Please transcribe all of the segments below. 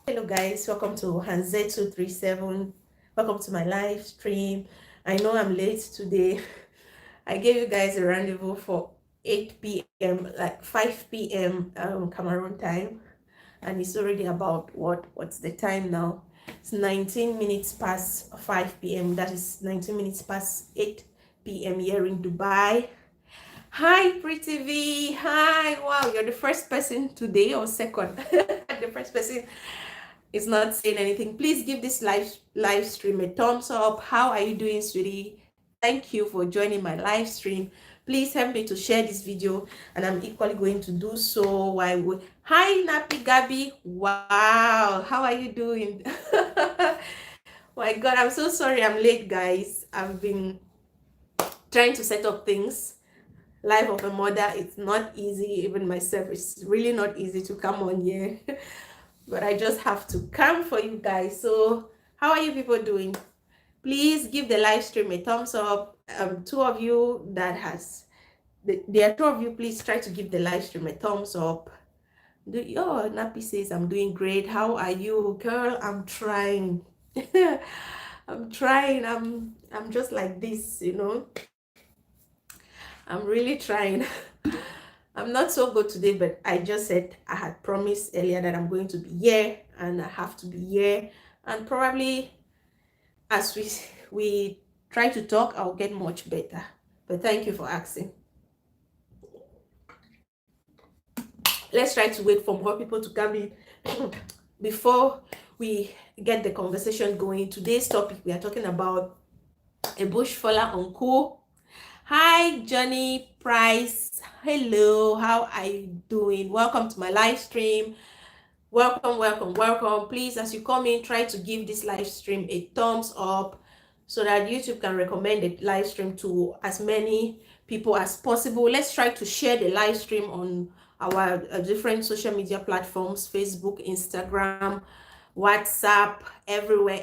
Hello guys, welcome to Hanze237. Welcome to my live stream. I know I'm late today. I gave you guys a rendezvous for 8 p.m. like 5 p.m. Cameroon time, and it's already about what's the time now? It's 19 minutes past 5 p.m. That is 19 minutes past 8 p.m. here in Dubai. Hi, Pretty V. Hi. Wow, you're the first person today or second? The first person is not saying anything. Please give this live stream a thumbs up. How are you doing, sweetie? Thank you for joining my live stream. Please help me to share this video, and I'm equally going to do so while we... Hi, Nappy Gabby. Wow, how are you doing? My God, I'm so sorry I'm late, guys. I've been trying to set up things. Life of a mother, it's not easy. Even myself, it's really not easy to come on here. But I just have to come for you guys. So how are you people doing? Please give the live stream a thumbs up. Two of you that has there are two of you, please try to give the live stream a thumbs up. Nappy says I'm doing great. How are you, girl? I'm trying. I'm trying. I'm just like this, I'm really trying. I'm not so good today, but I just said I had promised earlier that I'm going to be here, and I have to be here. And probably as we try to talk, I'll get much better. But thank you for asking. Let's try to wait for more people to come in before we get the conversation going. Today's topic, we are talking about a Bushfaller uncle. Hi, Johnny Price. Hello, how are you doing? Welcome to my live stream. Welcome. Please, as you come in, try to give this live stream a thumbs up so that YouTube can recommend the live stream to as many people as possible. Let's try to share the live stream on our different social media platforms: Facebook, Instagram, WhatsApp, everywhere.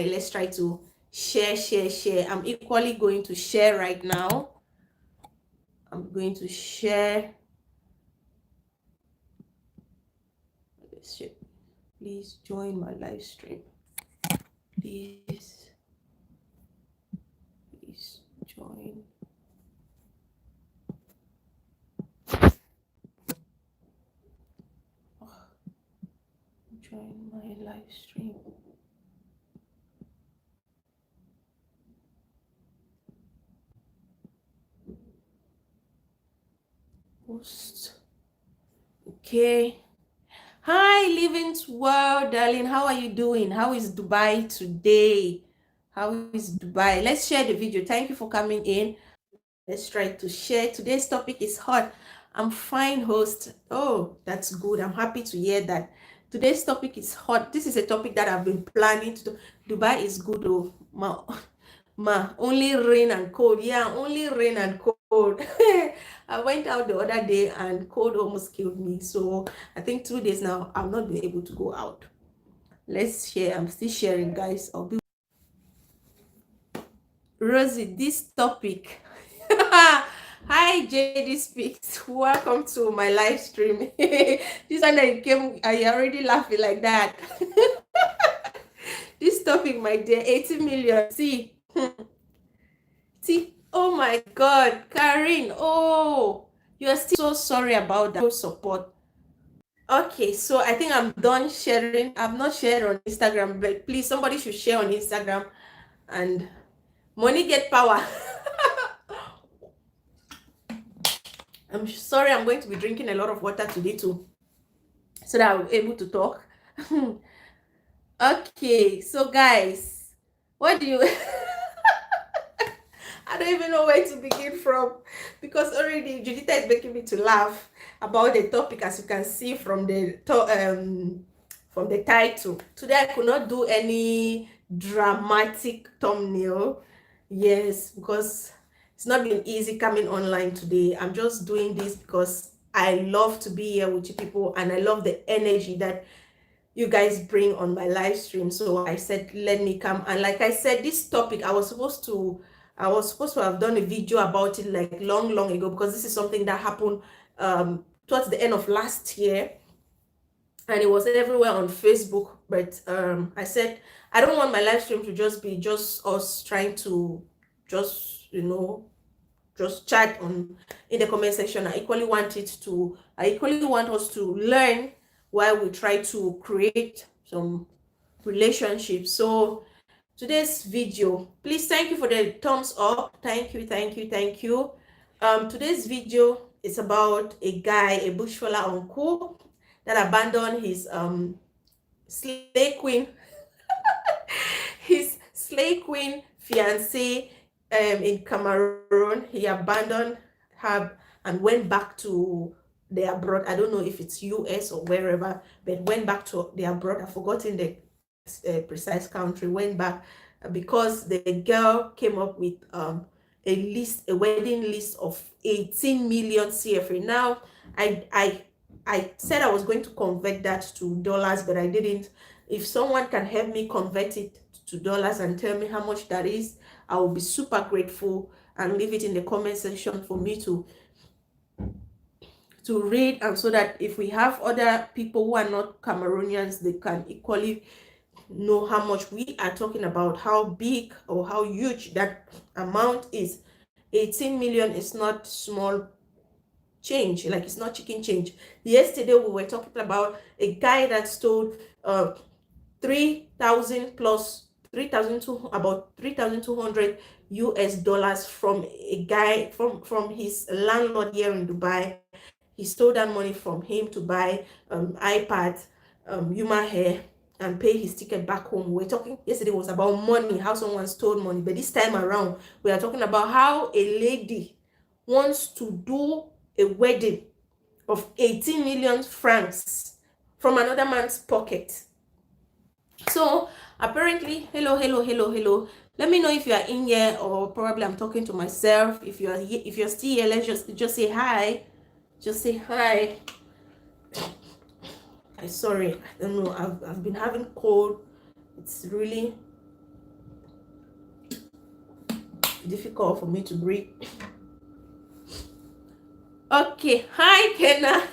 Let's try to share. I'm equally going to share right now. I'm going to share. Please join my live stream. Please join. Join my live stream. Post. Okay. Hi, Living's World, darling. How are you doing? How is Dubai today? How is Dubai? Let's share the video. Thank you for coming in. Let's try to share. Today's topic is hot. I'm fine, host. Oh, that's good. I'm happy to hear that. Today's topic is hot. This is a topic that I've been planning to do. Dubai is good, oh. Only rain and cold. Yeah, only rain and cold. I went out the other day and cold almost killed me. So I think 2 days now I've not been able to go out. Let's share. I'm still sharing, guys. I'll be Rosie, this topic. Hi, JD Speaks. Welcome to my live stream. This one that you came, are you already laughing like that? This topic, my dear, 80 million. See, oh my God, Karen. Oh, you are still so sorry about that support. Okay, so I think I'm done sharing. I've not shared on Instagram, but please, somebody should share on Instagram. And money get power. I'm sorry, I'm going to be drinking a lot of water today too, so that I'll be able to talk. Okay, so guys, what do you... I don't even know where to begin from, because already Judita is making me to laugh about the topic, as you can see from the title. Today I could not do any dramatic thumbnail. Yes, because it's not been easy coming online today. I'm just doing this because I love to be here with you people, and I love the energy that you guys bring on my live stream. So I said, let me come. And like I said, this topic, I was supposed to have done a video about it like long ago, because this is something that happened towards the end of last year. and it was everywhere on Facebook. But I said I don't want my live stream to just be just us trying to just just chat on in the comment section. I equally want us to learn while we try to create some relationships. So today's video, please, thank you for the thumbs up. Thank you, thank you, thank you. Today's video is about a guy, a bushfaller uncle, that abandoned his slay queen his slay queen fiancée in Cameroon. He abandoned her and went back to the abroad. I don't know if it's US or wherever, but went back to the abroad. I've forgotten the precise country. Went back because the girl came up with a wedding list of 18 million CFA. Now, I said I was going to convert that to dollars, but I didn't. If someone can help me convert it to dollars and tell me how much that is, I will be super grateful, and leave it in the comment section for me to read, and so that if we have other people who are not Cameroonians, they can equally know how much we are talking about, how big or how huge that amount is. 18 million is not small change, like it's not chicken change. Yesterday we were talking about a guy that stole 3,000 plus 3,000 to about 3,200 US dollars from a guy, from his landlord here in Dubai. He stole that money from him to buy iPad, human hair, and pay his ticket back home. We're talking, yesterday was about money, how someone stole money, but this time around we are talking about how a lady wants to do a wedding of 18 million francs from another man's pocket. So apparently, hello, let me know if you are in here, or probably I'm talking to myself. If you're still here, let's just say hi. Just say hi. I'm sorry, I don't know, I've been having cold. It's really difficult for me to breathe. Okay, hi Kenna.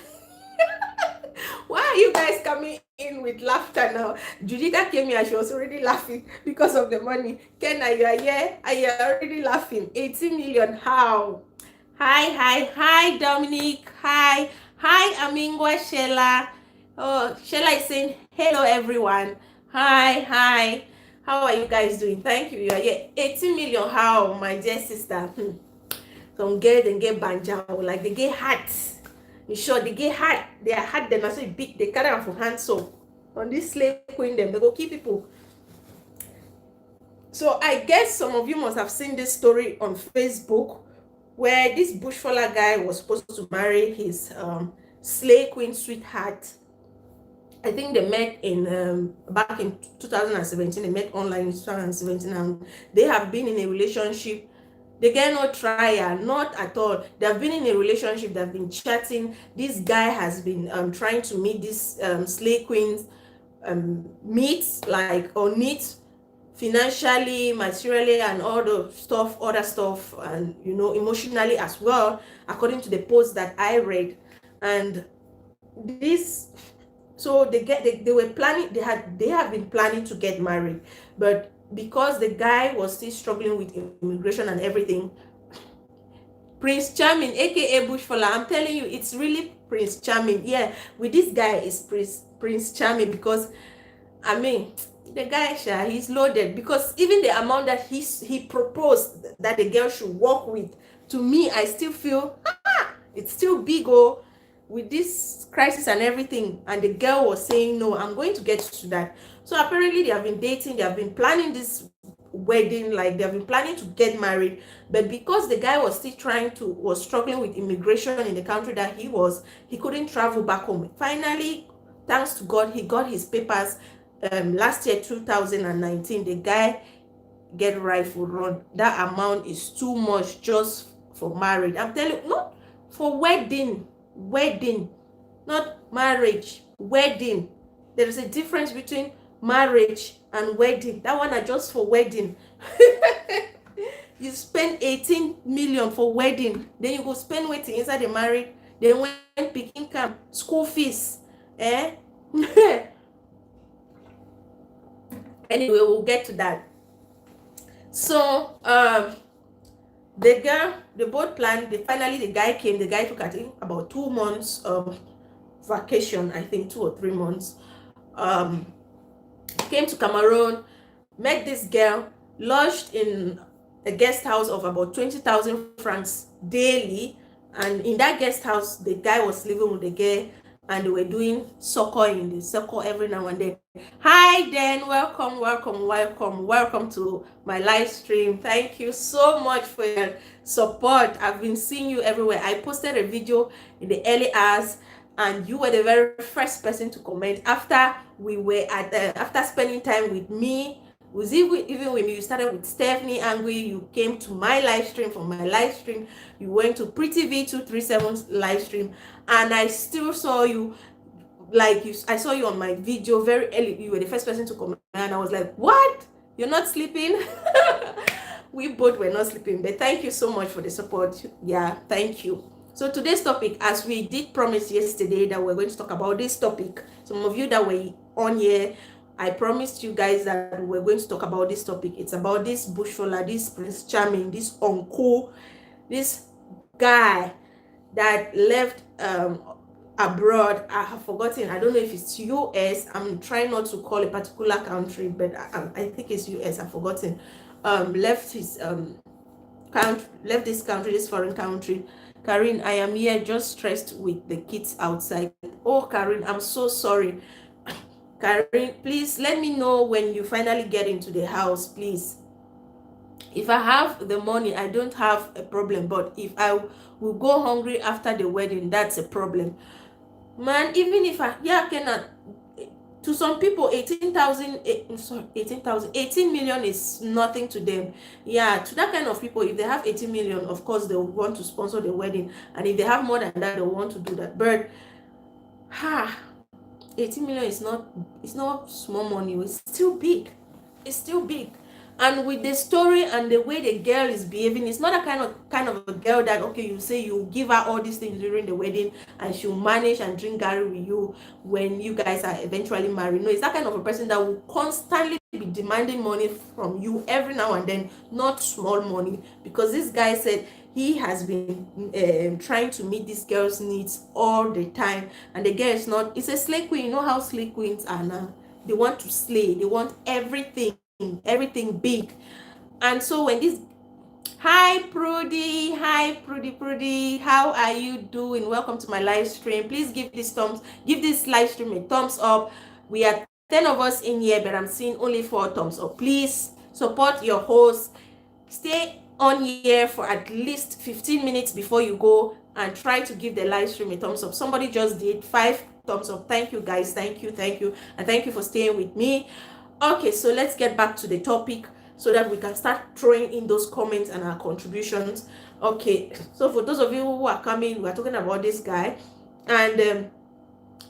Why are you guys coming in with laughter now? Judita came here, she was already laughing because of the money. Kenna, you are here and you're already laughing. 18 million, how? Hi, Dominic. Hi, Amingwa Sheila. Oh, Sheila is saying hello, everyone. Hi. How are you guys doing? Thank you. You are here. 18 million, how, my dear sister? Some girls, they get banjao, like they get hats. In short, they get hard. They are hard, them are so big, they carry them for hand. So on this slave queen, them they go keep people. So I guess some of you must have seen this story on Facebook, where this bushfaller guy was supposed to marry his slave queen sweetheart. I think they met in back in 2017. They met online in 2017, and they have been in a relationship. They get no trial, not at all. They have been in a relationship, they've been chatting. This guy has been trying to meet this slave queens, meet, like, or meet financially, materially, and all the stuff, other stuff, and emotionally as well, according to the post that I read. And this, so they were planning, they have been planning to get married, but because the guy was still struggling with immigration and everything, Prince Charming, aka Bushfaller, I'm telling you, it's really Prince Charming. Yeah, with this guy is Prince Charming, because I mean, the guy, he's loaded, because even the amount that he proposed that the girl should work with, to me, I still feel it's still big, with this crisis and everything. And the girl was saying, no, I'm going to get to that. So apparently they have been dating, they have been planning this wedding, like they have been planning to get married, but because the guy was struggling with immigration in the country that he couldn't travel back home. Finally, thanks to God, he got his papers last year, 2019. The guy get rifle run. That amount is too much just for marriage. I'm telling you, not for wedding, not marriage, wedding. There is a difference between marriage and wedding. That one are just for wedding. You spend 18 million for wedding, then you go spend waiting inside the married, then when picking camp, school fees, Anyway, we'll get to that. So the girl, they both planned. Finally, the guy came. The guy took, I think, about 2 months vacation. I think 2 or 3 months. Um, came to Cameroon, met this girl, lodged in a guest house of about 20,000 francs daily. And in that guest house, the guy was living with the girl, and they were doing soccer in the circle every now and then. Hi, Dan. Welcome to my live stream. Thank you so much for your support. I've been seeing you everywhere. I posted a video in the early hours, and you were the very first person to comment after we were at after spending time with me. Was even when you started with Stephanie Angry, you came to my live stream. From my live stream, you went to Pretty V237's live stream, and I still saw you. Like I saw you on my video very early. You were the first person to comment, and I was like, "What? You're not sleeping?" We both were not sleeping, but thank you so much for the support. Yeah, thank you. So today's topic, as we did promise yesterday that we're going to talk about this topic. Some of you that were on here, I promised you guys that we're going to talk about this topic. It's about this Bushfaller, this Prince Charming, this uncle, this guy that left abroad. I have forgotten. I don't know if it's US. I'm trying not to call a particular country, but I think it's US. I've forgotten. Left his left this country, this foreign country. Karen, I am here just stressed with the kids outside. Oh, Karen, I'm so sorry. Karen, please let me know when you finally get into the house, please. If I have the money, I don't have a problem, but if I will go hungry after the wedding, that's a problem. Man, even if I, yeah, cannot. To some people, 18 million is nothing to them. Yeah, to that kind of people, if they have 18 million, of course they will want to sponsor the wedding, and if they have more than that, they will want to do that. But 18 million is not small money. It's still big. It's still big. And with the story and the way the girl is behaving, it's not a kind of a girl that, okay, you say you give her all these things during the wedding and she'll manage and drink Gary with you when you guys are eventually married. No, it's that kind of a person that will constantly be demanding money from you every now and then, not small money. Because this guy said he has been trying to meet this girl's needs all the time, and the girl is not. It's a slay queen. You know how slay queens are now. They want to slay. They want everything big. And so when this, hi Prudy, how are you doing? Welcome to my live stream. Please give this live stream a thumbs up. We are 10 of us in here, but I'm seeing only 4 thumbs up. Please support your host. Stay on here for at least 15 minutes before you go, and try to give the live stream a thumbs up. Somebody just did 5 thumbs up. Thank you guys. Thank you, and thank you for staying with me. Okay, so let's get back to the topic so that we can start throwing in those comments and our contributions. Okay, so for those of you who are coming, we're talking about this guy, and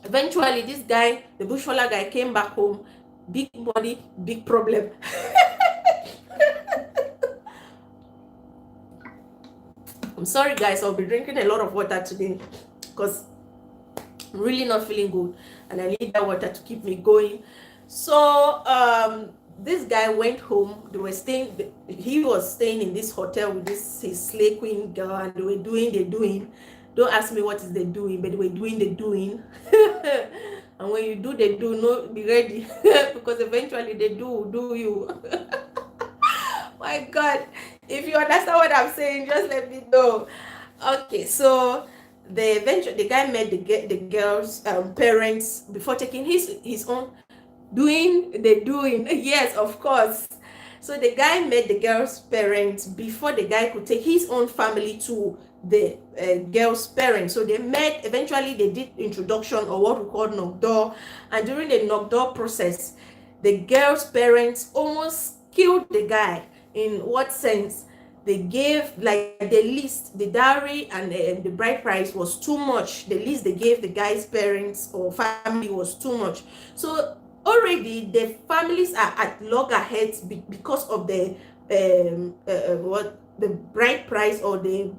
eventually this guy, the Bushfaller guy, came back home. Big money, big problem. I'm sorry guys, I'll be drinking a lot of water today because I'm really not feeling good, and I need that water to keep me going. So this guy went home. He was staying in this hotel with his slay queen girl, and they were doing the doing. Don't ask me what is they doing, but they were doing the doing. And when you do the do, no, be ready because eventually they do you. My God, if you understand what I'm saying, just let me know. Okay, so the guy met the girl's parents before taking his own doing. Yes, of course. So the guy met the girl's parents before the guy could take his own family to the girl's parents. So they met. Eventually they did introduction, or what we call knock door, and during the knock door process, the girl's parents almost killed the guy. In what sense? They gave, like, the least, the dowry and the bride price was too much. The least they gave the guy's parents or family was too much. So already the families are at loggerheads because of the what the bride price or the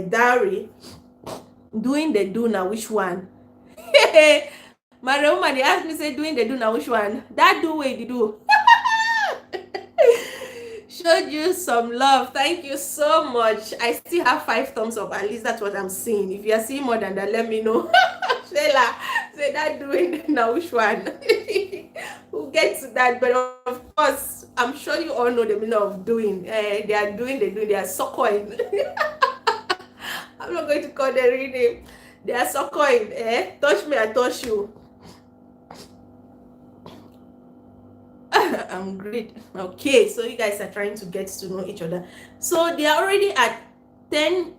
dowry. Doing the do now, which one? My woman, they ask me, say, doing they do now, which one? That do way they do. Showed you some love. Thank you so much. I still have 5 thumbs up. At least that's what I'm seeing. If you are seeing more than that, let me know. Sheila, say that doing now, which one? We'll get to that. But of course, I'm sure you all know the meaning of doing. They are doing, they are suckling. I'm not going to call the real name. They are suckling. Touch me, I touch you. I'm great. Okay, so you guys are trying to get to know each other. So they are already at 10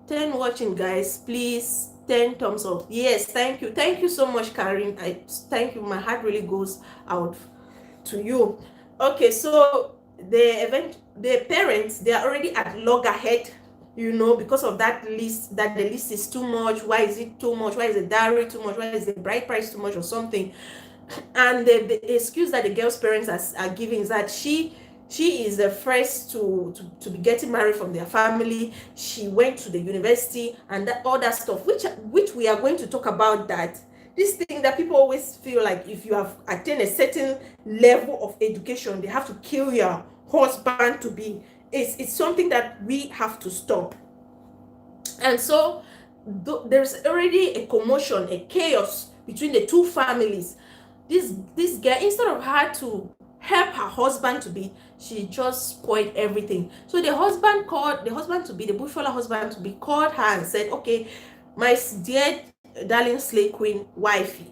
watching, guys. Please, 10 thumbs up. Yes, thank you so much, Karim. I thank you. My heart really goes out to you. Okay, so the parents, they are already at loggerhead, because of that list, that the list is too much. Why is it too much? Why is the dowry too much? Why is the bride price too much, or something? And the excuse that the girl's parents are giving is that she is the first to be getting married from their family. She went to the university and that all that stuff, which we are going to talk about. That this thing that people always feel like if you have attained a certain level of education, they have to kill your husband to be. It's something that we have to stop. And so there's already a commotion, a chaos between the two families. This girl, instead of her to help her husband to be, she just spoiled everything. So the husband to be, the Bushfaller husband to be, called her and said, okay, my dear darling slay queen wifey,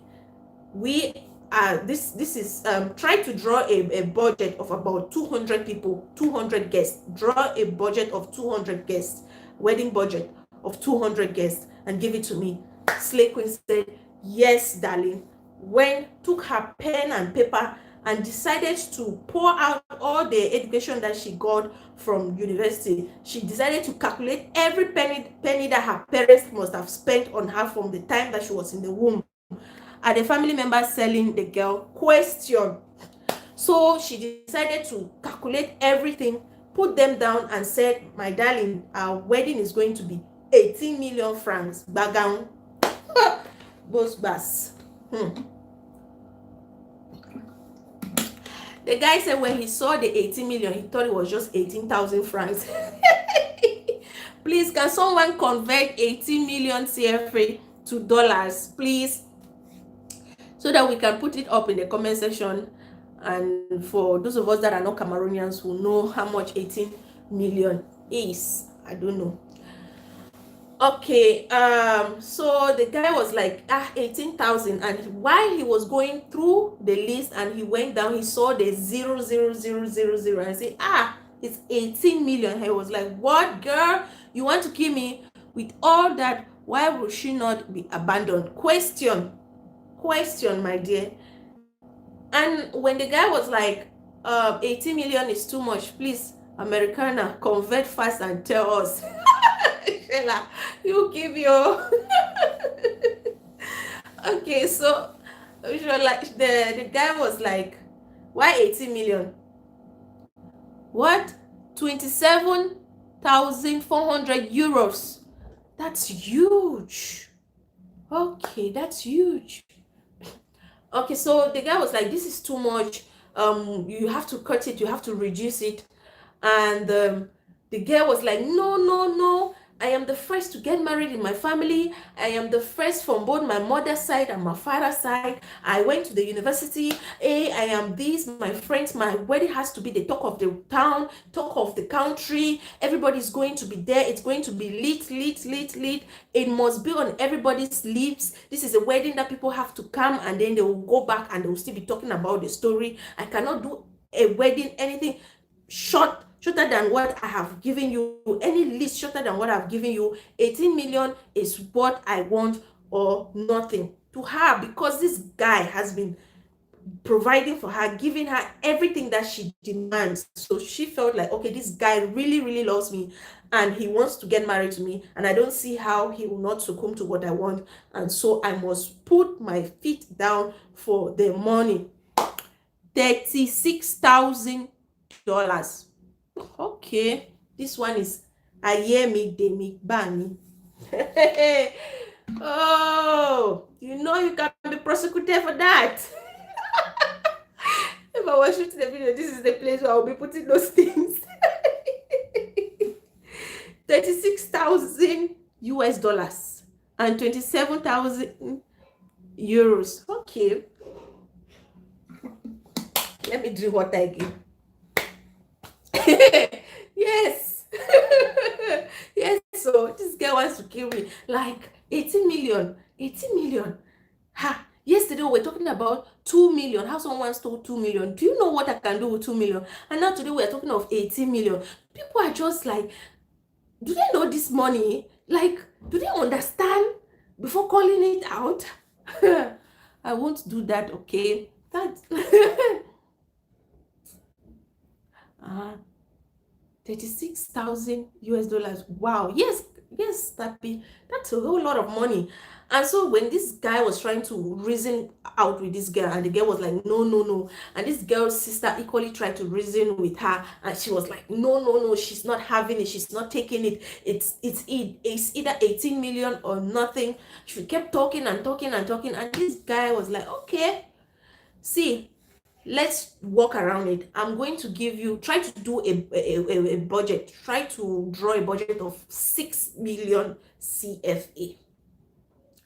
we are this is try to draw a budget of about 200 people, 200 guests. Draw a budget of 200 guests, wedding budget of 200 guests, and give it to me. Slay queen said, yes, darling. Took her pen and paper and decided to pour out all the education that she got from university. She decided to calculate every penny that her parents must have spent on her from the time that she was in the womb. Are the family members selling the girl? Question. So she decided to calculate everything, put them down, and said, my darling, our wedding is going to be 18 million francs. Bagang. Boss bass. The guy said when he saw the 18 million, he thought it was just 18,000 francs. Please, can someone convert 18 million CFA to dollars, please? So that we can put it up in the comment section. And for those of us that are not Cameroonians who know how much 18 million is, I don't know. Okay, so the guy was like, 18,000, and while he was going through the list and he went down, he saw the 00000 and say, it's 18 million. He was like, what, girl, you want to kill me? With all that, why would she not be abandoned? Question, my dear. And when the guy was like, 18 million is too much, please, Americana, convert fast and tell us. You give your okay, so like the guy was like, why 18 million? What? 27,400 euros. That's huge. Okay, that's huge. Okay, so the guy was like, this is too much. You have to cut it, you have to reduce it. And the girl was like, no, I am the first to get married in my family. I am the first from both my mother's side and my father's side. I went to the university. I am this, my friends. My wedding has to be the talk of the town, talk of the country. Everybody's going to be there. It's going to be lit. It must be on everybody's lips. This is a wedding that people have to come, and then they will go back and they will still be talking about the story. I cannot do a wedding, anything shorter than what I have given you, any list shorter than what I've given you. 18 million is what I want, or nothing to her, because this guy has been providing for her, giving her everything that she demands. So she felt like, okay, this guy really loves me and he wants to get married to me, and I don't see how he will not succumb to what I want, and so I must put my feet down for the money. $36,000. Okay, this one is Ayemi Demi Bani. Oh, you know you can be prosecuted for that. If I was shooting the video, this is the place where I'll be putting those things. 36,000 US dollars and 27,000 euros. Okay, let me drink water again. Yes. Yes, so this girl wants to kill me. Like 18 million. 18 million. Ha! Yesterday we were talking about 2 million. How someone stole 2 million. Do you know what I can do with 2 million? And now today we're talking of 18 million. People are just like, do they know this money? Like, do they understand before calling it out? I won't do that, okay? That uh, 36,000 US dollars. Wow. Yes, yes, that's a whole lot of money. And so when this guy was trying to reason out with this girl, and the girl was like, no, no, no. And this girl's sister equally tried to reason with her, and she was like, no, no, no, she's not having it, she's not taking it. It's either 18 million or nothing. She kept talking and talking and talking, and this guy was like, okay, see, let's walk around it. I'm going to give you, try to do a budget, try to draw a budget of 6 million CFA.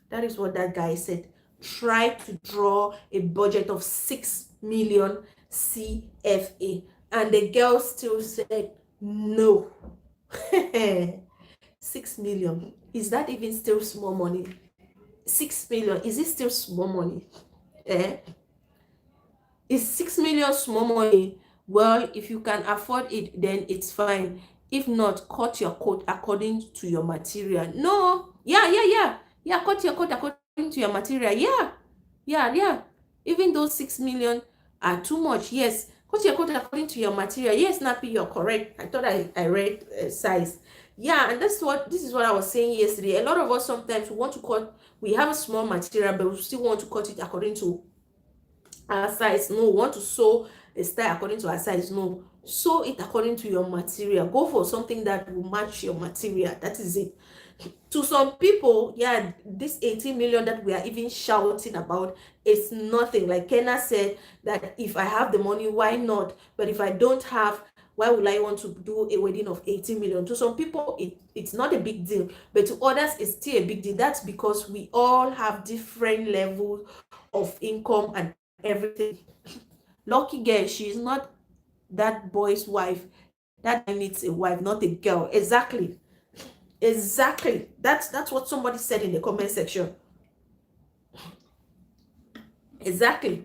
That is what that guy said. Try to draw a budget of 6 million CFA. And the girl still said no. 6 million, is that even still small money? 6 million, is it still small money? Is 6 million small money? Well, if you can afford it, then it's fine. If not, cut your coat according to your material. No, yeah, cut your coat according to your material. Yeah. Even though 6 million are too much, yes, cut your coat according to your material. Yes, Nappy, you're correct. I thought I read size. Yeah, and this is what I was saying yesterday. A lot of us sometimes we have a small material, but we still want to cut it according to our size. No, want to sew a style according to our size. No, sew it according to your material. Go for something that will match your material. That is it. To some people, yeah, this 18 million that we are even shouting about is nothing. Like Kenna said, that if I have the money, why not? But if I don't have, why would I want to do a wedding of 18 million? To some people, it's not a big deal, but to others, it's still a big deal. That's because we all have different levels of income and everything. Lucky girl, she's not that boy's wife. That guy needs a wife, not a girl. Exactly. That's what somebody said in the comment section. Exactly.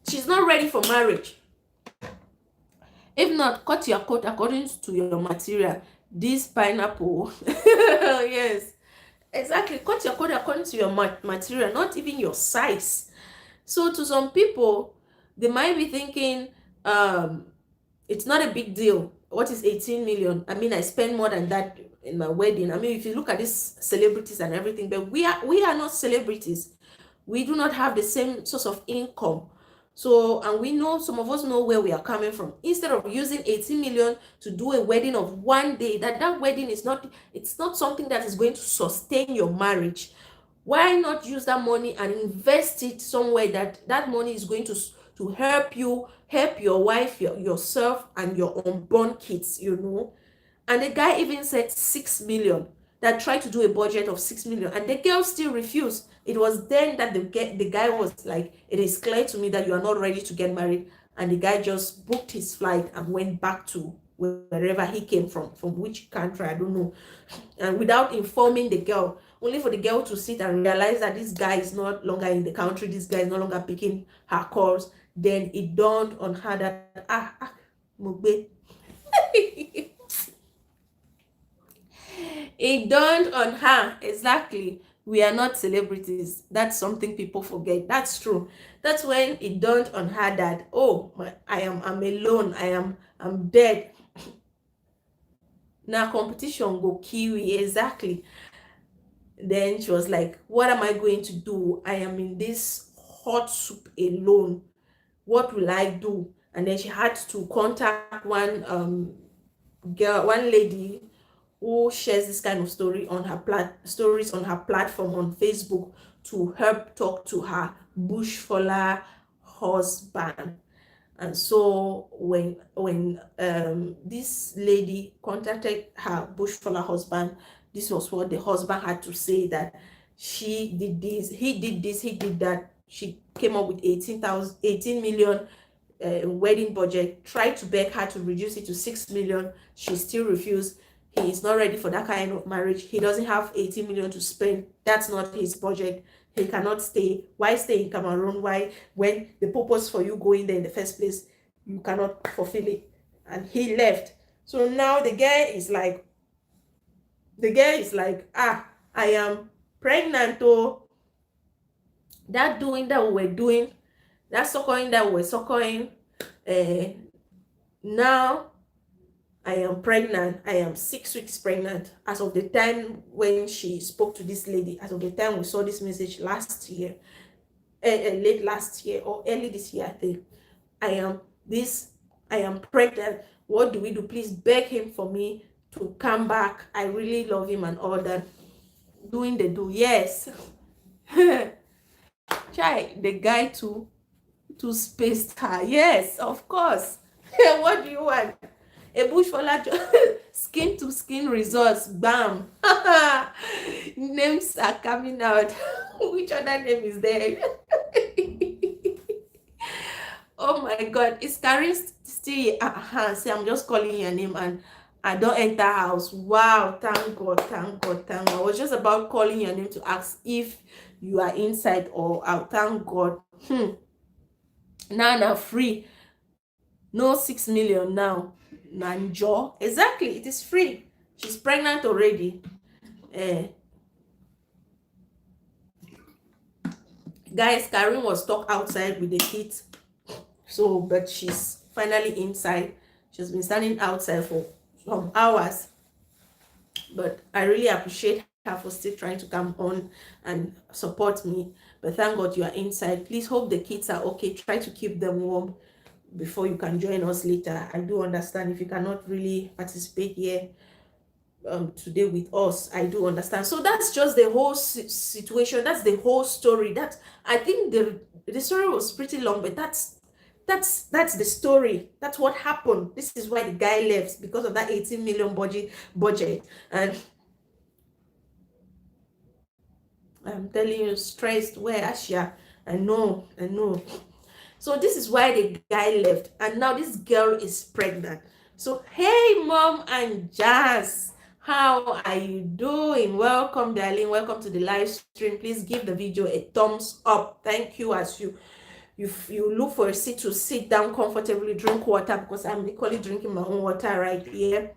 She's not ready for marriage. If not, cut your coat according to your material. This pineapple. Yes, exactly. Cut your coat according to your material, not even your size. So to some people, they might be thinking, it's not a big deal. What is 18 million? I mean, I spend more than that in my wedding. I mean, if you look at these celebrities and everything, but we are not celebrities. We do not have the same source of income. So, and we know, some of us know where we are coming from. Instead of using 18 million to do a wedding of one day, that wedding is not, it's not something that is going to sustain your marriage. Why not use that money and invest it somewhere that money is going to help you, help your wife, yourself, and your unborn kids, And the guy even said 6 million, that tried to do a budget of 6 million, and the girl still refused. It was then that the guy was like, it is clear to me that you are not ready to get married. And the guy just booked his flight and went back to wherever he came from which country, I don't know. And without informing the girl, only for the girl to sit and realize that this guy is not longer in the country, this guy is no longer picking her calls. Then it dawned on her that, Mugbe. It dawned on her, exactly, we are not celebrities. That's something people forget. That's true. That's when it dawned on her that, oh, I'm alone. I'm dead. Now competition go kiwi, exactly. Then she was like, what am I going to do? I am in this hot soup alone. What will I do? And then she had to contact one lady who shares this kind of stories on her platform on Facebook to help talk to her bushfaller husband. And so when this lady contacted her bushfaller husband, this was what the husband had to say, that she did this, he did this, he did that. She came up with 18 million wedding budget, tried to beg her to reduce it to 6 million. She still refused. He is not ready for that kind of marriage. He doesn't have 18 million to spend. That's not his budget. He cannot stay. Why stay in Cameroon? Why, when the purpose for you going there in the first place, you cannot fulfill it? And he left. So now the girl is like, ah, I am pregnant. Oh, that doing that we were doing, that suckling that we were suckling, now I am pregnant. I am 6 weeks pregnant as of the time when she spoke to this lady, as of the time we saw this message last year, late last year or early this year, I think. I am pregnant. What do we do? Please beg him for me to come back. I really love him and all that. Doing the do, yes. Try the guy to space her. Yes, of course. What do you want? A bushfaller skin to skin results. Bam. Names are coming out. Which other name is there? Oh my God, is Karen still say I'm just calling your name and I don't enter house? Wow, thank God, thank God, thank God. I was just about calling your name to ask if you are inside or out. Thank God. Now free. No 6 million now. Nanjo. Exactly, it is free. She's pregnant already. Guys, Karen was stuck outside with the kids. So, but she's finally inside. She's been standing outside for some hours. But I really appreciate her for still trying to come on and support me. But thank God you are inside. Please hope the kids are okay. Try to keep them warm before you can join us later. I do understand if you cannot really participate here today with us. I do understand. So that's just the whole situation. That's the whole story. That, I think the story was pretty long, but that's the story. That's what happened. This is why the guy left, because of that 18 million budget. And I'm telling you, stressed. Where Asia? I know. So this is why the guy left, and now this girl is pregnant. So hey, Mom and Jazz, how are you doing? Welcome, darling. Welcome to the live stream. Please give the video a thumbs up. Thank you. As you look for a seat to sit down comfortably, drink water, because I'm equally drinking my own water right here.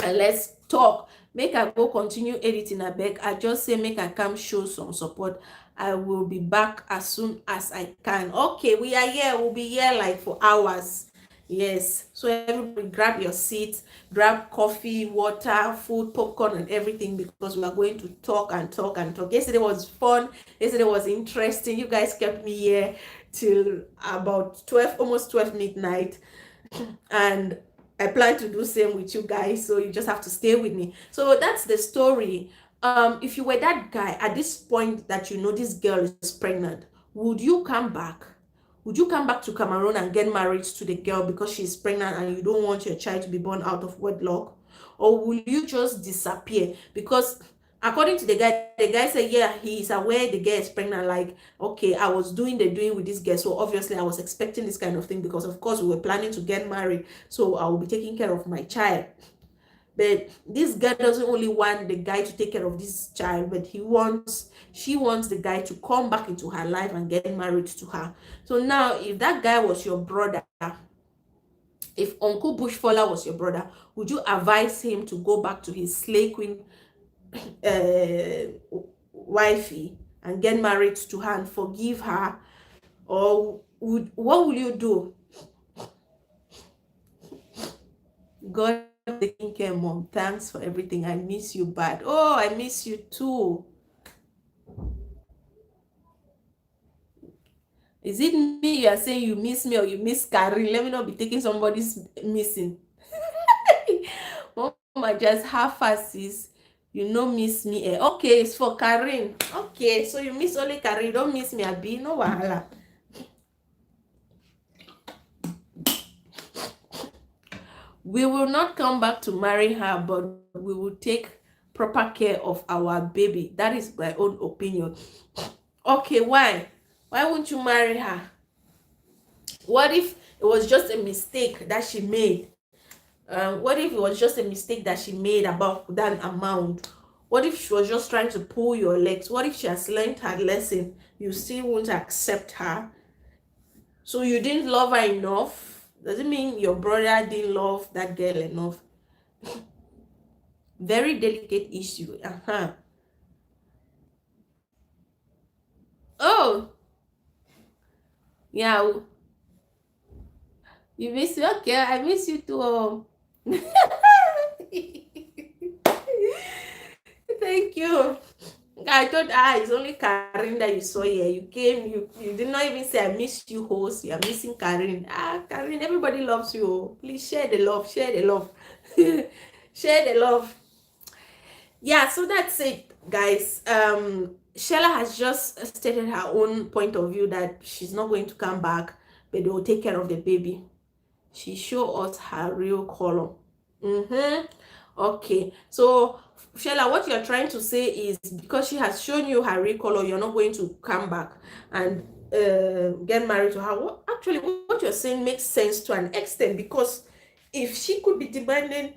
And let's talk. Make I go continue editing. I beg. I just say make I come show some support. I will be back as soon as I can. Okay, we are here. We'll be here like for hours. Yes. So everybody grab your seats, grab coffee, water, food, popcorn, and everything, because we are going to talk and talk and talk. Yesterday was fun. Yesterday was interesting. You guys kept me here till about 12, almost 12 midnight. And I plan to do same with you guys, so you just have to stay with me. So that's the story. If you were that guy at this point that you know this girl is pregnant, would you come back? Would you come back to Cameroon and get married to the girl because she's pregnant and you don't want your child to be born out of wedlock? Or will you just disappear? Because according to the guy said, yeah, he is aware the girl is pregnant. Like, okay, I was doing with this girl, so obviously I was expecting this kind of thing, because of course we were planning to get married, so I will be taking care of my child. But this girl doesn't only want the guy to take care of this child, but she wants the guy to come back into her life and get married to her. So now, if that guy was your brother, if Uncle Bushfaller was your brother, would you advise him to go back to his slay queen wifey and get married to her and forgive her? Or what will you do? God taking care, Mom. Thanks for everything. I miss you bad. Oh, I miss you too. Is it me you are saying you miss me, or you miss Karin? Let me not be taking somebody's missing. Mom I just half asses. You no miss me. Eh? Okay, it's for Karin. Okay, so you miss only Karin. You don't miss me, Abi. No wahala. We will not come back to marry her, but we will take proper care of our baby. That is my own opinion. Okay, why? Why won't you marry her? What if it was just a mistake that she made? What if it was just a mistake that she made about that amount? What if she was just trying to pull your legs? What if she has learned her lesson? You still won't accept her? So you didn't love her enough? Does it mean your brother didn't love that girl enough? Very delicate issue. Oh, yeah. You miss you? Okay, I miss you too. Thank you. I thought, it's only Karin that you saw here. You came, you did not even say I miss you, host. You are missing Karin. Karin, everybody loves you. Oh. Please share the love, share the love. Share the love. Yeah, so that's it, guys. Shella has just stated her own point of view that she's not going to come back, but they will take care of the baby. She show us her real color. Okay, so Shella, what you're trying to say is because she has shown you her real color, you're not going to come back and get married to her. Actually, what you're saying makes sense to an extent, because if she could be demanding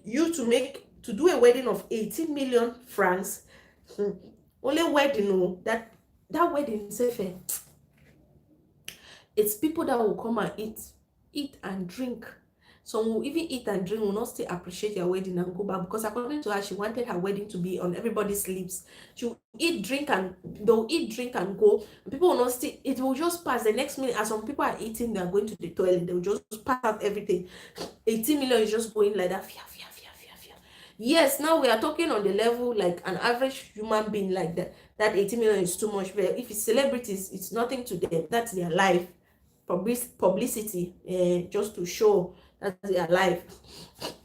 you to do a wedding of 18 million francs, only wedding, oh, that wedding itself, it's people that will come and eat and drink. Some will even eat and drink, will not still appreciate their wedding and go back, because according to her, she wanted her wedding to be on everybody's lips. She will eat, drink, and they'll eat, drink, and go. People will not still, it will just pass the next minute. As some people are eating, they're going to the toilet, they will just pass out everything. 18 million is just going like that. Fia, fia, fia, fia, fia. Yes, now we are talking on the level like an average human being, like that 18 million is too much. But if it's celebrities, it's nothing to them. That's their life. Publicity, just to show that they are alive.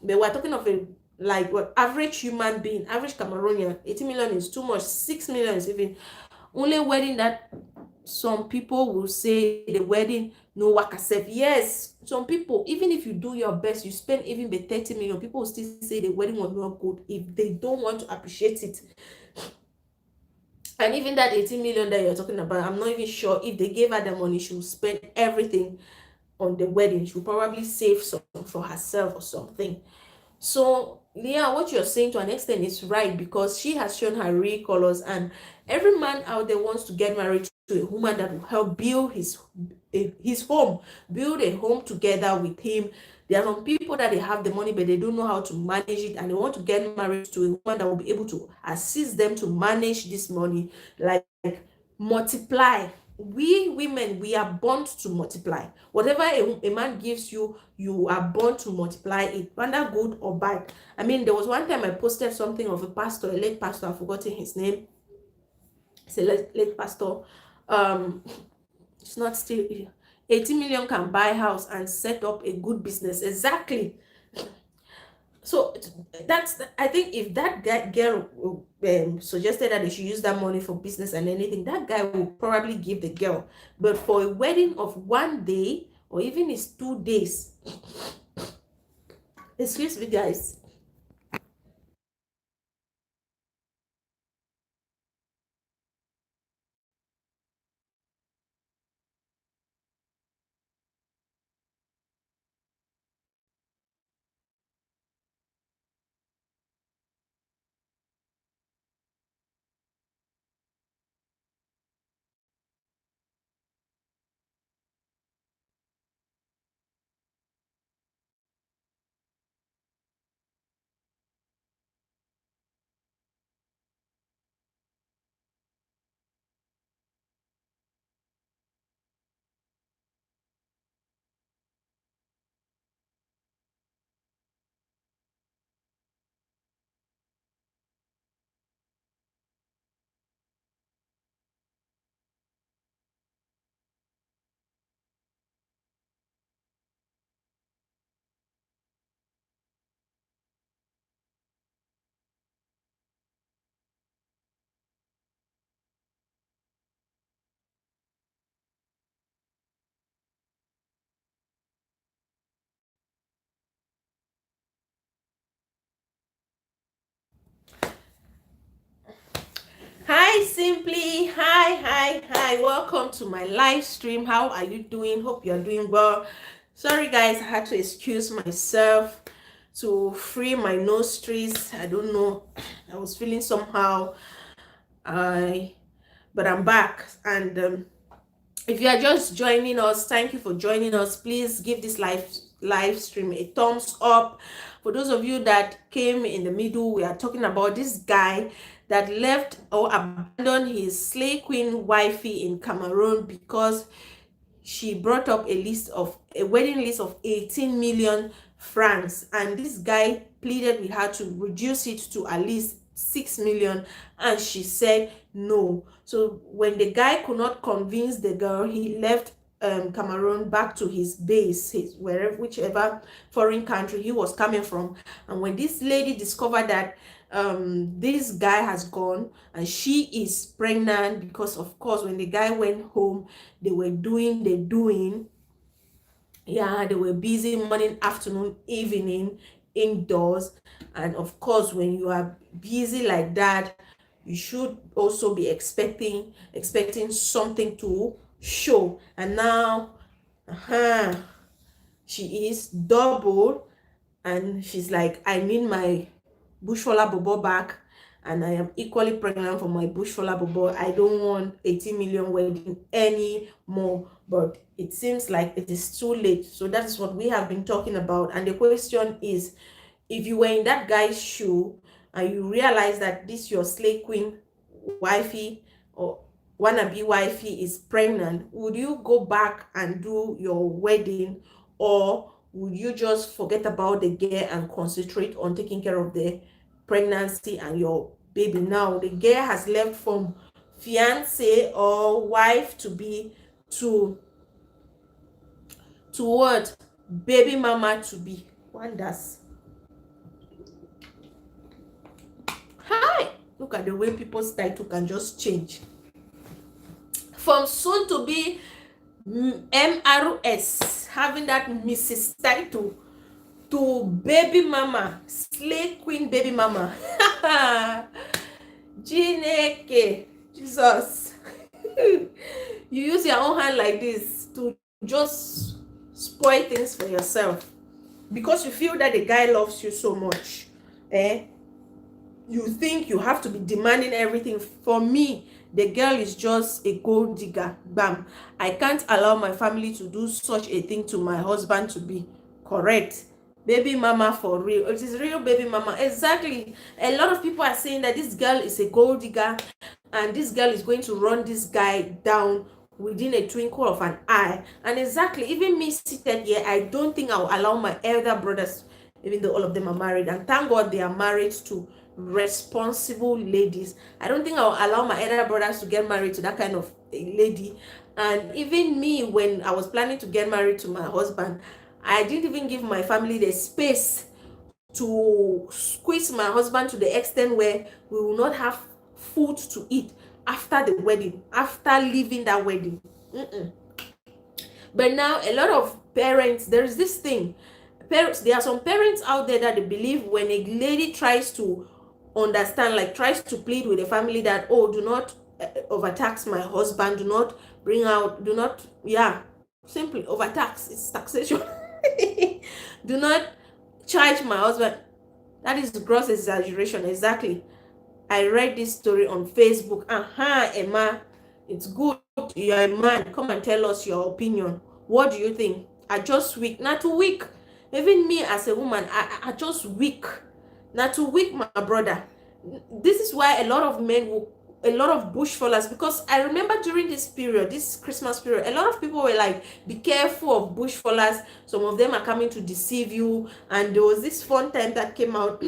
But we're talking of a like what average human being, average Cameroonian. 80 million is too much. 6 million is even only wedding that some people will say the wedding no waka sef. Yes, some people, even if you do your best, you spend even the 30 million, people will still say the wedding was not good if they don't want to appreciate it. And even that 18 million that you're talking about, I'm not even sure if they gave her the money, she will spend everything on the wedding. She'll probably save some for herself or something. So Leah, what you're saying to an extent is right, because she has shown her real colors, and every man out there wants to get married to a woman that will help build his home, build a home together with him. There are some people that they have the money but they don't know how to manage it, and they want to get married to a woman that will be able to assist them to manage this money, like multiply. We women, we are born to multiply. Whatever a man gives you, you are born to multiply it, whether good or bad. I mean, there was one time I posted something of a pastor, a late pastor, I've forgotten his name. It's a late pastor. um it's not still 18 million can buy house and set up a good business. Exactly. So that's, I think if that girl suggested that they should use that money for business and anything, that guy will probably give the girl. But for a wedding of 1 day, or even it's 2 days, excuse me guys. Hi, Simply. Hi. Welcome to my live stream. How are you doing? Hope you're doing well. Sorry, guys, I had to excuse myself to free my nostrils. I don't know. I was feeling somehow. I, but I'm back. And if you are just joining us, thank you for joining us. Please give this live stream a thumbs up. For those of you that came in the middle, we are talking about this guy that left or abandoned his slay queen wifey in Cameroon because she brought up a wedding list of 18 million francs, and this guy pleaded with her to reduce it to at least 6 million, and she said no. So when the guy could not convince the girl, he left Cameroon back to his base, whichever foreign country he was coming from. And when this lady discovered that this guy has gone and she is pregnant, because of course when the guy went home, they were doing the doing. Yeah, they were busy morning, afternoon, evening, indoors. And of course when you are busy like that, you should also be expecting something to show. And now she is double, and she's like, I need my Bushfaller Bobo back, and I am equally pregnant for my Bushfaller Bobo. I don't want 18 million wedding anymore. But it seems like it is too late. So that is what we have been talking about. And the question is, if you were in that guy's shoe and you realize that this your slay queen wifey or wannabe wifey is pregnant, would you go back and do your wedding, or would you just forget about the girl and concentrate on taking care of the pregnancy and your baby? Now the girl has left from fiance or wife to be to what? Baby mama to be. Wonders. Hi, look at the way people's title can just change from soon to be MRS, having that Mrs. title, to baby mama, slay queen baby mama. Jineke, Jesus. You use your own hand like this to just spoil things for yourself because you feel that the guy loves you so much. You think you have to be demanding everything. For me, the girl is just a gold digger. Bam. I can't allow my family to do such a thing to my husband to be. Correct. Baby mama for real. It is real baby mama. Exactly. A lot of people are saying that this girl is a gold digger and this girl is going to run this guy down within a twinkle of an eye. And exactly, even me seated here, I don't think I'll allow my elder brothers, even though all of them are married, and thank God they are married to responsible ladies. I don't think I'll allow my elder brothers to get married to that kind of a lady. And even me, when I was planning to get married to my husband, I didn't even give my family the space to squeeze my husband to the extent where we will not have food to eat after the wedding, after leaving that wedding. But now a lot of parents, there is this thing, parents, there are some parents out there that they believe when a lady tries to understand, like tries to plead with the family that, oh, do not overtax my husband, do not bring out, do not, yeah, simply overtax, it's taxation. Do not charge my husband. That is gross exaggeration. Exactly. I read this story on Facebook. Emma, it's good. You're a man. Come and tell us your opinion. What do you think? I just weak. Not too weak. Even me as a woman, I just weak. Not too weak, my brother. This is why a lot of men will, a lot of bushfallers, because I remember during this period, this Christmas period, a lot of people were like, be careful of bushfallers. Some of them are coming to deceive you. And there was this fun time that came out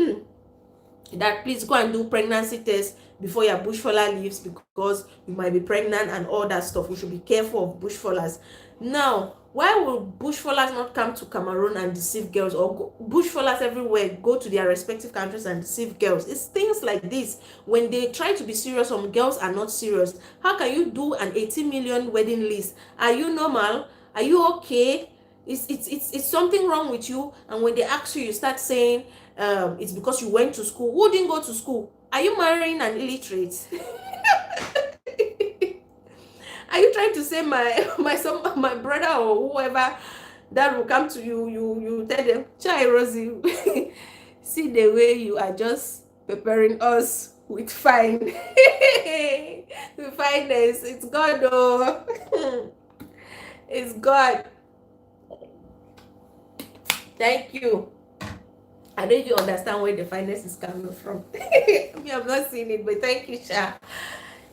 that please go and do pregnancy test before your bushfaller leaves, because you might be pregnant and all that stuff. We should be careful of bushfallers. Now, why will bushfallers not come to Cameroon and deceive girls, or bushfallers everywhere go to their respective countries and deceive girls? It's things like this. When they try to be serious, some girls are not serious. How can you do an 18 million wedding list? Are you normal? Are you okay? It's something wrong with you. And when they ask you, you start saying it's because you went to school. Who didn't go to school? Are you marrying an illiterate? Are you trying to say my son, my brother or whoever that will come to you, you tell them, Chai Rosie, see the way you are just preparing us with fine. With fineness. It's God, oh. It's God. Thank you. I don't even understand where the finance is coming from. Me, I've not seen it, but thank you, Sha.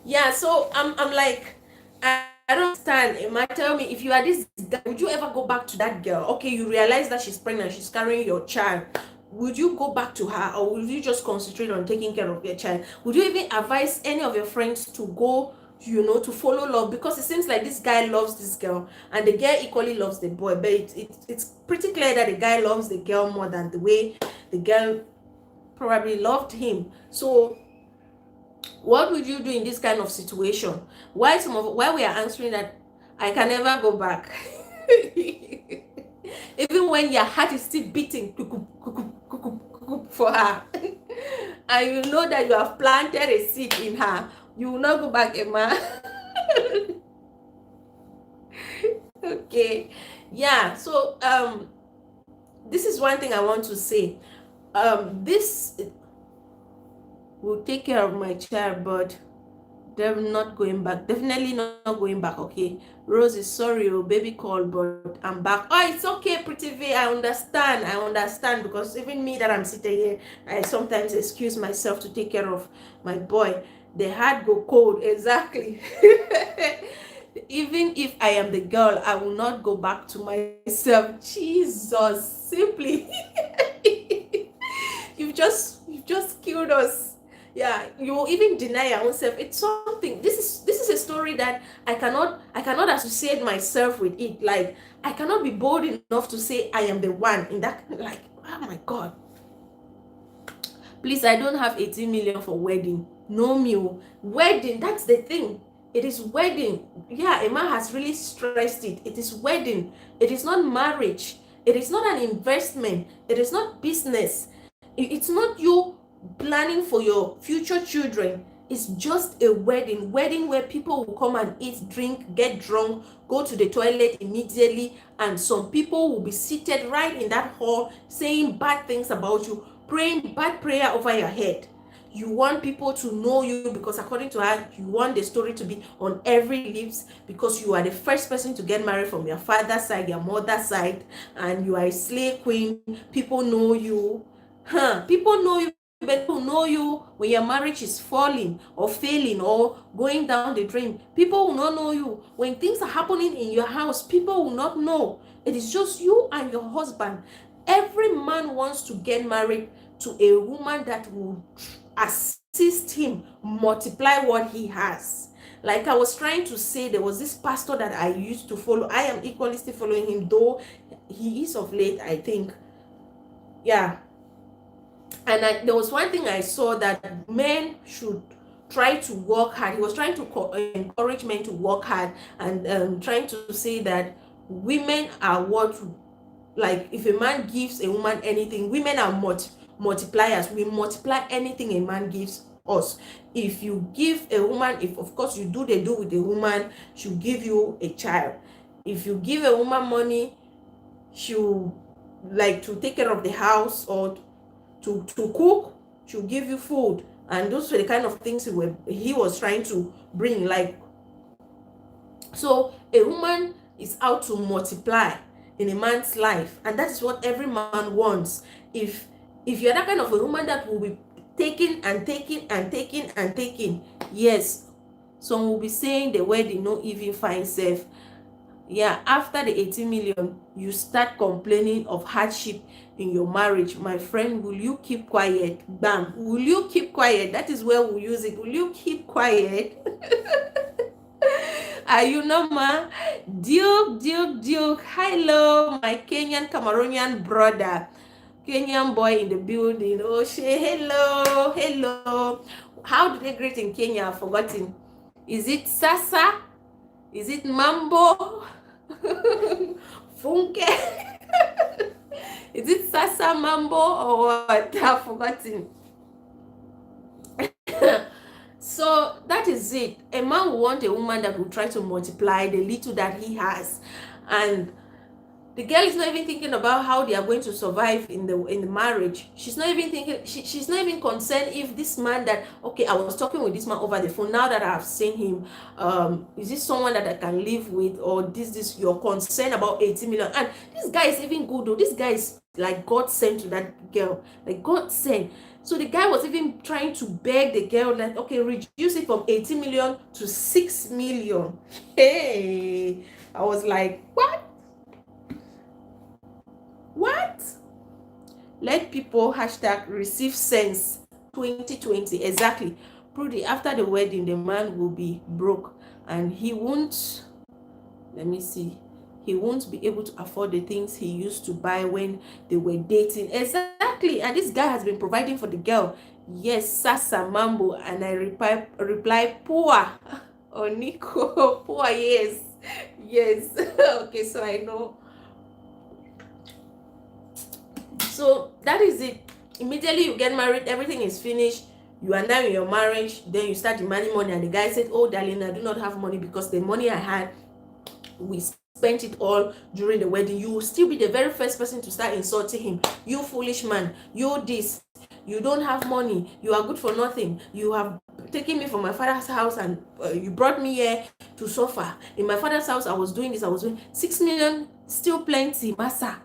Yeah, so I'm like, I don't understand. Emma, tell me, if you are this guy, would you ever go back to that girl? Okay, you realize that she's pregnant, she's carrying your child. Would you go back to her, or would you just concentrate on taking care of your child? Would you even advise any of your friends to go, to follow love? Because it seems like this guy loves this girl, and the girl equally loves the boy, but it's pretty clear that the guy loves the girl more than the way the girl probably loved him. So what would you do in this kind of situation? Why we are answering that I can never go back. Even when your heart is still beating for her, and you know that you have planted a seed in her, you will not go back, Emma. Okay. Yeah, so this is one thing I want to say. This will take care of my child, but they're not going back. Definitely not going back. Okay, Rose is sorry, oh baby call, but I'm back. Oh, it's okay, Pretty V. I understand, because even me that I'm sitting here, I sometimes excuse myself to take care of my boy. The heart go cold. Exactly. Even if I am the girl, I will not go back to myself. Jesus, simply. you've just killed us. Yeah, you even deny your own self. It's something. This is a story that I cannot associate myself with it. Like, I cannot be bold enough to say I am the one in that. Like, oh my God, please, I don't have 18 million for wedding. No, me. Wedding, that's the thing. It is wedding. Yeah, Emma has really stressed it. It is wedding. It is not marriage. It is not an investment. It is not business. It's not you planning for your future children. It's just a wedding where people will come and eat, drink, get drunk, go to the toilet immediately, and some people will be seated right in that hall saying bad things about you, praying bad prayer over your head. You want people to know you because, according to her, you want the story to be on every lips because you are the first person to get married from your father's side, your mother's side, and you are a slave queen. People know you. People know you. People know you when your marriage is falling or failing or going down the drain. People will not know you when things are happening in your house. People will not know. It is just you and your husband. Every man wants to get married to a woman that will assist him multiply what he has. Like I was trying to say, there was this pastor that I used to follow. I am equally still following him, though he is of late, I think. Yeah. And there was one thing I saw, that men should try to work hard. He was trying to encourage men to work hard, and trying to say that women are what, like, if a man gives a woman anything, women are multipliers. We multiply anything a man gives us. If you give a woman, if of course you do the do with a woman, she'll give you a child. If you give a woman money, she'll, like, to take care of the house or to cook, she'll give you food. And those were the kind of things he was trying to bring. Like, so a woman is out to multiply in a man's life, and that is what every man wants. If you're that kind of a woman that will be taking and taking and taking and taking, yes, some will be saying the wedding no even fine self. Yeah, after the 18 million, you start complaining of hardship in your marriage. My friend, will you keep quiet? Bam. Will you keep quiet? That is where we'll use it. Will you keep quiet? Are you normal? Duke. Hello, my Kenyan Cameroonian brother. Kenyan boy in the building. Oh, hello. How do they greet in Kenya? I've forgotten. Is it Sasa? Is it Mambo? Funke? Is it Sasa, Mambo, or what? I've forgotten. So that is it. A man will want a woman that will try to multiply the little that he has, and the girl is not even thinking about how they are going to survive in the marriage. She's not even thinking, she's not even concerned if this man that, okay, I was talking with this man over the phone, now that I've seen him, is this someone that I can live with, or this you're concerned about 80 million. And this guy is even good though. This guy is like God sent to that girl, like God sent. So the guy was even trying to beg the girl that, okay, reduce it from 80 million to 6 million. Hey, I was like, what? What? Let people hashtag receive sense 2020. Exactly. Prudy, after the wedding, the man will be broke and he won't, let me see, he won't be able to afford the things he used to buy when they were dating. Exactly. And this guy has been providing for the girl. Yes, Sasa Mambo. And I reply poor. Oh, Nico, poor, yes. Yes. Okay, so I know. So that is it. Immediately you get married, everything is finished, you are now in your marriage, then you start demanding money, and the guy said, oh darling, I do not have money because the money I had, we spent it all during the wedding. You will still be the very first person to start insulting him. You foolish man, you this, you don't have money, you are good for nothing, you have taken me from my father's house and you brought me here to suffer. In my father's house I was doing this, I was doing 6 million, still plenty, massa.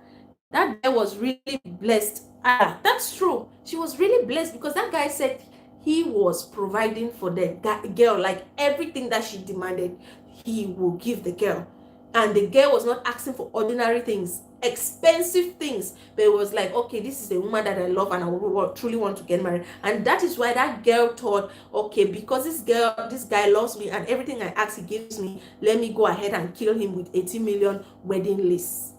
That guy was really blessed. That's true. She was really blessed because that guy said he was providing for the girl, like everything that she demanded, he will give the girl. And the girl was not asking for ordinary things, expensive things, but it was like, okay, this is the woman that I love and I truly want to get married. And that is why that girl thought, okay, because this guy loves me and everything I ask he gives me, let me go ahead and kill him with 18 million wedding lists.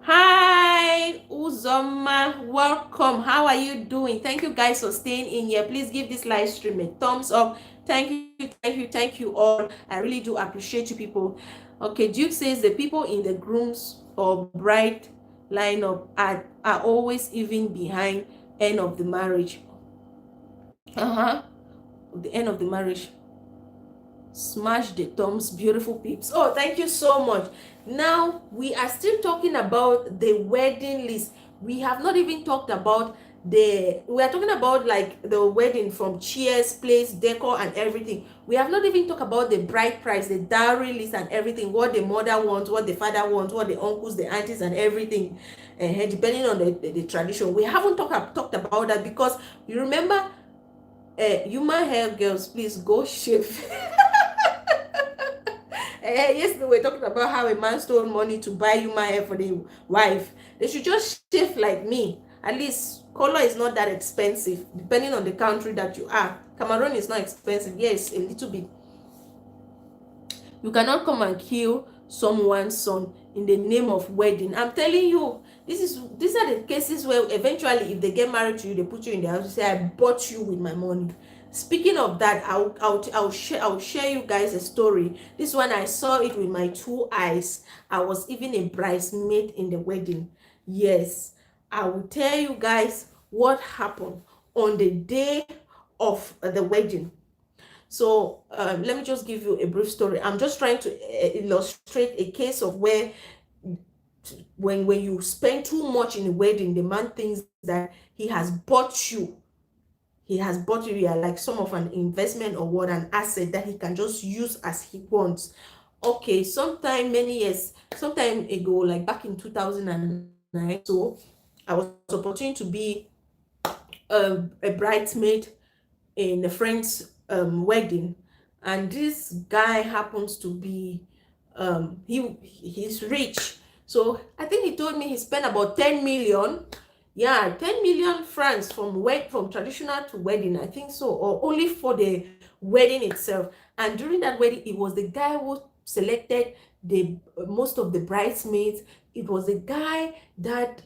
Hi Uzoma, welcome. How are you doing? Thank you guys for staying in here. Please give this live stream a thumbs up. Thank you all. I really do appreciate you people. Okay, Duke says the people in the groom's or bride lineup are always even behind end of the marriage. The end of the marriage. Smash the thumbs, beautiful peeps. Oh, thank you so much. Now we are still talking about the wedding list. We have not even talked about we are talking about like the wedding from chairs, place, decor and everything. We have not even talked about the bride price, the dowry list and everything, what the mother wants, what the father wants, what the uncles, the aunties and everything, depending on the tradition. We haven't talked about that because you remember, human hair girls, please go shave. Yesterday we were talking about how a man stole money to buy human hair for the wife. They should just shave like me. At least color is not that expensive, depending on the country that you are. Cameroon is not expensive. Yes, a little bit. You cannot come and kill someone's son in the name of wedding. I'm telling you, these are the cases where eventually if they get married to you, they put you in the house, you say, I bought you with my money. Speaking of that, I'll share you guys a story. This one I saw it with my 2 eyes. I was even a bridesmaid in the wedding. Yes, I will tell you guys what happened on the day of the wedding. So let me just give you a brief story. I'm just trying to illustrate a case of where when you spend too much in a wedding, the man thinks that he has bought you. He has bought you like some of an investment or what, an asset that he can just use as he wants. Okay, sometime ago, like back in 2009, so I was opportunity to be a bridesmaid in a friend's wedding, and this guy happens to be he's rich. So I think he told me he spent about 10 million. Yeah, 10 million francs from traditional to wedding, I think so, or only for the wedding itself. And during that wedding, it was the guy who selected the most of the bridesmaids. It was the guy that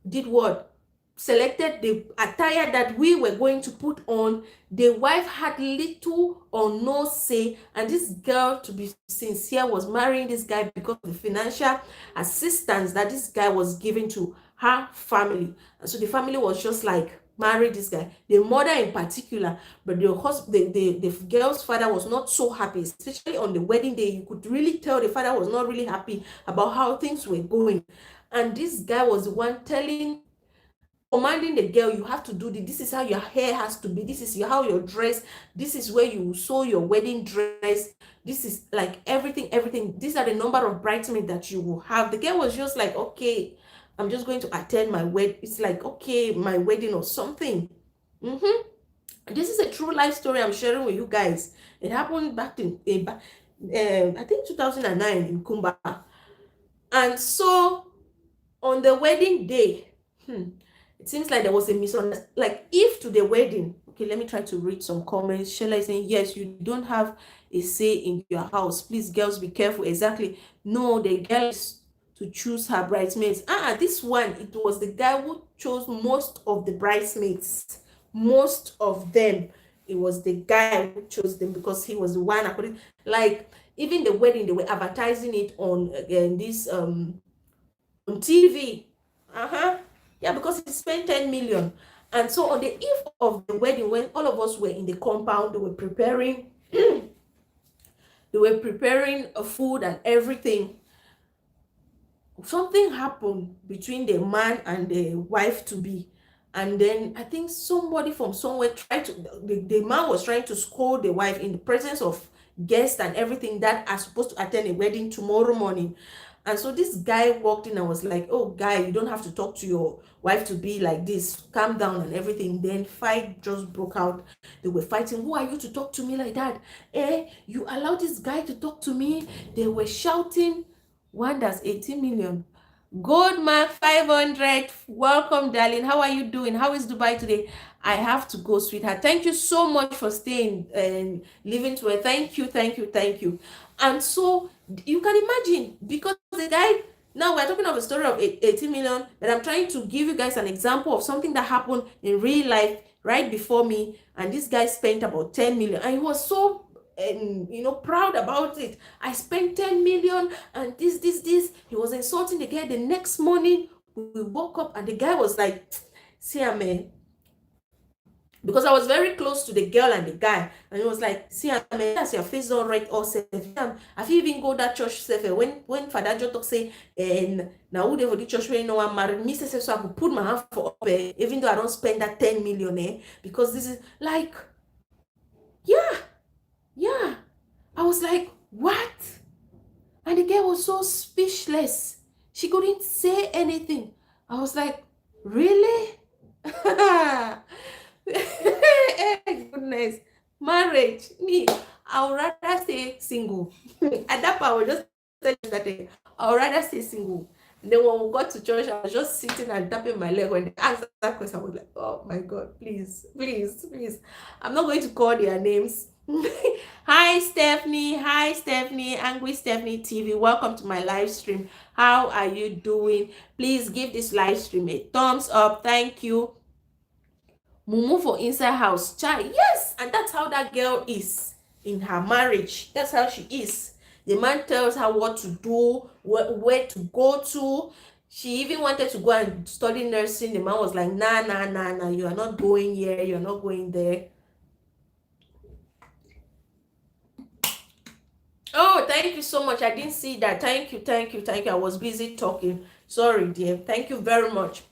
did what? Selected the attire that we were going to put on. The wife had little or no say, and this girl, to be sincere, was marrying this guy because of the financial assistance that this guy was giving to her family. And so the family was just like, marry this guy, the mother in particular. But the girl's father was not so happy, especially on the wedding day. You could really tell the father was not really happy about how things were going. And this guy was the one commanding the girl, you have to do this is how your hair has to be, this is how your dress, this is where you sew your wedding dress, this is like everything, these are the number of bridesmaids that you will have. The girl was just like, okay, I'm just going to attend my wedding. It's like, okay, my wedding or something. This is a true life story I'm sharing with you guys. It happened back in I think 2009 in Kumba. And so on the wedding day, it seems like there was a misunderstanding. Like, if to the wedding, okay, let me try to read some comments. Sheila is saying, yes, you don't have a say in your house. Please, girls, be careful. Exactly. No, the girl is to choose her bridesmaids. This one, it was the guy who chose most of the bridesmaids. Most of them. It was the guy who chose them because he was the one, according, like, even the wedding, they were advertising it on this on TV. Yeah, because he spent 10 million. And so on the eve of the wedding, when all of us were in the compound, they were preparing a food and everything. Something happened between the man and the wife to be. And then I think somebody from somewhere tried to, the man was trying to scold the wife in the presence of guests and everything that are supposed to attend a wedding tomorrow morning. And so this guy walked in and was like, oh, guy, you don't have to talk to your wife to be like this. Calm down and everything. Then fight just broke out. They were fighting. Who are you to talk to me like that? You allowed this guy to talk to me? They were shouting. One, that's 18 million. Gold Mark 500. Welcome, darling. How are you doing? How is Dubai today? I have to go, sweetheart. Thank you so much for staying and living to it. Thank you. And so you can imagine, because the guy, now we're talking of a story of 18 million, but I'm trying to give you guys an example of something that happened in real life right before me. And this guy spent about 10 million, and he was so proud about it. I spent 10 million and this. He was insulting the guy. The next morning we woke up and the guy was like, see, man, because I was very close to the girl and the guy, and he was like, see, man, that's your face don't right or self. Have you even go that church self? When Father John talk say, and now who they for the church when no one married me, say so I could put my hand for up, even though I don't spend that 10 million, because this is like, yeah. I was like, what? And the girl was so speechless. She couldn't say anything. I was like, really? Goodness. Marriage. Me, I would rather stay single. At that point, I was just telling you that I would rather stay single. And then when we got to church, I was just sitting and tapping my leg. When they asked that question, I was like, oh my God, please. I'm not going to call their names. Hi Stephanie, Angry Stephanie TV. Welcome to my live stream. How are you doing? Please give this live stream a thumbs up. Thank you. Mumu for inside house child. Yes, and that's how that girl is in her marriage. That's how she is. The man tells her what to do, where to go to. She even wanted to go and study nursing. The man was like, nah, you are not going here, you're not going there. Oh, thank you so much. I didn't see that. Thank you. I was busy talking. Sorry, dear. Thank you very much.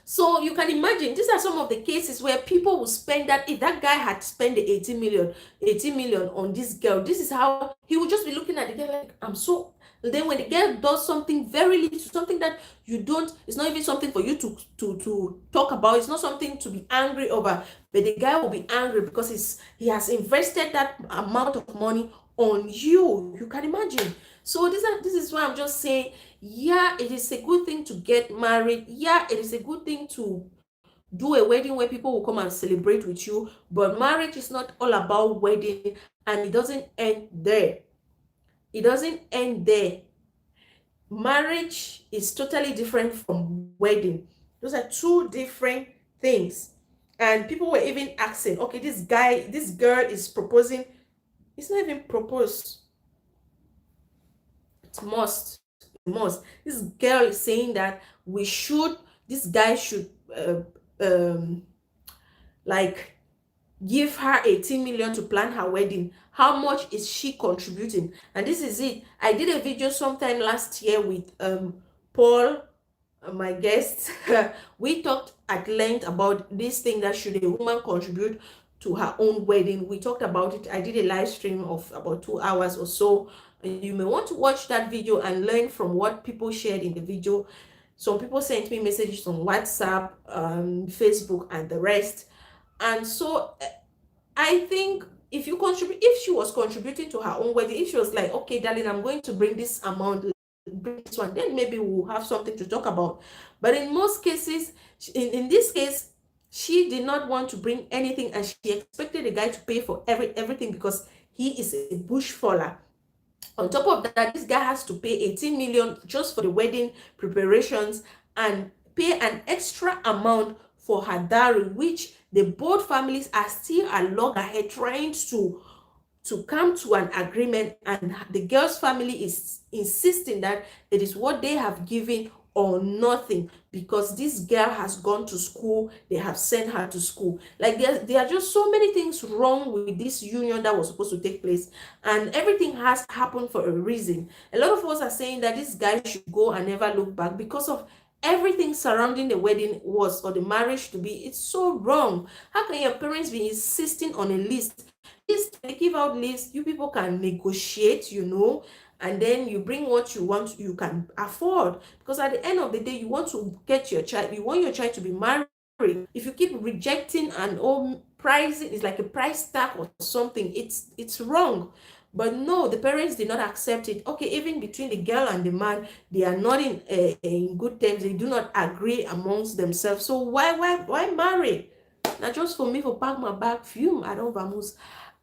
So you can imagine, these are some of the cases where people will spend that. If that guy had spent the 18 million on this girl, this is how he would just be looking at the girl like, I'm so. And then when the girl does something very little, something that you don't, it's not even something for you to talk about. It's not something to be angry over. But the guy will be angry because he has invested that amount of money on you. You can imagine. So this is why I'm just saying, yeah, it is a good thing to get married. Yeah, it is a good thing to do a wedding where people will come and celebrate with you. But marriage is not all about wedding, and it doesn't end there. Marriage is totally different from wedding. Those are two different things. And people were even asking, okay, this girl is proposing. It's not even proposed. It must. This girl is saying that this guy should um like give her 18 million to plan her wedding, how much is she contributing? And this is it. I did a video sometime last year with Paul, my guest. We talked at length about this thing, that should a woman contribute to her own wedding. We talked about it. I did a live stream of about 2 hours or so. You may want to watch that video and learn from what people shared in the video. Some people sent me messages on WhatsApp, Facebook, and the rest. And so I think if you contribute, if she was contributing to her own wedding, if she was like, okay, darling, I'm going to bring this amount, bring this one, then maybe we'll have something to talk about. But in most cases, in this case, she did not want to bring anything, and she expected the guy to pay for everything because he is a bushfaller. On top of that, this guy has to pay 18 million just for the wedding preparations and pay an extra amount for her dowry, which the both families are still a loggerhead trying to come to an agreement, and the girl's family is insisting that it is what they have given or nothing, because this girl has gone to school, they have sent her to school. Like there are just so many things wrong with this union that was supposed to take place, and everything has happened for a reason. A lot of us are saying that this guy should go and never look back because of everything surrounding the wedding was, or the marriage to be. It's so wrong. How can your parents be insisting on a list? They give out lists, you people can negotiate, and then you bring what you want, you can afford, because at the end of the day, you want to get your child, you want your child to be married. If you keep rejecting and pricing is like a price tag or something, it's wrong. But no, the parents did not accept it. Okay, even between the girl and the man, they are not in good terms. They do not agree amongst themselves. So why marry? Now just for me for pack my bag, fume, I don't vamos.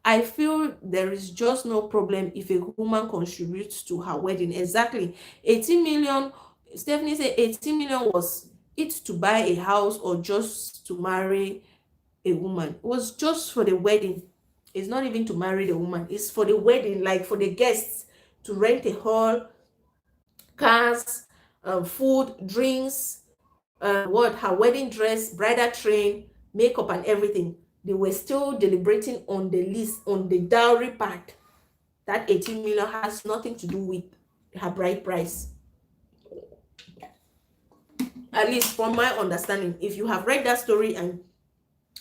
I feel there is just no problem if a woman contributes to her wedding. Exactly. 18 million, Stephanie said 18 million was it to buy a house or just to marry a woman. It was just for the wedding. It's not even to marry the woman. It's for the wedding, like for the guests, to rent a hall, cars, food, drinks, her wedding dress, bridal train, makeup, and everything. They were still deliberating on the list, on the dowry part. That 18 million has nothing to do with her bride price. At least from my understanding. If you have read that story and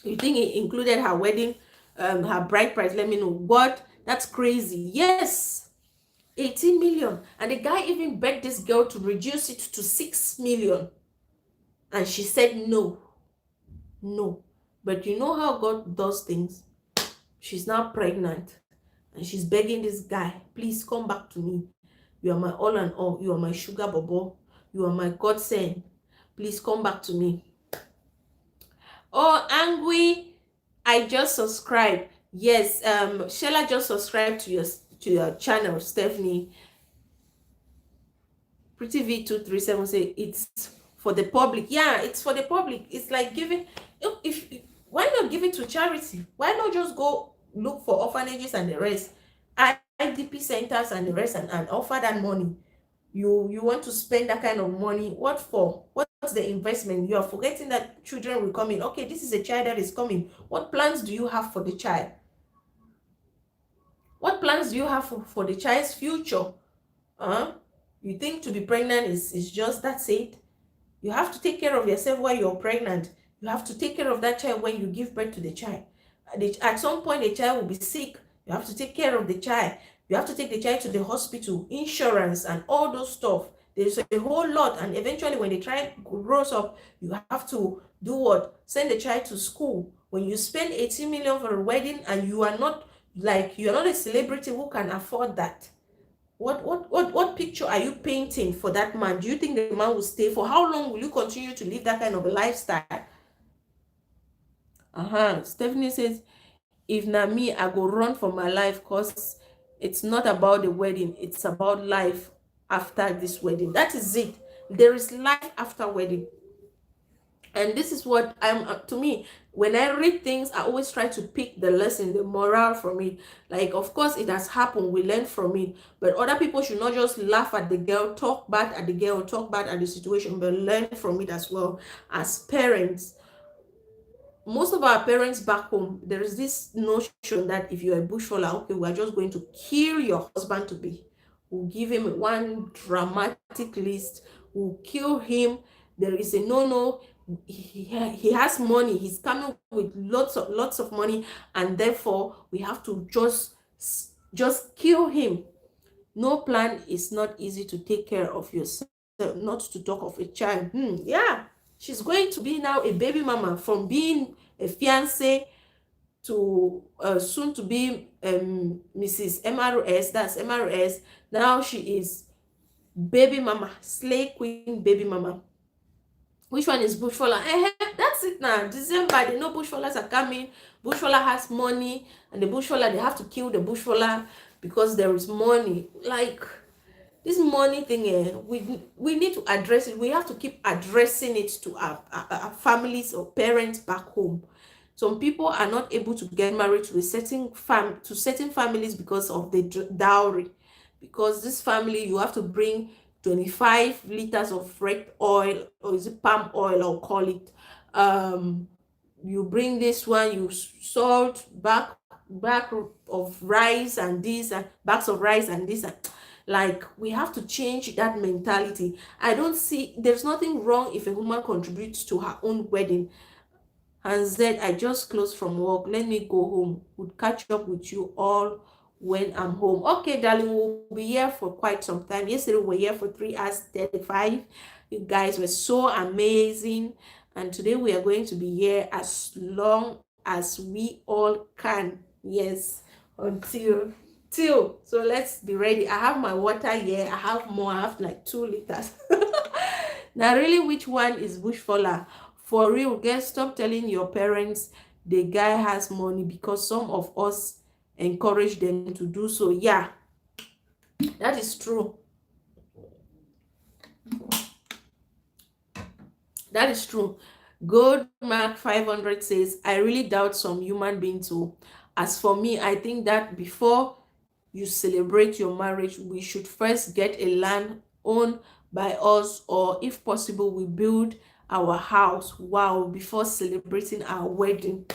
you think it included her wedding, her bride price, let me know. What? That's crazy. Yes, 18 million. And the guy even begged this girl to reduce it to 6 million. And she said no. But you know how God does things. She's now pregnant. And she's begging this guy, please come back to me. You are my all and all. You are my sugar bubble. You are my godsend. Please come back to me. Oh, Angry, I just subscribed. Yes, Shella just subscribed to your channel, Stephanie. Pretty V237 say it's for the public. Yeah, it's for the public. It's like giving. Why not give it to charity? Why not just go look for orphanages and the rest, IDP centers and the rest, and offer that money? You want to spend that kind of money? What for? What's the investment? You are forgetting that children will come in. Okay, this is a child that is coming. What plans do you have for the child? What plans do you have for the child's future? You think to be pregnant is just that's it? You have to take care of yourself while you're pregnant. You have to take care of that child when you give birth to the child. At some point, the child will be sick. You have to take care of the child. You have to take the child to the hospital, insurance, and all those stuff. There's a whole lot. And eventually, when the child grows up, you have to do what? Send the child to school. When you spend 18 million for a wedding and you're not a celebrity who can afford that, what picture are you painting for that man? Do you think the man will stay? For how long will you continue to live that kind of a lifestyle? Stephanie says, if not me, I go run for my life, because it's not about the wedding, it's about life after this wedding. That is it. There is life after wedding. And this is what to me, when I read things, I always try to pick the lesson, the moral from it. Like, of course, it has happened, we learn from it, but other people should not just laugh at the girl, talk bad at the girl, talk bad at the situation, but learn from it as well. As parents, most of our parents back home, there is this notion that if you're a bushfaller, okay, we are just going to kill your husband to be. We'll give him one dramatic list. We'll kill him. There is a no. He has money. He's coming with lots of money, and therefore we have to just kill him. No plan is not easy to take care of yourself, not to talk of a child. Yeah, she's going to be now a baby mama, from being a fiance to soon to be Mrs. MRS, that's MRS. Now she is baby mama, slay queen baby mama. Which one is bushfaller? That's it now. December, they know bushfallers are coming. Bushfaller has money, and the bushfaller, they have to kill the bushfaller because there is money. Like, this money thing, we need to address it. We have to keep addressing it to our families or parents back home. Some people are not able to get married to certain families because of the dowry. Because this family, you have to bring 25 liters of red oil, or is it palm oil, I'll call it. You bring this one, you salt, back of rice and this, and bags of rice and this, and like, we have to change that mentality. I don't see, there's nothing wrong if a woman contributes to her own wedding and said, I just closed from work, let me go home, we'll catch up with you all when I'm home. Okay, darling, we'll be here for quite some time. Yesterday we were here for 3 hours 35. You guys were so amazing, and today we are going to be here as long as we all can. Yes, until so let's be ready. I have my water here. I have more. I have like 2 liters. Now, really, which one is bushfaller? For real, guys, stop telling your parents the guy has money, because some of us encourage them to do so. Yeah, that is true. That is true. Gold Mark 500 says, I really doubt some human being too. As for me, I think that before you celebrate your marriage, we should first get a land owned by us, or if possible, we build our house, wow, before celebrating our wedding.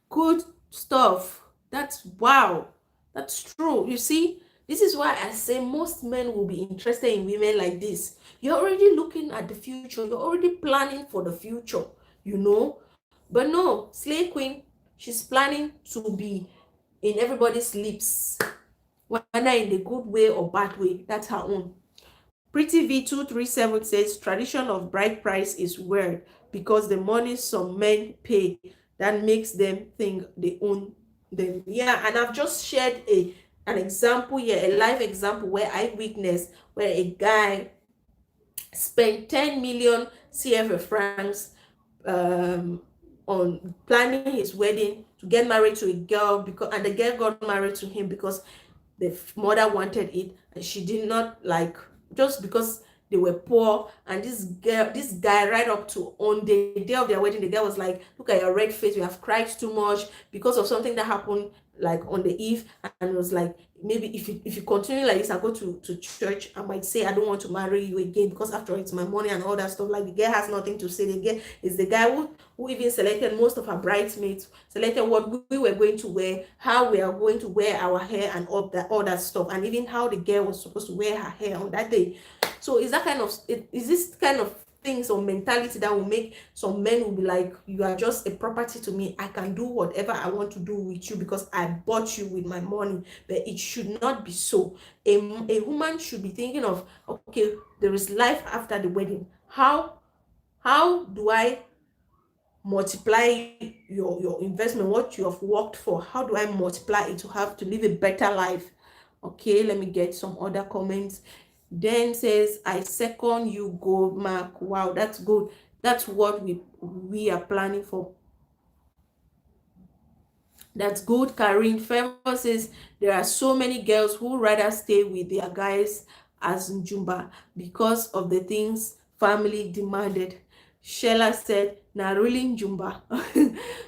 Good stuff. That's wow. That's true. You see, this is why I say most men will be interested in women like this. You're already looking at the future. You're already planning for the future, you know. But no, Slay Queen, she's planning to be in everybody's lips, whether in a good way or bad way. That's her own. Pretty V237 says, tradition of bride price is weird because the money some men pay, that makes them think they own them. Yeah, and I've just shared an example here, a live example where I witnessed where a guy spent 10 million CFA francs on planning his wedding, to get married to a girl, and the girl got married to him because the mother wanted it, and she did not, like, just because they were poor. And this guy, right up to on the day of their wedding, the girl was like, look at your red face, you have cried too much because of something that happened like on the eve. And it was like, maybe if you continue like this and go to church, I might say I don't want to marry you again, because after all, it's my money and all that stuff. Like, the girl has nothing to say. The girl is the guy who even selected most of her bridesmaids, selected what we were going to wear, how we are going to wear our hair, and all that stuff, and even how the girl was supposed to wear her hair on that day. So is this kind of things or mentality that will make some men will be like, you are just a property to me, I can do whatever I want to do with you because I bought you with my money. But it should not be so. A woman should be thinking of, okay, there is life after the wedding. How do I multiply your investment, what you have worked for? How do I multiply it to have to live a better life? Okay, let me get some other comments. Then says, I second you, Gold Mark. Wow, that's good. That's what we are planning for. That's good. Karine Favor says, there are so many girls who rather stay with their guys as Njumba because of the things family demanded. Shella said, na really Njumba.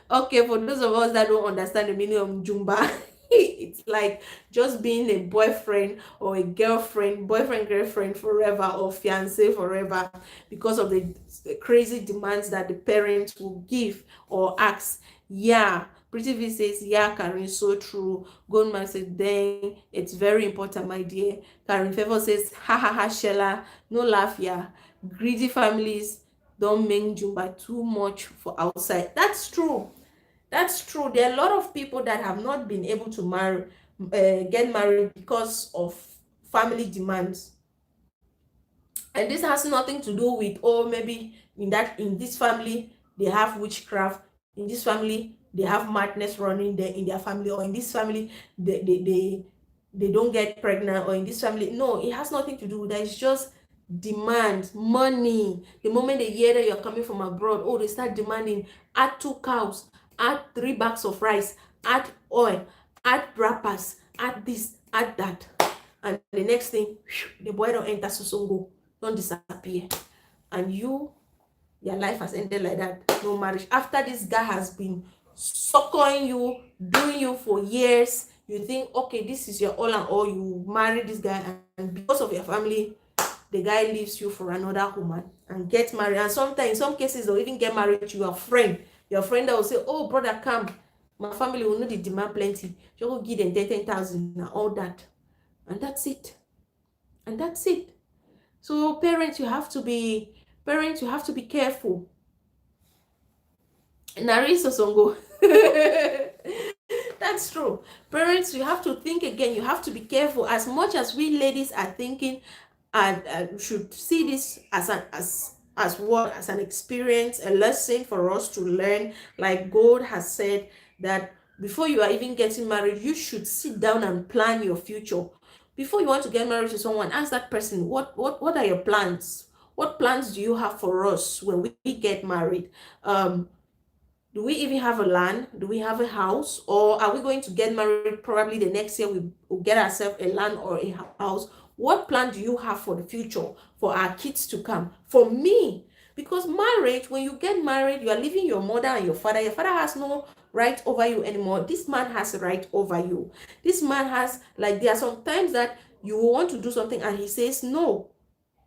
Okay, for those of us that don't understand the meaning of Njumba, It's like just being a boyfriend or a girlfriend, boyfriend, girlfriend forever, or fiance forever, because of the crazy demands that the parents will give or ask. Yeah, Pretty V says, yeah, Karen, so true. Goldman says, dang, it's very important, my dear. Karen Favor says, ha ha ha, Shella, no laugh, yeah. Greedy families don't make Jumba too much for outside. That's true. That's true. There are a lot of people that have not been able to get married because of family demands, and this has nothing to do with, oh, maybe in this family they have witchcraft, in this family they have madness running there in their family, or in this family they don't get pregnant, or in this family. No, it has nothing to do with that. It's just demand money. The moment they hear that you're coming from abroad, oh, they start demanding, add 2 cows, add 3 bags of rice, add oil, add wrappers, add this, add that. And the next thing, the boy don't enter Susongo, don't disappear. And your life has ended like that. No marriage. After this guy has been sucking you, doing you for years, you think, okay, this is your all and all. You marry this guy, and because of your family, the guy leaves you for another woman and get married. And sometimes, in some cases, they'll even get married to your friend. Your friend that will say, oh, brother, come. My family will know the demand plenty. You will give them 10,000 and all that. And that's it. And that's it. So parents, you have to be careful. Narisa Songo. That's true. Parents, you have to think again. You have to be careful. As much as we ladies are thinking and should see this as an experience, a lesson for us to learn. Like God has said that before you are even getting married, you should sit down and plan your future. Before you want to get married to someone, ask that person, what are your plans? What plans do you have for us when we get married? Do we even have a land? Do we have a house? Or are we going to get married probably the next year? We'll get ourselves a land or a house. What plan do you have for the future, for our kids to come? For me, because marriage, when you get married, you are leaving your mother and your father. Your father has no right over you anymore. This man has a right over you. This man has, like, there are some times that you want to do something and he says no.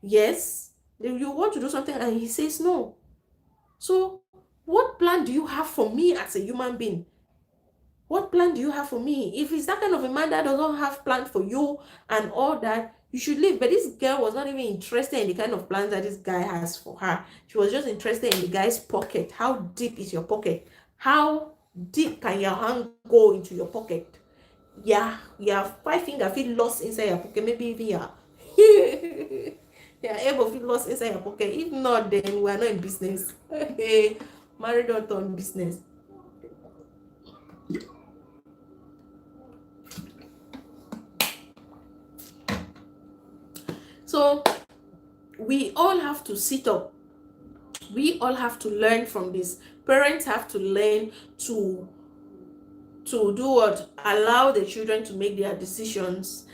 Yes, you want to do something and he says no. So what plan do you have for me as a human being? What plan do you have for me? If it's that kind of a man that doesn't have plan for you and all that, you should leave. But this girl was not even interested in the kind of plans that this guy has for her. She was just interested in the guy's pocket. How deep is your pocket? How deep can your hand go into your pocket? Yeah, your 5 finger feel lost inside your pocket. Maybe even your able feel lost inside your pocket. If not, then we are not in business. Married don't turn business. So we all have to sit up. We all have to learn from this. Parents have to learn to do what? Allow the children to make their decisions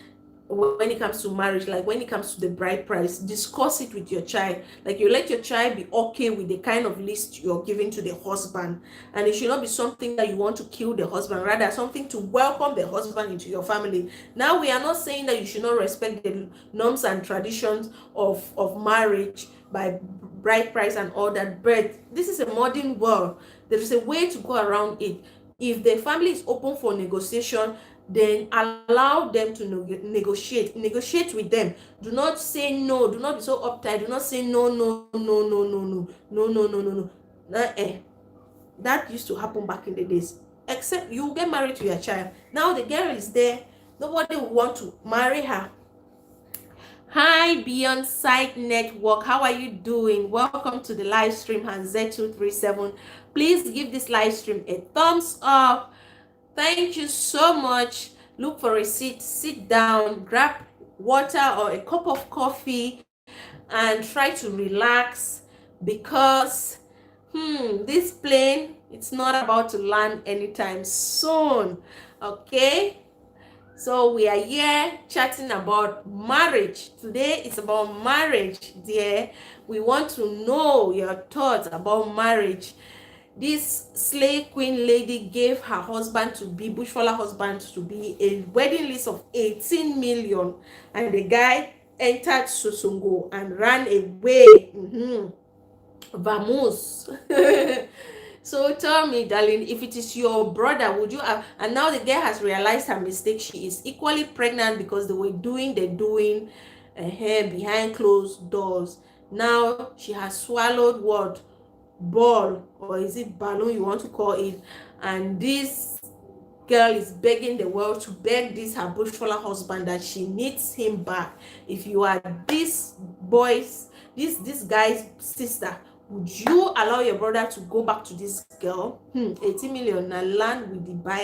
when it comes to marriage. Like when it comes to the bride price, discuss it with your child. Like you let your child be okay with the kind of list you're giving to the husband, and it should not be something that you want to kill the husband, rather something to welcome the husband into your family. Now, we are not saying that you should not respect the norms and traditions of marriage by bride price and all that, but this is a modern world. There is a way to go around it. If the family is open for negotiation, then allow them to negotiate with them. Do not say no. Do not be so uptight. Do not say no. That used to happen back in the days. Except you get married to your child. Now the girl is there. Nobody will want to marry her. Hi, Beyond Sight Network. How are you doing? Welcome to the live stream, Hanz237. Please give this live stream a thumbs up. Thank you so much. Look for a seat, sit down, grab water or a cup of coffee, and try to relax, because this plane, it's not about to land anytime soon. Okay, so we are here chatting about marriage. Today is about marriage, dear. We want to know your thoughts about marriage. this slay queen lady gave her husband to be, Bushfaller husband to be, a wedding list of 18 million, and the guy entered Sosongo and ran away. Vamos. So tell me, darling, if it is your brother, would you have? And now the girl has realized her mistake. She is equally pregnant because they were doing the doing behind closed doors. Now she has swallowed what? Ball, or is it balloon you want to call it? And this girl is begging the world to beg this her Bushfaller husband that she needs him back. If you are this boy's, this guy's sister, would you allow your brother to go back to this girl? 18 million na land with the buy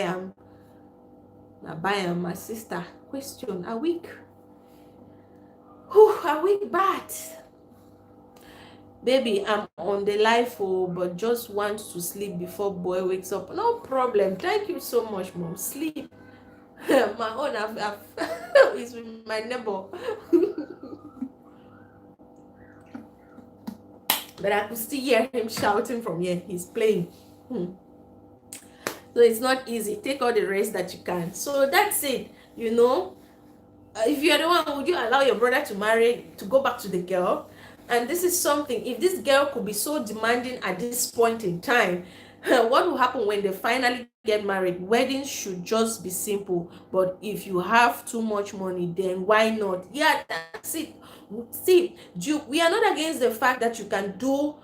am my sister. Question, a week. A week bad. Baby, I'm on the live, but just want to sleep before boy wakes up. No problem. Thank you so much, mom. Sleep. My own is with my neighbor. But I could still hear him shouting from here. He's playing. So it's not easy. Take all the rest that you can. So that's it. If you're the one, would you allow your brother to go back to the girl? And this is something, if this girl could be so demanding at this point in time, what will happen when they finally get married? Weddings should just be simple. But if you have too much money, then why not? Yeah, that's it. See, we are not against the fact that you can do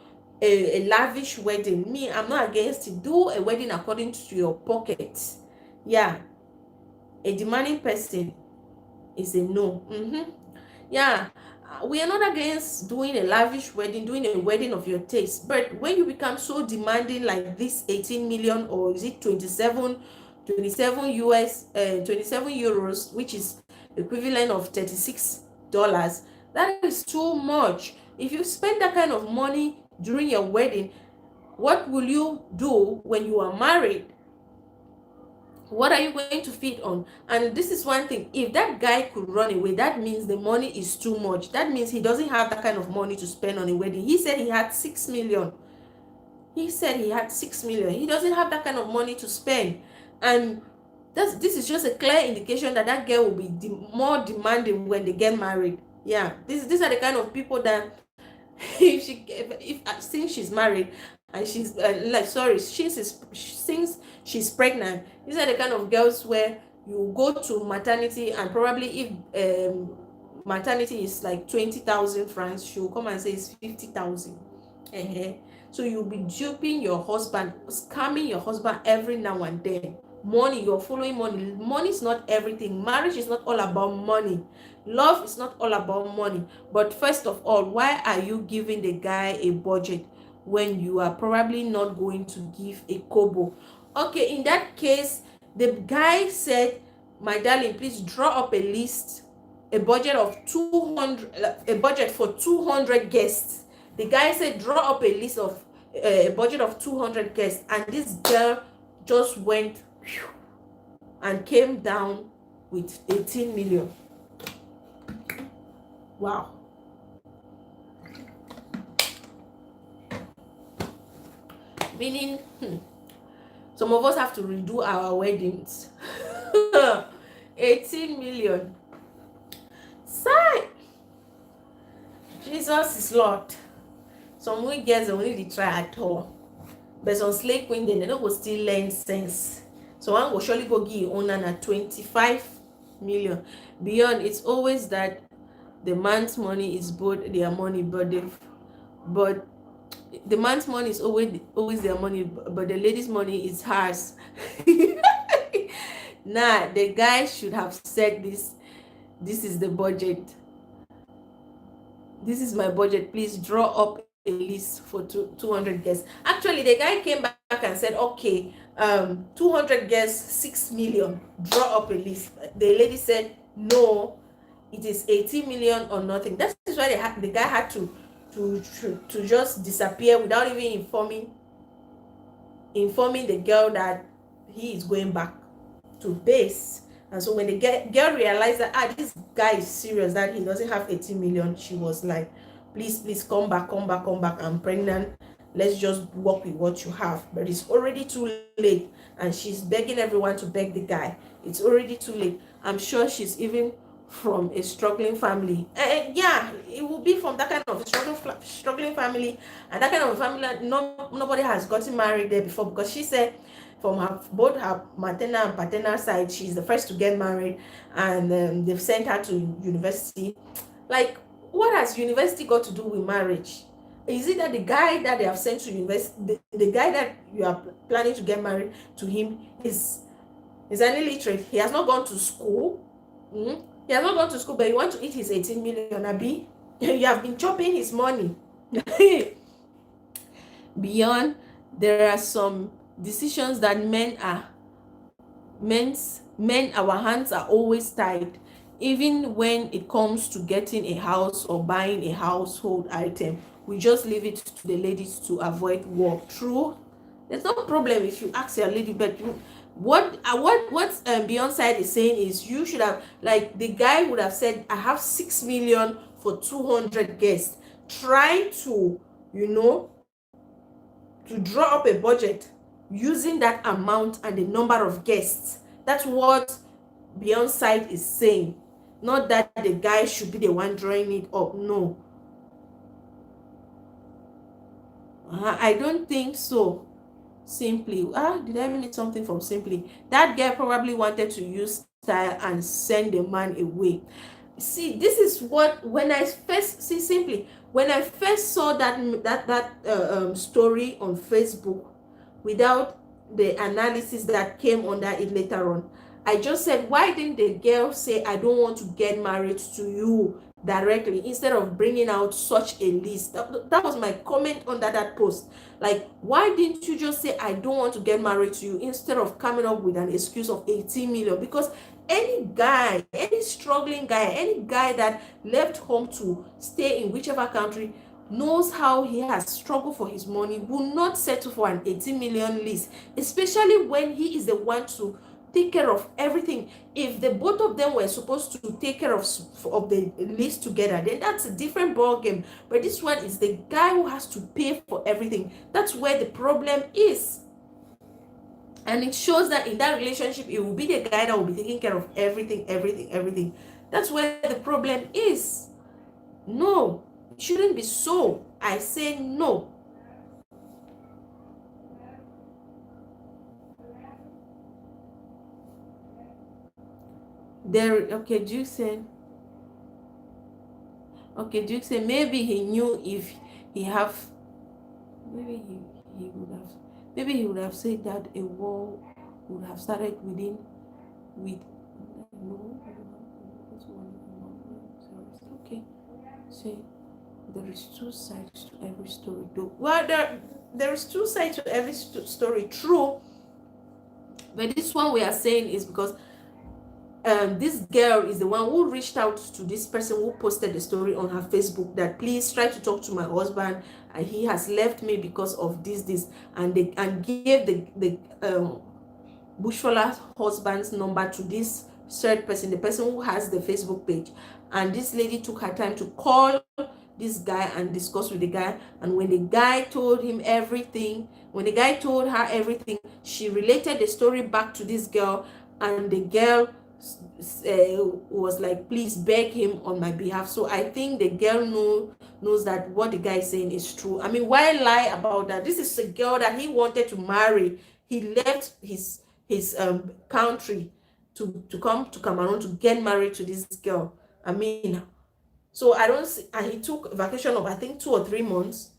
a lavish wedding. Me, I'm not against it. Do a wedding according to your pocket. Yeah, a demanding person is a no. Yeah, we are not against doing a lavish wedding, doing a wedding of your taste. But when you become so demanding like this 18 million, or is it 27 euros, which is equivalent of $36, that is too much. If you spend that kind of money during your wedding, what will you do when you are married? What are you going to feed on? And this is one thing, if that guy could run away, that means the money is too much. That means he doesn't have that kind of money to spend on a wedding. He said he had 6 million. He doesn't have that kind of money to spend. And this is just a clear indication that that girl will be more demanding when they get married. Yeah, these are the kind of people that since she's married and she's since she's pregnant, these are the kind of girls where you go to maternity, and probably if maternity is like 20,000 francs, she'll come and say it's 50,000. So you'll be duping your husband, scamming your husband every now and then. Money, you're following money. Money is not everything. Marriage is not all about money. Love is not all about money. But first of all, why are you giving the guy a budget when you are probably not going to give a kobo? Okay, in that case, the guy said, my darling, please draw up a list, a budget of 200, a budget for 200 guests. The guy said, draw up a list of a budget of 200 guests, and this girl just went and came down with 18 million. Wow. Meaning, some of us have to redo our weddings. 18 million. Sigh. Jesus is Lord. Some we girls don't really try at all. But some slay queen, they don't go still learn sense. So one will surely go give owner at 25 million. Beyond, it's always that the man's money is both their money, but the man's money is always their money, but the lady's money is hers. Nah, the guy should have said this is the budget. This is my budget. Please draw up a list for 200 guests. Actually, the guy came back and said, okay, 200 guests, 6 million, draw up a list. The lady said, no, it is 18 million or nothing. That's why the guy had to just disappear without even informing the girl that he is going back to base. And so when the girl realized that this guy is serious, that he doesn't have 18 million, she was like, please come back, I'm pregnant. let's just work with what you have. But it's already too late, and she's begging everyone to beg the guy. It's already too late. I'm sure she's even from a struggling family. Yeah, it will be from that kind of struggling family, and that kind of family that nobody has gotten married there before, because she said from both her maternal and paternal side, she's the first to get married, and they've sent her to university. Like, what has university got to do with marriage? Is it that the guy that they have sent to university, the guy that you are planning to get married to him, is an illiterate? He has not gone to school. He has not gone to school, but you want to eat his 18 million, Abi? You have been chopping his money. Beyond, there are some decisions that men, our hands are always tied, even when it comes to getting a house or buying a household item. We just leave it to the ladies to avoid work. True, there's no problem if you ask your lady, but what Beyonce is saying is, you should have, like, the guy would have said, I have 6 million for 200 guests. Try to, to draw up a budget using that amount and the number of guests. That's what Beyonce is saying. Not that the guy should be the one drawing it up. No. I don't think so. Simply. Did I need something from Simply? That girl probably wanted to use style and send the man away. See, this is what, when I first see Simply, when I first saw that story on Facebook, without the analysis that came under it later on, I just said, why didn't the girl say, I don't want to get married to you directly, instead of bringing out such a list? That was my comment under that post. Like, why didn't you just say, I don't want to get married to you, instead of coming up with an excuse of 18 million? Because any guy, any struggling guy, any guy that left home to stay in whichever country, knows how he has struggled for his money, will not settle for an 18 million list, especially when he is the one to take care of everything. If the both of them were supposed to take care of the list together, then that's a different ball game. But this one is the guy who has to pay for everything. That's where the problem is. And it shows that in that relationship, it will be the guy that will be taking care of everything. That's where the problem is. No, it shouldn't be so. I say no. Okay, Duke said maybe he knew if he have, maybe he would have said that a war would have started with okay. See, there is two sides to every story, though. Well, there is two sides to every story, true. But this one we are saying is because this girl is the one who reached out to this person who posted the story on her Facebook, that please try to talk to my husband, and he has left me because of this, and gave the Bushfaller husband's number to this third person, the person who has the Facebook page. And this lady took her time to call this guy and discuss with the guy. And when the guy told him everything, when the guy told her everything, she related the story back to this girl, and the girl was like, please beg him on my behalf. So I think the girl knows that what the guy is saying is true. I mean, why lie about that? This is a girl that he wanted to marry. He left his country to come to Cameroon to get married to this girl. I mean, so I don't see, and he took a vacation of, I think, 2 or 3 months.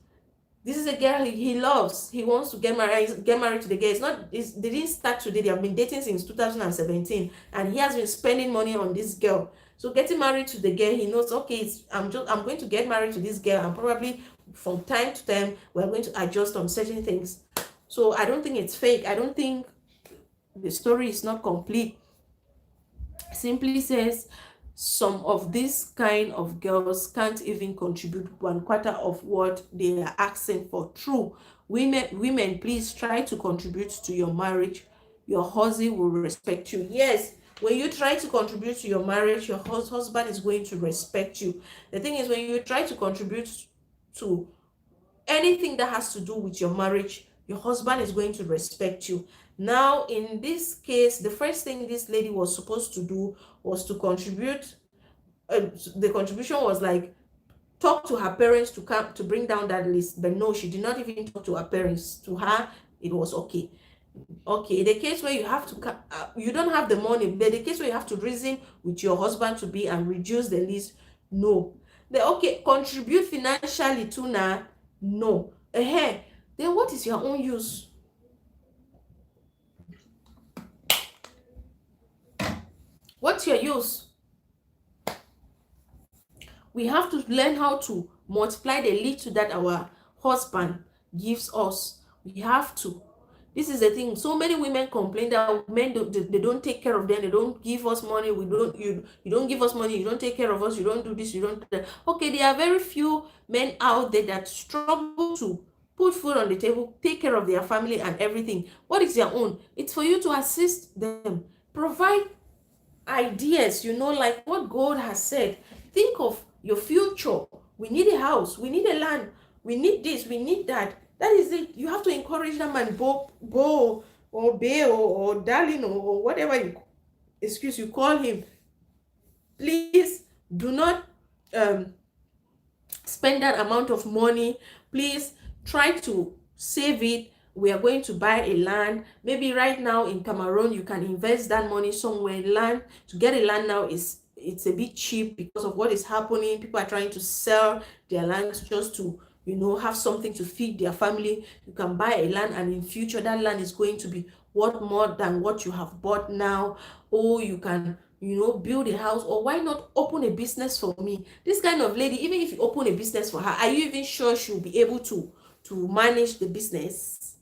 This is a girl he loves. He wants to get married to the girl. They didn't start today. They have been dating since 2017, and he has been spending money on this girl. So getting married to the girl, he knows, okay, I'm going to get married to this girl, and probably from time to time we're going to adjust on certain things. So I don't think it's fake. I don't think the story is not complete. Simply says some of these kind of girls can't even contribute 1/4 of what they are asking for. True. Women, please try to contribute to your marriage. Your husband will respect you. Yes, when you try to contribute to your marriage, your husband is going to respect you. The thing is, when you try to contribute to anything that has to do with your marriage, your husband is going to respect you. Now, in this case, the first thing this lady was supposed to do was to contribute. The contribution was like, talk to her parents to come to bring down that list. But no, she did not even talk to her parents. To her, it was okay. Okay, the case where you have to you don't have the money, but the case where you have to reason with your husband to be and reduce the list, no. The okay, contribute financially to now, no. Then what is your own use? What's your use? We have to learn how to multiply the little that our husband gives us. We have to. This is the thing. So many women complain that men they don't take care of them. They don't give us money. You don't give us money. You don't take care of us. You don't do this. You don't do that. Okay, there are very few men out there that struggle to put food on the table, take care of their family and everything. What is your own? It's for you to assist them, provide ideas. Like what God has said. Think of your future. We need a house. We need a land. We need this. We need that. That is it. You have to encourage them and go or bae or darling or whatever you call him. Please do not spend that amount of money. Please try to save it. We are going to buy a land. Maybe right now in Cameroon, you can invest that money somewhere in land. To get a land now it's a bit cheap because of what is happening. People are trying to sell their lands just to have something to feed their family. You can buy a land, and in future that land is going to be worth more than what you have bought now. Or you can build a house, or why not open a business for me? This kind of lady, even if you open a business for her, are you even sure she'll be able to manage the business?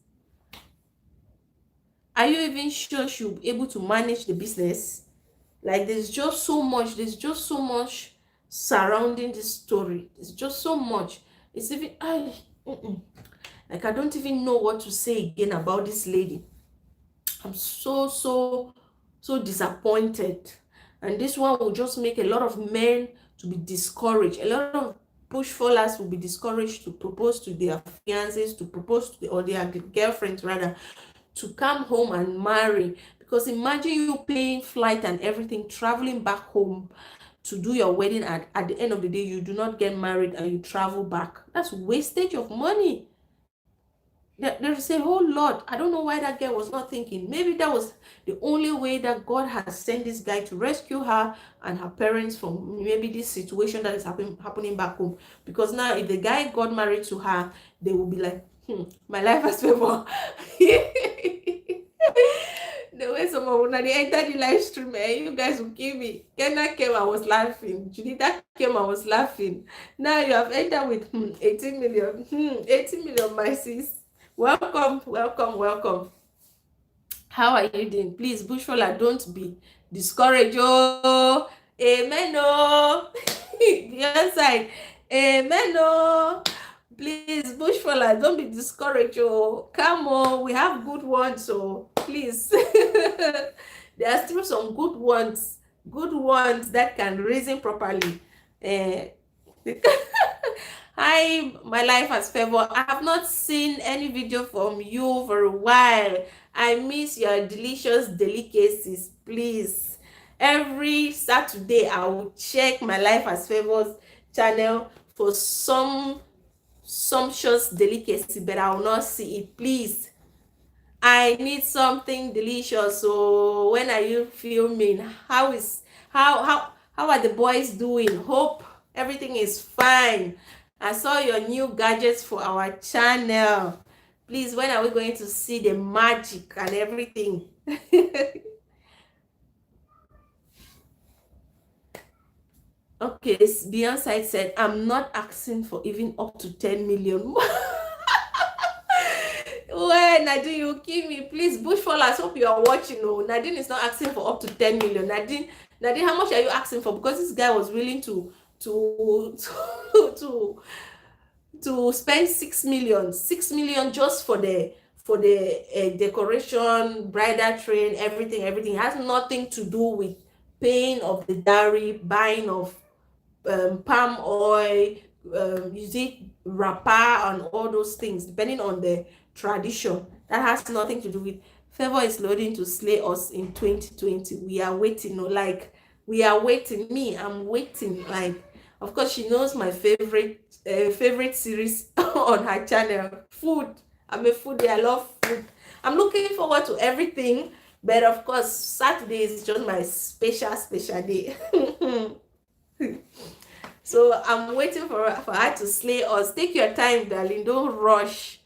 Are you even sure she'll be able to manage the business? Like, there's just so much surrounding this story. There's just so much. It's even like I don't even know what to say again about this lady. I'm so disappointed, and this one will just make a lot of men to be discouraged. A lot of bushfallers will be discouraged to propose to their fiancés, to propose to or their girlfriends rather, to come home and marry. Because imagine you paying flight and everything, traveling back home to do your wedding, and at the end of the day you do not get married and you travel back. That's wastage of money. There's a whole lot. I don't know why that girl was not thinking. Maybe that was the only way that God has sent this guy to rescue her and her parents from maybe this situation that is happening back home. Because now if the guy got married to her, they will be like, my life has favor. The way someone would enter the live stream, you guys will kill me. Kenna came, I was laughing. Junita came, I was laughing. Now you have entered with 18 million. 18 million, my sis. Welcome. How are you doing? Please, Bushfaller, don't be discouraged. Oh, amen. Oh, the other side. Amen. Oh, please, Bushfaller, don't be discouraged. Oh, come on, we have good ones. So please, there are still some good ones that can reason properly. Hi, my life has favor. I have not seen any video from you for a while. I miss your delicious delicacies. Please, every Saturday I will check my life has favors channel for some sumptuous delicacy, but I will not see it. Please, I need something delicious. So when are you filming? How are the boys doing? Hope everything is fine. I saw your new gadgets for our channel. Please, when are we going to see the magic and everything? Okay, Beyonce said, I'm not asking for even up to 10 million. Well, Nadine, you kill me. Please, Bushfallers, hope you are watching. Oh, Nadine is not asking for up to 10 million. Nadine, how much are you asking for? Because this guy was willing to spend 6 million. 6 million just for the decoration, bridal train, everything. It has nothing to do with paying of the dowry, buying of palm oil, is it wrapper and all those things, depending on the tradition. That has nothing to do with Favor is loading to slay us in 2020. We are waiting, no, like we are waiting. Me, I'm waiting. Like, of course, she knows my favorite series on her channel, food. I'm a foodie. I love food. I'm looking forward to everything, but of course, Saturday is just my special day. So I'm waiting for her to slay us. Take your time, darling. Don't rush.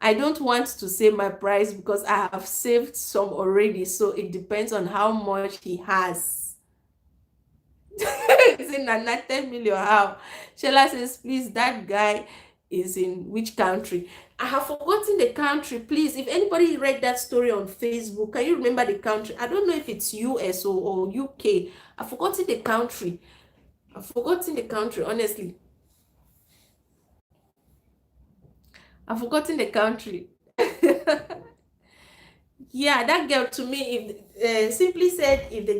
I don't want to say my price because I have saved some already. So it depends on how much he has. Is in 10 million. How? Shella says, please, that guy is in which country? I have forgotten the country. Please, if anybody read that story on Facebook, can you remember the country? I don't know if it's US or UK. I've forgotten the country. Honestly. I've forgotten the country. Yeah, that girl, to me, if simply said, if the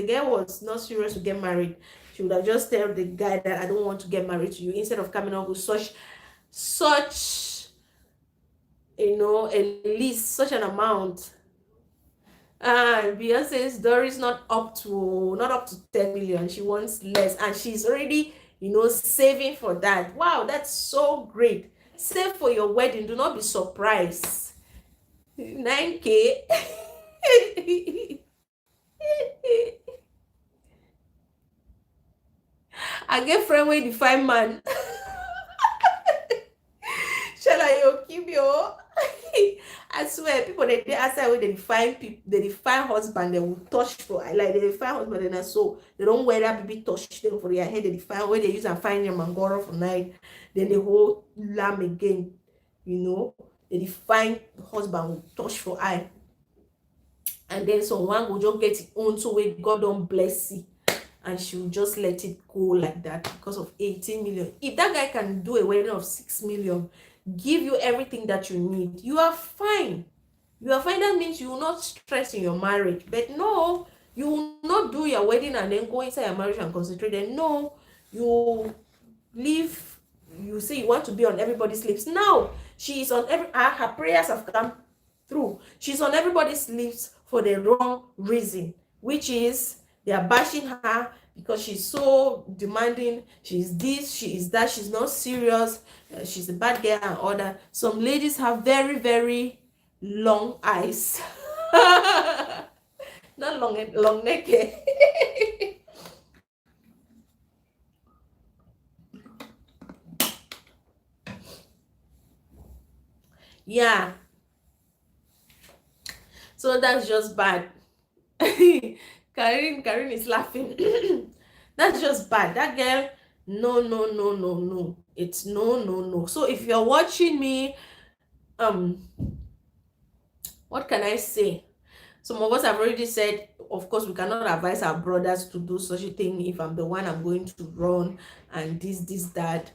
girl was not serious to get married, she would have just tell the guy that I don't want to get married to you, instead of coming up with such a list, such an amount. Beyonce's Doris not up to 10 million. She wants less, and she's already saving for that. Wow, that's so great. Save for your wedding. Do not be surprised. 9K. I get friend wey define man. Shall I keep you? I swear, people they outside when they define husband, they will touch for like they define husband, and so they don't wear that baby touch them for their head. They define when they use and find them and go for night, then they hold lamb again. They define husband will touch for eye, and then someone will just get it on so way God don't bless you, and she will just let it go like that because of 18 million. If that guy can do a wedding of 6 million, give you everything that you need, you are fine. That means you will not stress in your marriage. But no, you will not do your wedding and then go inside your marriage and concentrate. And no, you leave. You say you want to be on everybody's lips. Now she is on her prayers have come through. She's on everybody's lips for the wrong reason, which is they are bashing her because she's so demanding. She's this, she is that, she's not serious, she's a bad girl and all that. Some ladies have very, very long eyes. Not long neck. Yeah. So that's just bad. Karin is laughing. That's just bad. That girl, no. It's no. So if you're watching me, what can I say? Some of us have already said, of course, we cannot advise our brothers to do such a thing. If I'm the one, I'm going to run and this, that,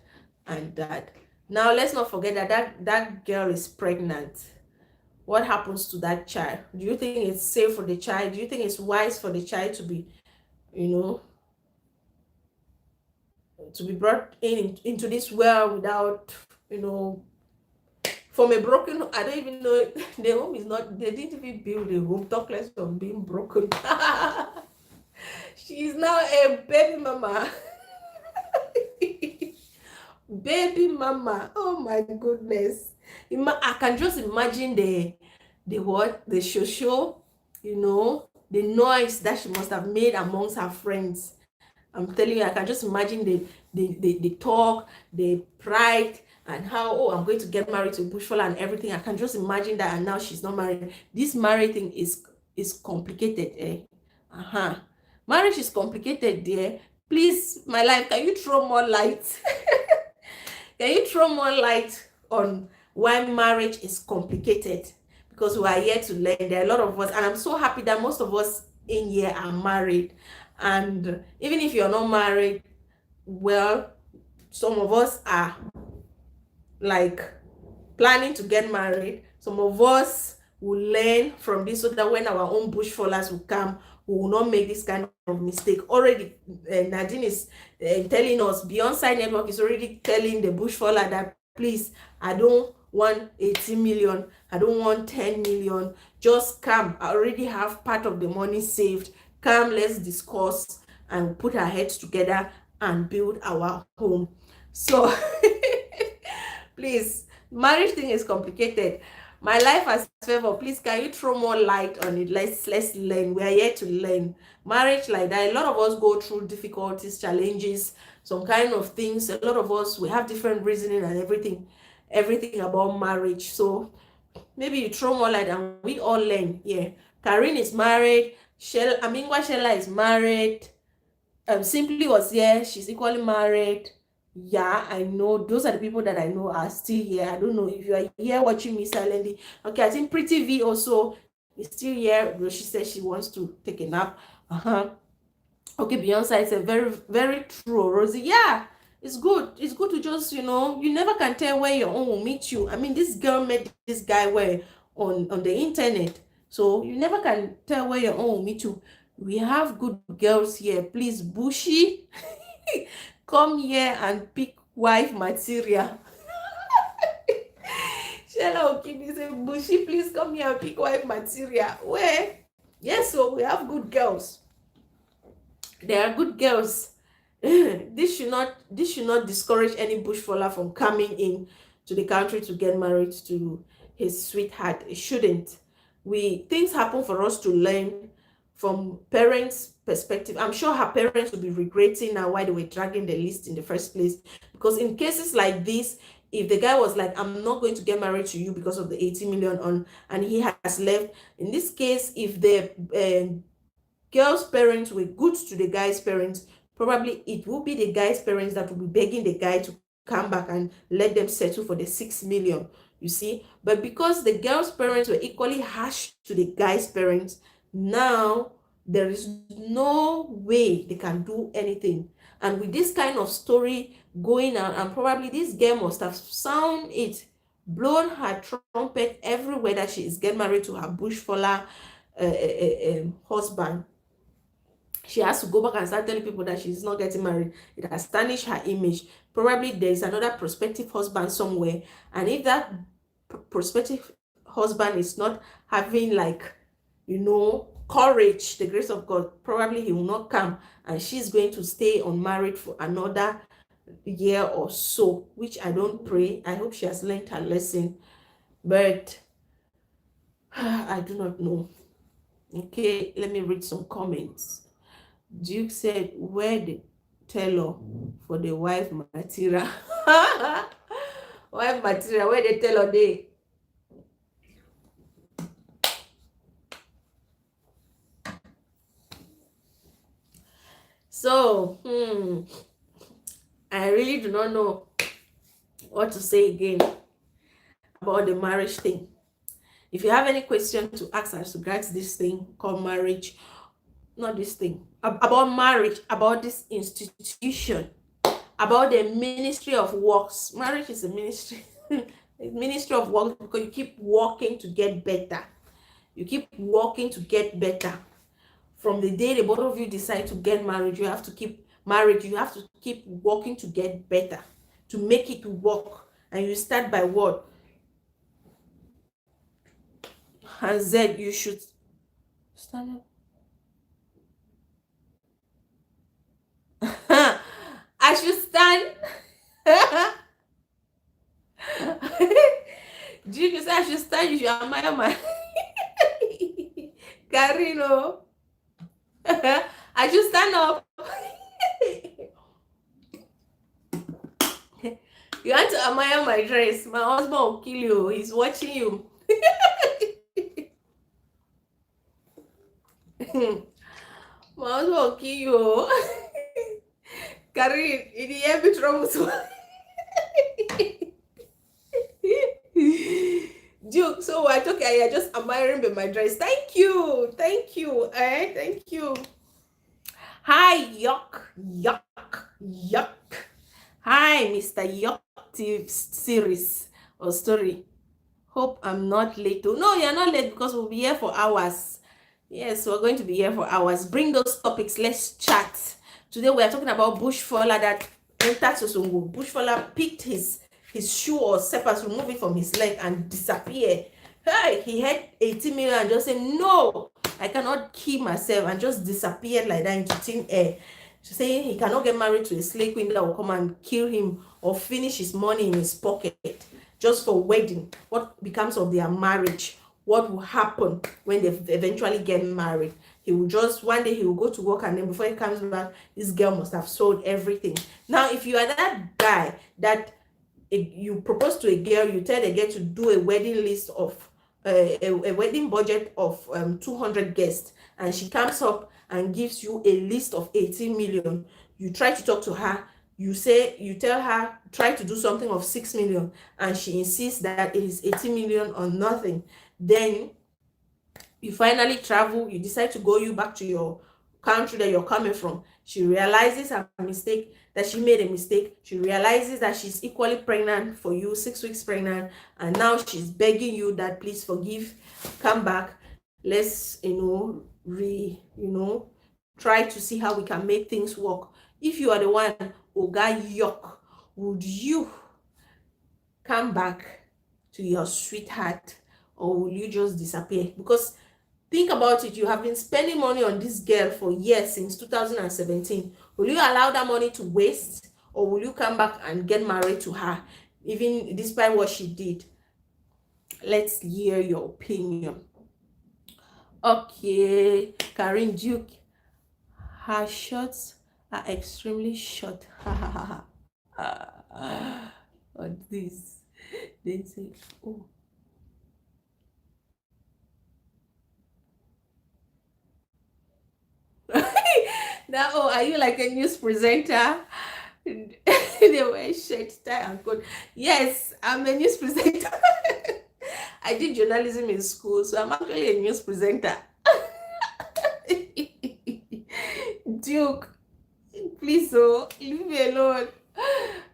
and that. Now, let's not forget that girl is pregnant. What happens to that child? Do you think it's safe for the child? Do you think it's wise for the child to be, to be brought into this world without, from a broken, I don't even know, the home is not, they didn't even build a home, talk less of being broken. She's now a baby mama. Baby mama, oh my goodness. I can just imagine the show, the noise that she must have made amongst her friends. I'm telling you, I can just imagine the talk, the pride, and how, oh, I'm going to get married to Bushfaller and everything. I can just imagine that, and now she's not married. This married thing is complicated, Marriage is complicated, dear. Please, my life, can you throw more light? Can you throw more light on why marriage is complicated? Because we are here to learn. There are a lot of us, and I'm so happy that most of us in here are married. And even if you're not married, well, some of us are like planning to get married. Some of us will learn from this so that when our own Bushfallers will come, we will not make this kind of mistake. Already, Nadine is telling us, Beyonce Network is already telling the Bushfaller that, please, I don't want 18 million, I don't want 10 million, just come. I already have part of the money saved. Come, let's discuss and put our heads together and build our home. So please, marriage thing is complicated. My life has favor. Please, can you throw more light on it? Let's learn. We are here to learn. Marriage like that, a lot of us go through difficulties, challenges, some kind of things. A lot of us, we have different reasoning and everything about marriage. So maybe you throw more light and we all learn. Yeah, Karine is married. Amingwa Shella is married. Simply was here, she's equally married. Yeah, I know those are the people that I know are still here. I don't know if you are here watching me silently. Okay, I think Pretty V also is still here, but she says she wants to take a nap. Okay, Beyonce is a very, very true, Rosie. Yeah, it's good. It's good to just, you never can tell where your own will meet you. I mean, this girl met this guy where on the internet, so you never can tell where your own will meet you. We have good girls here. Please, Bushy, come here and pick wife material. Shella Okini say, Bushy, please come here and pick wife material. Where? Yes, so we have good girls. There are good girls. This should not discourage any Bushfaller from coming in to the country to get married to his sweetheart. It shouldn't. Things happen for us to learn from parents' perspective. I'm sure her parents will be regretting now why they were dragging the list in the first place. Because in cases like this, if the guy was like, I'm not going to get married to you because of the 18 million on, and he has left, in this case, if the girl's parents were good to the guy's parents, probably it will be the guy's parents that will be begging the guy to come back and let them settle for the 6 million, you see. But because the girl's parents were equally harsh to the guy's parents, now there is no way they can do anything. And with this kind of story going on, and probably this girl must have sound it, blown her trumpet everywhere that she is getting married to her Bushfaller husband. She has to go back and start telling people that she's not getting married. It has tarnished her image. Probably there is another prospective husband somewhere, and if that prospective husband is not having, like, courage, the grace of God, probably he will not come, and she's going to stay unmarried for another year or so, which I don't pray. I hope she has learned her lesson, but I do not know. Okay, let me read some comments. Duke said, where the tailor for the wife material? Wife material, where the tailor dey? So, I really do not know what to say again about the marriage thing. If you have any question to ask us regards this thing called marriage, not this thing, about marriage, about this institution, about the ministry of works. Marriage is a ministry. Ministry of works, because you keep working to get better. You keep working to get better. From the day the both of you decide to get married, you have to keep married. You have to keep working to get better, to make it work. And you start by what? And Z, you should stand up. I should stand. Do you say I should stand? You should admire my Carino. I should stand up. You want to admire my dress? My husband will kill you. He's watching you. My husband will kill you. Karin, in the end, trouble. Duke, so I took I just admiring my dress. Thank you. Thank you. Thank you. Hi, yuck. Hi, Mr. Yuck series or story. Hope I'm not late. No, you're not late because we'll be here for hours. Yes, we're going to be here for hours. Bring those topics. Let's chat. Today we are talking about Bushfaller that entered Sosongo. Bushfaller picked his shoe or slippers, remove it from his leg and disappear. Hey, he had 18 million and just said, no, I cannot kill myself, and just disappeared like that into thin air. Saying he cannot get married to a slave queen that will come and kill him or finish his money in his pocket just for wedding. What becomes of their marriage? What will happen when they eventually get married? He will just, one day he will go to work, and then before he comes back, this girl must have sold everything. Now, if you are that guy that you propose to a girl, you tell the girl to do a wedding list of a wedding budget of 200 guests, and she comes up and gives you a list of 18 million. You try to talk to her, you tell her try to do something of 6 million, and she insists that it is 18 million or nothing. Then you finally travel, you decide to go you back to your country that you're coming from. She realizes her mistake, that she made a mistake. She realizes that she's equally pregnant for you, 6 weeks pregnant, and now she's begging you that please forgive, come back, let's try to see how we can make things work. If you are the one, Oga Yok, would you come back to your sweetheart, or will you just disappear? Because think about it, you have been spending money on this girl for years, since 2017. Will you allow that money to waste, or will you come back and get married to her, even despite what she did? Let's hear your opinion. Okay, Karen Duke, her shots are extremely short. On this, they say, oh. Now, oh, are you like a news presenter? They wear shirt, tie, and coat. Yes, I'm a news presenter. I did journalism in school, so I'm actually a news presenter. Duke, please, oh, leave me alone.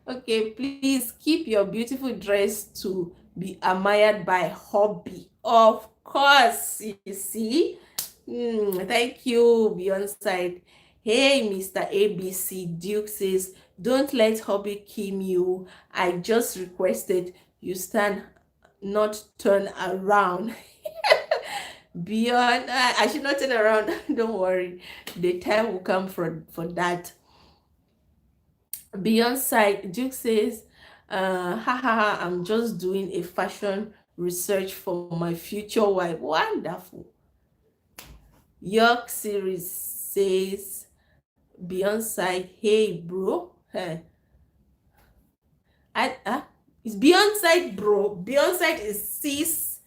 Okay, please keep your beautiful dress to be admired by hobby. Of course, you see. Thank you, Beyonce. Hey, Mr. ABC, Duke says, don't let hobby kill you. I just requested you stand, not turn around. Beyond, I should not turn around. Don't worry. The time will come for that. Beyonce, Duke says, ha, I'm just doing a fashion research for my future wife. Wonderful. York series says, Beyonce, hey bro. Hey. It's Beyonce, bro. Beyonce is sis.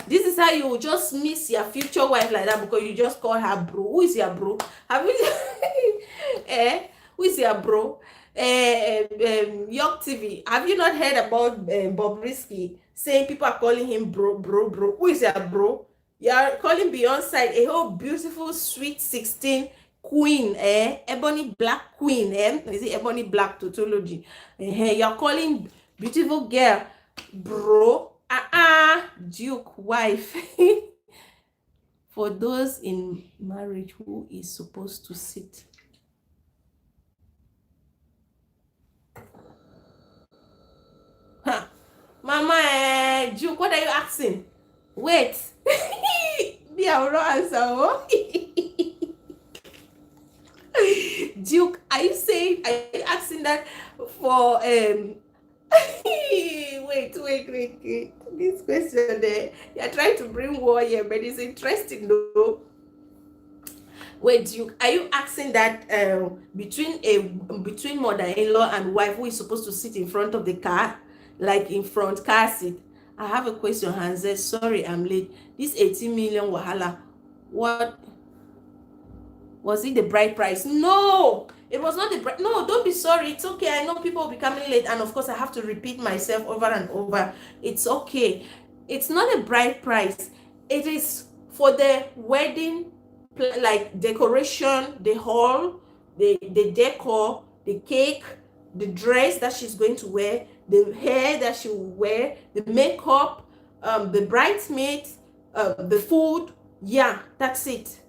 This is how you just miss your future wife like that, because you just call her bro. Who is your bro? Have you who is your bro? York TV. Have you not heard about Bobrisky saying people are calling him bro? Who is your bro? You are calling Beyonce a whole beautiful, sweet 16 queen, ebony black queen, is it ebony black tautology? You're calling beautiful girl bro, Duke wife. For those in marriage, who is supposed to sit? Mama, Duke, what are you asking? Wait. Me, I will not answer. Duke, are you asking that for wait. This question there, you're trying to bring war here, but it's interesting though. Wait, Duke, are you asking that between mother-in-law and wife, who is supposed to sit in front of the car, like in front car seat? I have a question, Hanze. Sorry, I'm late. This 18 million wahala, what was it? The bride price? No, it was not the bride. No, don't be sorry. It's okay. I know people will be coming late, and of course, I have to repeat myself over and over. It's okay. It's not a bride price. It is for the wedding, like decoration, the hall, the decor, the cake, the dress that she's going to wear, the hair that she will wear, the makeup, the bridesmaids, the food, Yeah, that's it.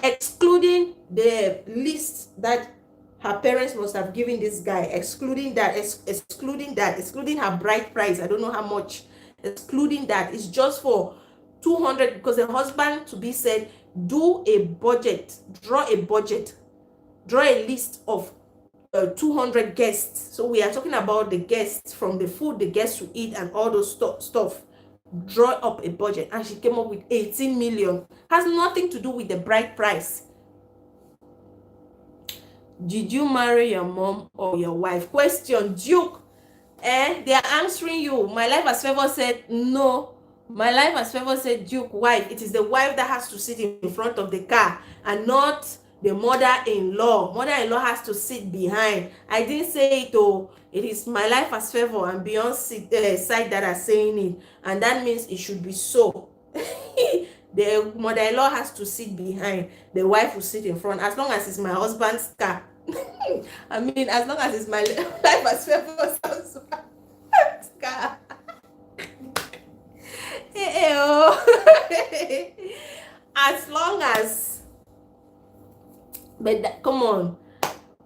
Excluding the list that her parents must have given this guy, excluding that, excluding her bride price. I don't know how much. Excluding that, it's just for 200, because the husband to be said, do a budget, draw a list of 200 guests. So we are talking about the guests, from the food the guests to eat and all those stuff. Draw up a budget, and she came up with 18 million. Has nothing to do with the bride price. Did you marry your mom or your wife? Question, Duke. They are answering you. My life as favor said no. My life as favor said Duke, wife. It is the wife that has to sit in front of the car, and not the mother-in-law. Mother-in-law has to sit behind. I didn't say it. Oh, it is my life as favor and Beyonce side that are saying it, and that means it should be so. The mother-in-law has to sit behind, the wife will sit in front, as long as it's my husband's car. I mean, as long as it's my life as favor's husband's car. As long as, but come on,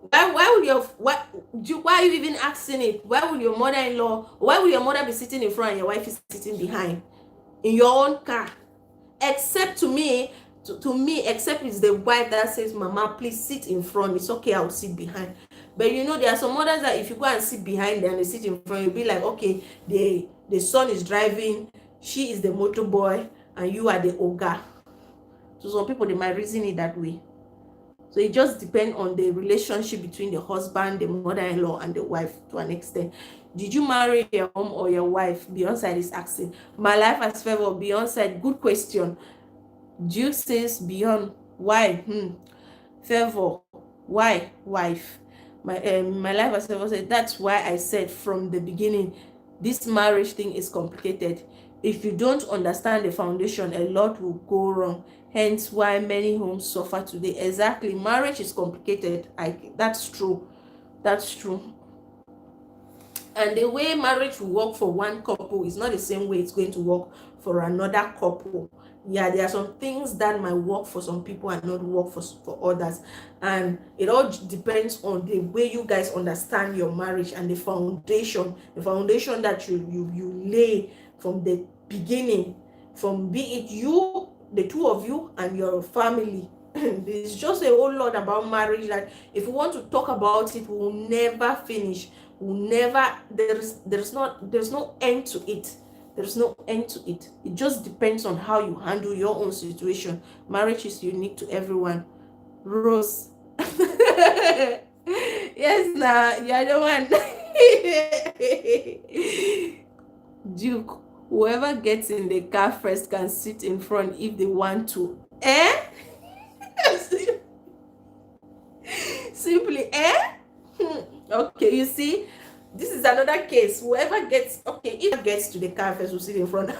why would why are you even asking it? Why would your mother be sitting in front and your wife is sitting behind in your own car? Except to me, except it's the wife that says, mama, please sit in front, it's okay, I'll sit behind. But there are some mothers that if you go and sit behind and they sit in front, you'll be like, okay, the son is driving, she is the motor boy, and you are the oga. So some people, they might reason it that way. So it just depends on the relationship between the husband, the mother-in-law, and the wife to an extent. Did you marry your mom or your wife? Beyonce is asking. My life as favor. Beyonce, good question. Duke says beyond. Why? Favor. Why? Wife. My life as favor said, that's why I said from the beginning, this marriage thing is complicated. If you don't understand the foundation, a lot will go wrong. Hence why many homes suffer today. Exactly. Marriage is complicated. That's true. That's true. And the way marriage will work for one couple is not the same way it's going to work for another couple. Yeah, there are some things that might work for some people and not work for others. And it all depends on the way you guys understand your marriage and the foundation that you lay from the beginning, from be it you, the two of you, and your family. There's just a whole lot about marriage that if we want to talk about it, we will never finish. There's no end to it. There's no end to it. It just depends on how you handle your own situation. Marriage is unique to everyone. Rose. Yes, nah, you're the one. Duke, whoever gets in the car first can sit in front if they want to. Simply, okay, you see, this is another case. Whoever gets, okay, if gets to the car first will sit in front.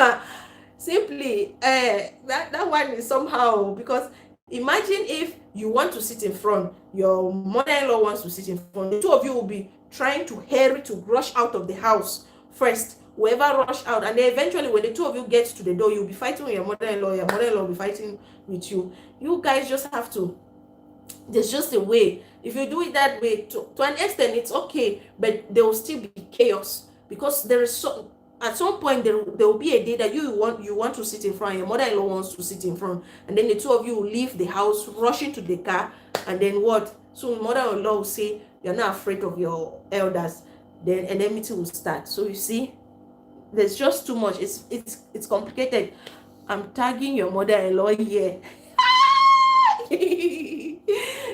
Simply, that one is somehow, because imagine if you want to sit in front, your mother-in-law wants to sit in front, the two of you will be trying to hurry to rush out of the house first. Whoever rush out, and then eventually when the two of you get to the door, you'll be fighting with your mother-in-law will be fighting with you. You guys just have to, there's just a way. If you do it that way, to an extent it's okay, but there will still be chaos, because there is at some point there will be a day that you want to sit in front, your mother-in-law wants to sit in front, and then the two of you will leave the house rushing to the car, and then what? So mother-in-law will say, you're not afraid of your elders, then an enmity will start. So you see, there's just too much. It's complicated. I'm tagging your mother-in-law here.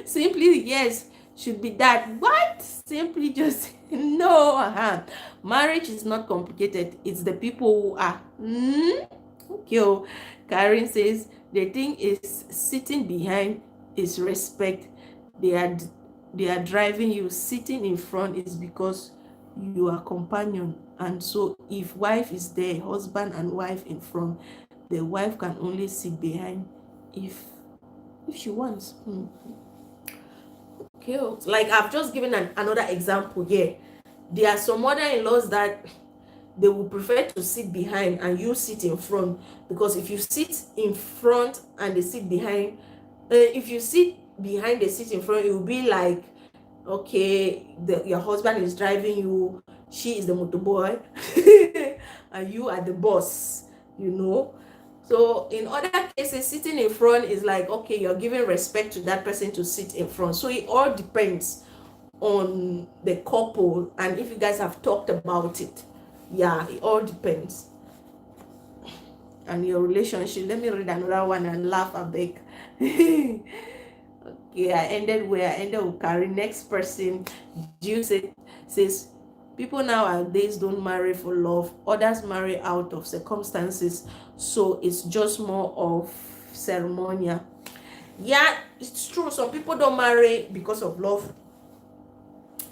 Simply, yes, should be that. What? Simply just no. Marriage is not complicated. It's the people who are. Okay. Karen says the thing is sitting behind is respect. They are driving you. Sitting in front is because you are companion. And so if wife is there, husband and wife in front, the wife can only sit behind if she wants. Okay, like I've just given another example here. There are some mother-in-laws that they would prefer to sit behind and you sit in front, because if you sit in front and they sit behind, if you sit behind, they sit in front, it will be like, okay, your husband is driving you, she is the motorboy, and you are the boss, you know. So in other cases, sitting in front is like, okay, you're giving respect to that person to sit in front. So it all depends on the couple and if you guys have talked about it. Yeah, it all depends. And your relationship. Let me read another one and laugh a bit. Okay, I ended where I ended with Carrie. Next person, says, people nowadays don't marry for love. Others marry out of circumstances. So it's just more of ceremonial. Yeah, it's true. Some people don't marry because of love.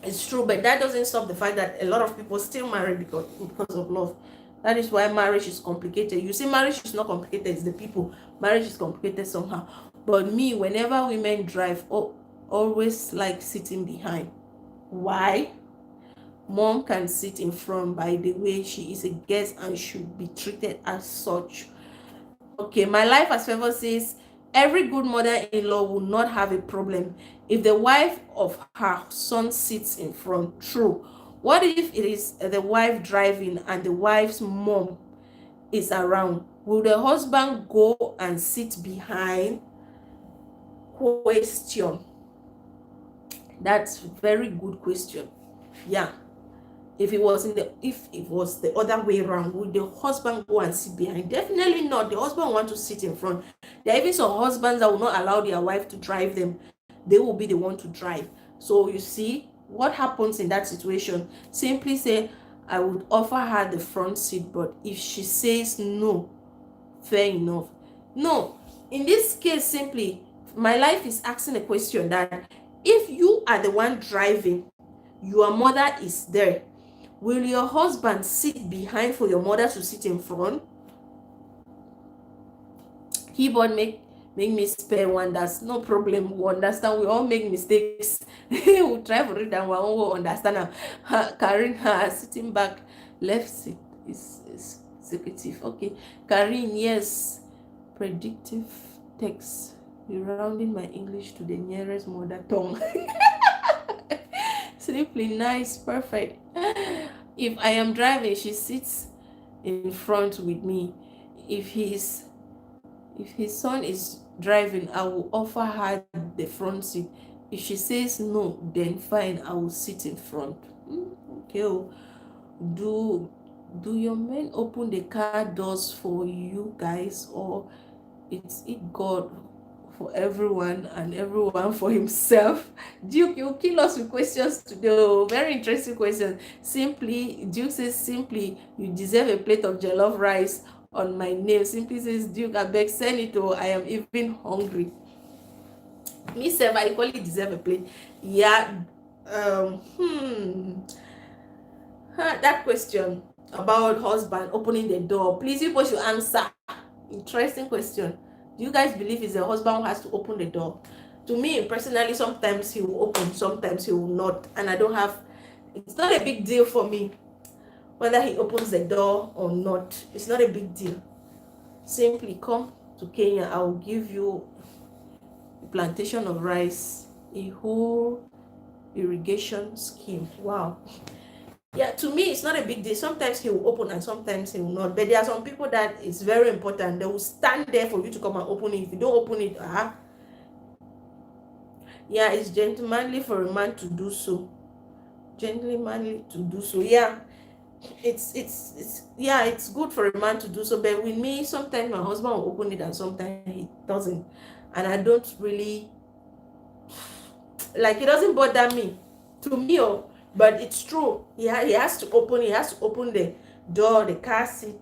It's true, but that doesn't stop the fact that a lot of people still marry because of love. That is why marriage is complicated. You see, marriage is not complicated, it's the people. Marriage is complicated somehow. But me, whenever women drive, always like sitting behind. Why? Mom can sit in front, by the way, she is a guest and should be treated as such. Okay, my life as favor says, every good mother-in-law will not have a problem if the wife of her son sits in front. True. What if it is the wife driving and the wife's mom is around? Will the husband go and sit behind? Question. That's a very good question. Yeah. If it was the other way around, would the husband go and sit behind? Definitely not. The husband want to sit in front. There are even some husbands that will not allow their wife to drive them. They will be the one to drive. So you see what happens in that situation. Simply say, I would offer her the front seat, but if she says no, fair enough. No, in this case, simply, my life is asking a question that if you are the one driving, your mother is there, will your husband sit behind for your mother to sit in front? Keyboard make me spell one. That's no problem. We understand. We all make mistakes. We try to read and we all understand. Karin, sitting back, left seat is executive. Okay, Karin, yes, predictive text. Rounding my English to the nearest mother tongue. Simply nice, perfect. If I am driving, she sits in front with me. If his son is driving, I will offer her the front seat. If she says no, then fine, I will sit in front. Okay. Do your men open the car doors for you guys, or it's God for everyone and everyone for himself? Duke, you kill us with questions today. Very interesting questions. Duke says, simply, you deserve a plate of jollof rice on my name. Simply says, Duke, I beg, send it. I am even hungry. Me sef, I equally deserve a plate. Yeah. That question about husband opening the door, please, you should answer. Interesting question. Do you guys believe it's the husband who has to open the door? To me personally, sometimes he will open, sometimes he will not, and it's not a big deal for me whether he opens the door or not. It's not a big deal. Simply come to Kenya, I will give you a plantation of rice, a whole irrigation scheme. Wow. Yeah, to me, it's not a big deal. Sometimes he will open and sometimes he will not. But there are some people that it's very important. They will stand there for you to come and open it. If you don't open it, yeah, it's gentlemanly for a man to do so. Gentlemanly to do so. Yeah, it's good for a man to do so. But with me, sometimes my husband will open it and sometimes he doesn't. And I don't really, like, it doesn't bother me. To me, but it's true. He has to open the door, the car seat,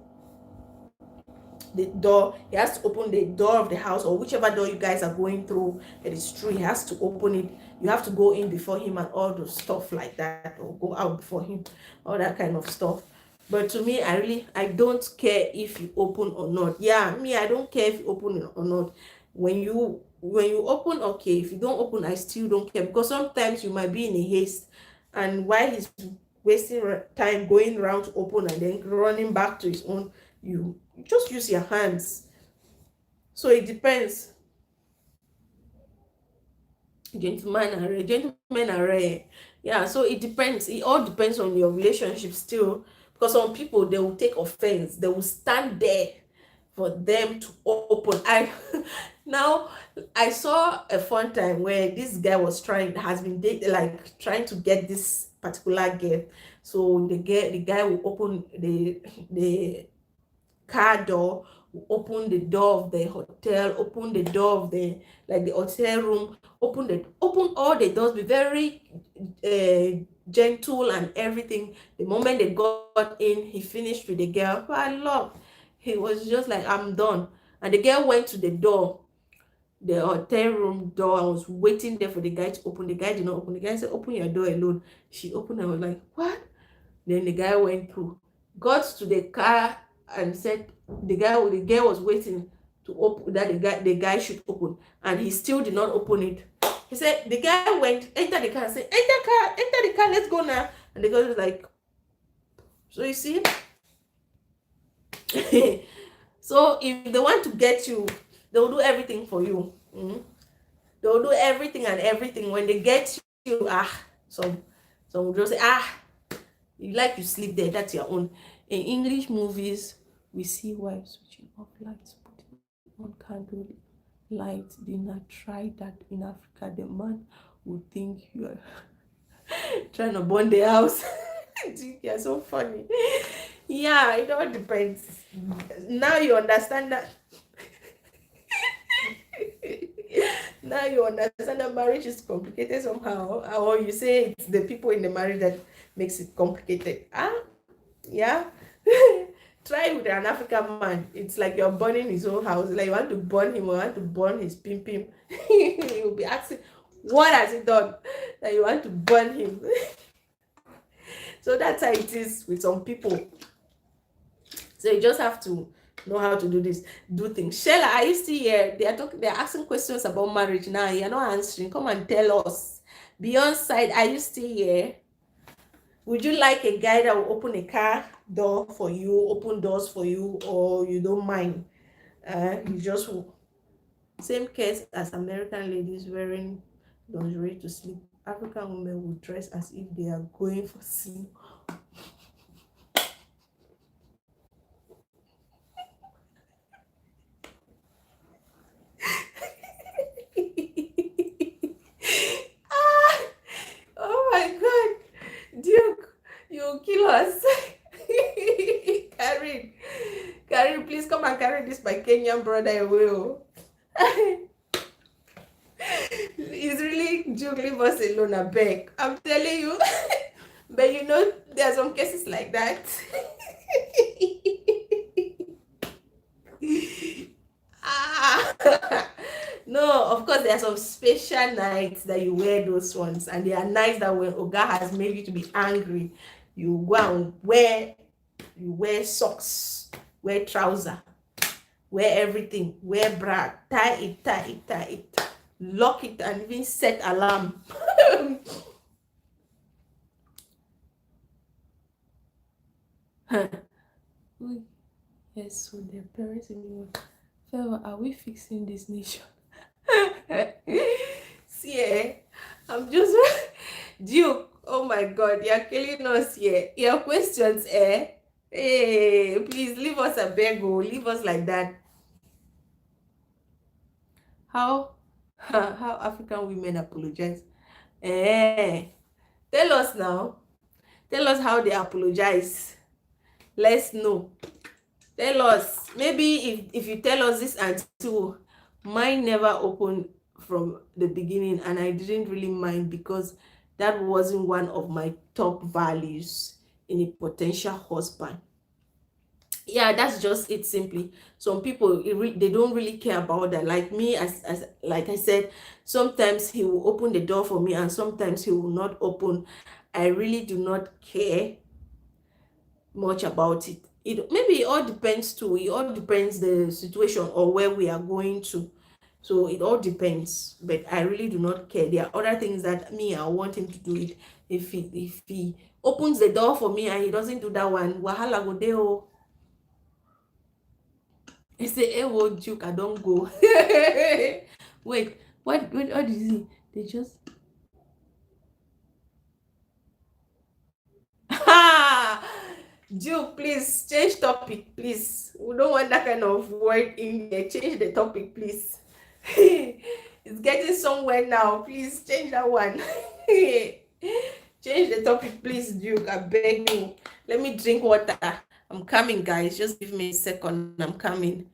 the door. He has to open the door of the house or whichever door you guys are going through. It is true. He has to open it. You have to go in before him and all those stuff like that, or go out before him, all that kind of stuff. But to me, I don't care if you open or not. Yeah, me, I don't care if you open or not. When you open, okay. If you don't open, I still don't care, because sometimes you might be in a haste, and while he's wasting time going around to open and then running back to his own. You just use your hands. So it depends. Gentlemen are rare. Yeah, so it depends. It all depends on your relationship still. Because some people, they will take offense. They will stand there for them to open. I now I saw a fun time where this guy has been dating, like trying to get this particular girl. So the guy will open the car door, open the door of the hotel, open the door of the hotel room, open all the doors, be very gentle and everything. The moment they got in, he finished with the girl. But I love, he was just like, I'm done. And the girl went to the door, the hotel room door. I was waiting there for the guy to open. The guy did not open. The guy said, open your door alone. She opened. I was like, what? Then the guy went through, got to the car, and said the girl was waiting to open, that the guy should open, and he still did not open it. He said the guy went, enter the car, said, enter the car, let's go now. And the girl was like, so you see. So if they want to get you, they'll do everything for you. They'll do everything and everything. When they get you, some will just say, you like to sleep there, that's your own. In English movies, we see wives switching off lights, putting on candle light. Do not try that in Africa. The man would think you are trying to burn the house. You're so funny. Yeah, it all depends. Now you understand that. Now you understand that marriage is complicated somehow, or you say it's the people in the marriage that makes it complicated. Yeah. Try with an African man. It's like you're burning his own house. Like you want to burn him, or you want to burn his pim. You'll be asking, what has he done that you want to burn him? So that's how it is with some people. So you just have to know how to do things. Sheila, are you still here? They're asking questions about marriage now. You're not answering. Come and tell us. Beyond side, are you still here? Would you like a guy that will open a car door for you, open doors for you, or you don't mind? You just same case as American ladies wearing lingerie to sleep. African women will dress as if they are going for sin. Oh my God, Duke, you kill us. Karen, please come and carry this my Kenyan brother away. It's really Duke, leave us alone, I beg. I'm telling you. But you know, there are some cases like that. No, of course, there are some special nights that you wear those ones, and they are nights that when Oga has made you to be angry, you go and wear socks, wear trouser, wear everything, wear bra, tie it, lock it, and even set alarm. Yes, so their parents in Favor, are we fixing this nation? See, I'm just Duke. Oh my God, you're killing us here. Your questions, Hey, please leave us a beg, leave us like that. How African women apologize? Tell us now. Tell us how they apologize. Let's know. Tell us. Maybe if you tell us this and two, mine never opened from the beginning, and I didn't really mind because that wasn't one of my top values in a potential husband. Yeah, that's just it. Simply, some people they don't really care about that. Like me, as like I said, sometimes he will open the door for me and sometimes he will not open. I really do not care much about it. Maybe it all depends too. It all depends the situation or where we are going to. So it all depends, but I really do not care. There are other things that me I want him to do it. If he opens the door for me and he doesn't do that one, wahala go dey oh. He say, "Hey, wo juke, I don't go." Wait, what did he? They just Juke, please change topic, please. We don't want that kind of word in here. Change the topic, please. It's getting somewhere now. Please change that one. Change the topic, please, Duke. I beg you. Let me drink water. I'm coming, guys. Just give me a second. I'm coming.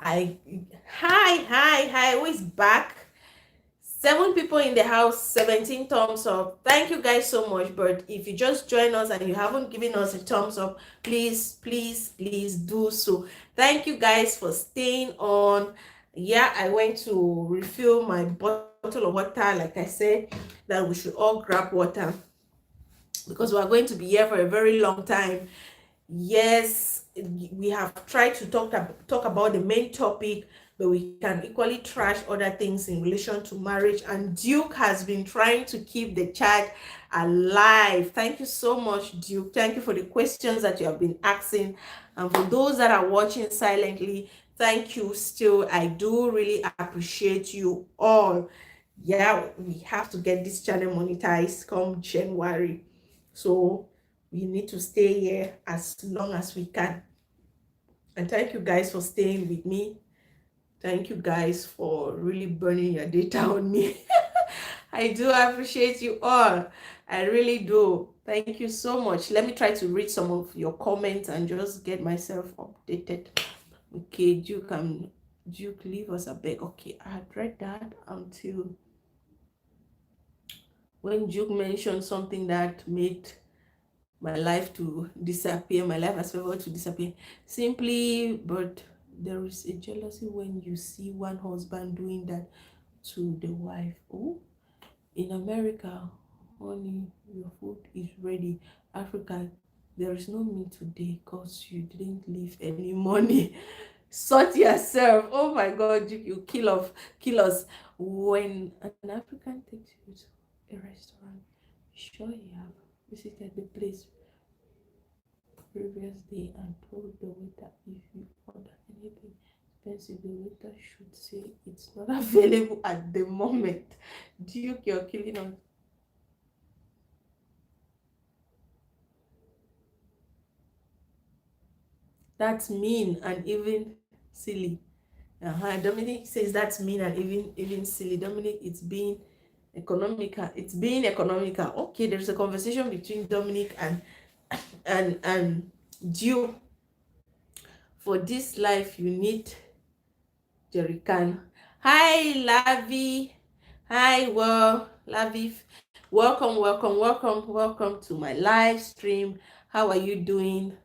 I hi, who is back? 7 people in the house, 17 thumbs up. Thank you guys so much. But if you just join us and you haven't given us a thumbs up, please do so. Thank you guys for staying on. Yeah, I went to refill my bottle of water. Like I said, that we should all grab water because we are going to be here for a very long time. Yes, we have tried to talk about the main topic, but we can equally trash other things in relation to marriage. And Duke has been trying to keep the chat alive. Thank you so much, Duke. Thank you for the questions that you have been asking. And for those that are watching silently, thank you still. I do really appreciate you all. Yeah, we have to get this channel monetized come January. So we need to stay here as long as we can. And thank you guys for staying with me. Thank you guys for really burning your data on me. I do appreciate you all. I really do. Thank you so much. Let me try to read some of your comments and just get myself updated. Okay, Duke, leave us a beg. Okay, I had read that until when Duke mentioned something that made my life to disappear, my life as well to disappear. Simply, but there is a jealousy when you see one husband doing that to the wife. Oh, in America, honey, your food is ready. Africa, there is no meat today because you didn't leave any money. Sort yourself. Oh my God, you kill us. When an African takes you to a restaurant, sure you have visited the place previous day and told the waiter if you order anything expensive, the waiter should say it's not available at the moment. Duke, you're killing us. That's mean and even silly. Dominic says that's mean and even silly. Dominic, it's being economical. It's being economical. Okay, there's a conversation between Dominic and Duke. For this life, you need jerrycan. Hi, Lavi. Hi, Lavi. Welcome to my live stream. How are you doing?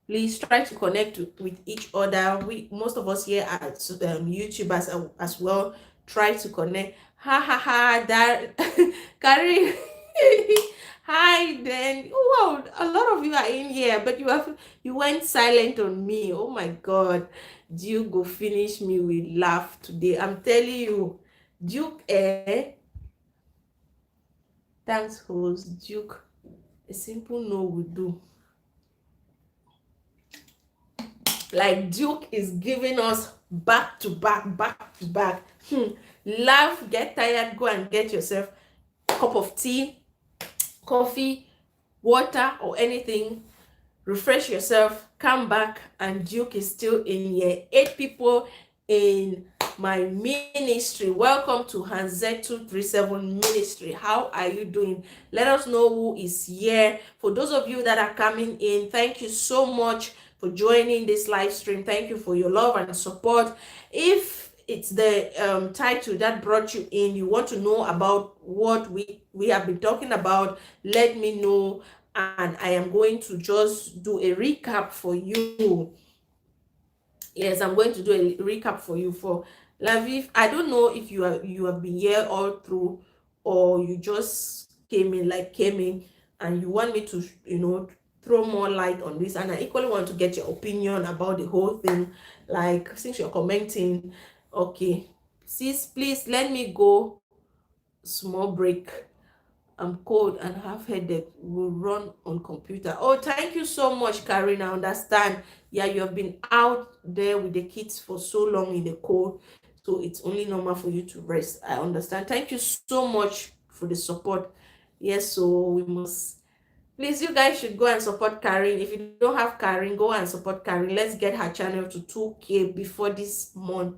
Please try to connect with each other. Most of us here at YouTube as well try to connect. Ha ha ha, that Carrie. Hi then. Wow, a lot of you are in here, but you went silent on me. Oh my God, Duke go finish me with laugh today. I'm telling you, Duke. Thanks, host Duke. A simple no will do. Like Duke is giving us back to back. Laugh, get tired, go and get yourself a cup of tea, coffee, water, or anything. Refresh yourself, come back, and Duke is still in here. 8 people in my ministry. Welcome to Hanz237 ministry. How are you doing? Let us know who is here. For those of you that are coming in, thank you so much for joining this live stream. Thank you for your love and support. If it's the title that brought you in, you want to know about what we have been talking about, let me know, and I am going to just do a recap for you. Yes, I'm going to do a recap for you. For Laviv, I don't know if you have been here all through, or you just came in and you want me to throw more light on this, and I equally want to get your opinion about the whole thing. Like, since you're commenting, okay, sis, please let me go small break. I'm cold and have headache. Will run on computer. Oh, thank you so much, Karen. I understand. Yeah, you have been out there with the kids for so long in the cold, so it's only normal for you to rest. I understand. Thank you so much for the support. Yes, so we must. Please, you guys should go and support Karen. If you don't have Karen, go and support Karen. Let's get her channel to 2K before this month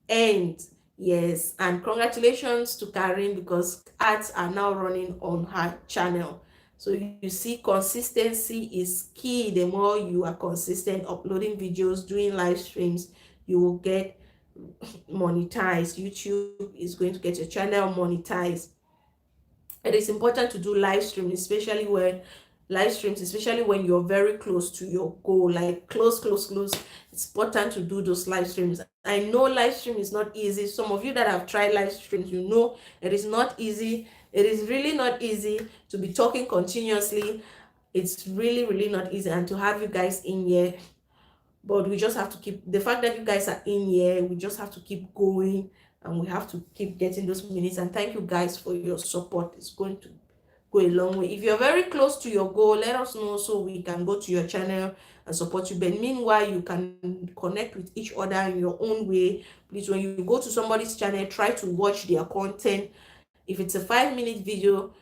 ends. Yes, and congratulations to Karen, because ads are now running on her channel. So you see, consistency is key. The more you are consistent uploading videos, doing live streams, you will get monetized. YouTube is going to get your channel monetized. It is important to do live streams, especially when you're very close to your goal, like close. It's important to do those live streams. I know live stream is not easy. Some of you that have tried live streams, you know it is not easy. It is really not easy to be talking continuously. It's really not easy, and to have you guys in here. But we just have to keep, the fact that you guys are in here, we just have to keep going, and we have to keep getting those minutes. And thank you guys for your support. It's going to go a long way. If you're very close to your goal, let us know so we can go to your channel and support you. But meanwhile, you can connect with each other in your own way. Please, when you go to somebody's channel, try to watch their content. If it's a 5-minute video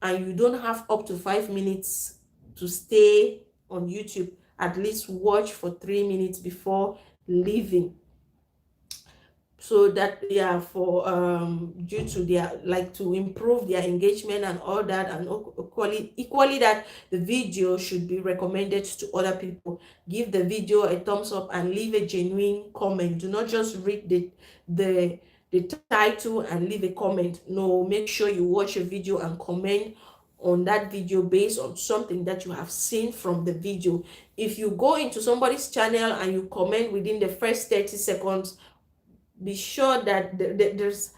and you don't have up to 5 minutes to stay on YouTube, at least watch for 3 minutes before leaving, so that, yeah, for due to their, like, to improve their engagement and all that, and equally that the video should be recommended to other people. Give the video a thumbs up and leave a genuine comment. Do not just read the title and leave a comment. No, make sure you watch a video and comment on that video based on something that you have seen from the video. If you go into somebody's channel and you comment within the first 30 seconds, be sure that there's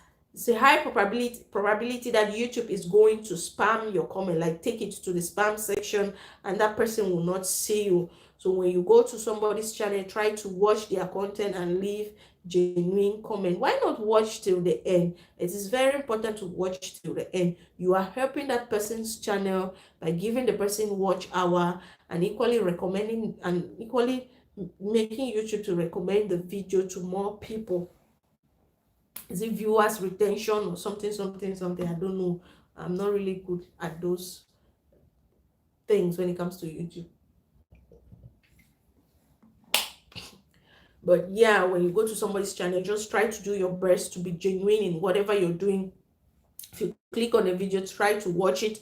a high probability that YouTube is going to spam your comment, like take it to the spam section, and that person will not see you. So when you go to somebody's channel, try to watch their content and leave genuine comment. Why not watch till the end? It is very important to watch till the end. You are helping that person's channel by giving the person watch hour, and equally recommending, and equally making YouTube to recommend the video to more people. Is it viewers retention or something? I don't know. I'm not really good at those things when it comes to YouTube. But yeah, when you go to somebody's channel, just try to do your best to be genuine in whatever you're doing. If you click on a video, try to watch it,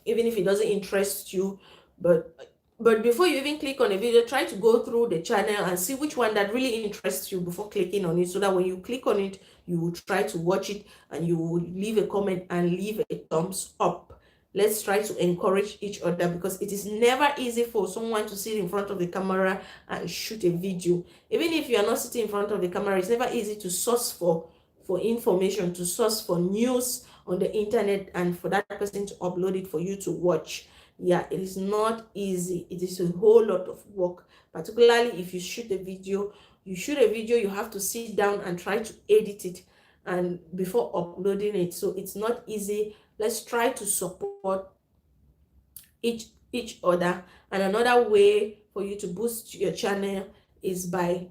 even if it doesn't interest you. But before you even click on a video, try to go through the channel and see which one that really interests you before clicking on it, so that when you click on it, you will try to watch it, and you will leave a comment and leave a thumbs up. Let's try to encourage each other, because it is never easy for someone to sit in front of the camera and shoot a video. Even if you are not sitting in front of the camera, it's never easy to source for information, to source for news on the internet, and for that person to upload it for you to watch. Yeah, it is not easy. It is a whole lot of work, particularly if you shoot a video. You have to sit down and try to edit it, and before uploading it. So it's not easy. Let's try to support each other. And another way for you to boost your channel is by,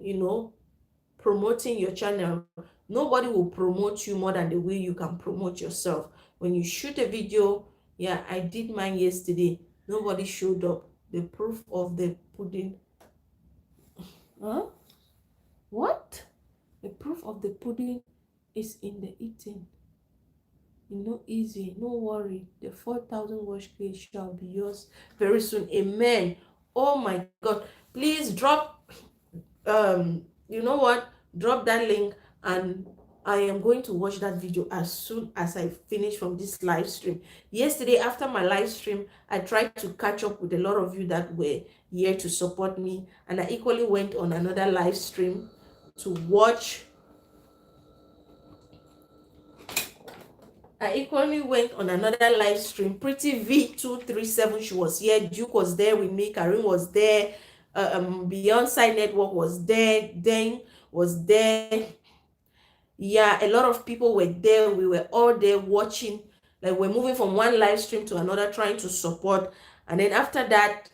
promoting your channel. Nobody will promote you more than the way you can promote yourself. When you shoot a video, yeah, I did mine yesterday, nobody showed up. The proof of the pudding. What? The proof of the pudding is in the eating. Easy, no worry. The 4,000 watch page shall be yours very soon. Amen. Oh my God, please drop drop that link, and I am going to watch that video as soon as I finish from this live stream. Yesterday, after my live stream, I tried to catch up with a lot of you that were here to support me, and I equally went on another live stream to watch. Pretty V237, she was here. Duke was there with me. Karim was there. Beyonce Network was there. Deng was there. Yeah, a lot of people were there. We were all there watching. Like, we're moving from one live stream to another, trying to support. And then after that,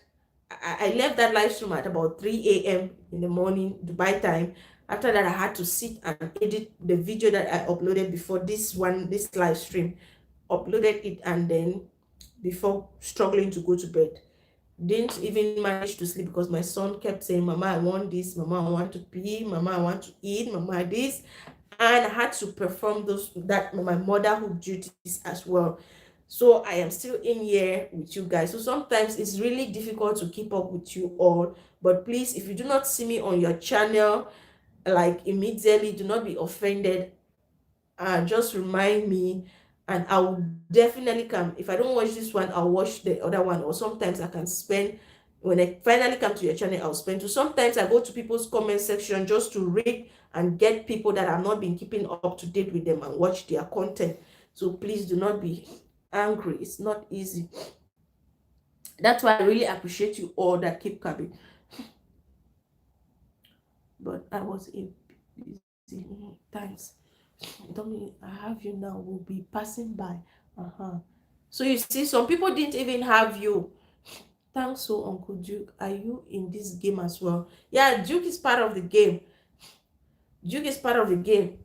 I left that live stream at about 3 a.m. in the morning, Dubai time. After that, I had to sit and edit the video that I uploaded before this live stream. Uploaded it, and then before struggling to go to bed. Didn't even manage to sleep because my son kept saying, "Mama, I want this. Mama, I want to pee. Mama, I want to eat. Mama, this." And I had to perform my motherhood duties as well. So I am still in here with you guys. So sometimes it's really difficult to keep up with you all. But please, if you do not see me on your channel, like immediately. Do not be offended. Just remind me, and I will definitely come. If I don't watch this one, I'll watch the other one. Or sometimes I can spend, when I finally come to your channel, I'll spend to. Sometimes I go to people's comment section just to read and get people that I've not been keeping up to date with them and watch their content. So please do not be angry. It's not easy. That's why I really appreciate you all that keep coming. But I was busy. Thanks. Dominic, I have you now. We'll be passing by. So you see, some people didn't even have you. Thanks, so Uncle Duke. Are you in this game as well? Yeah, Duke is part of the game. Duke is part of the game.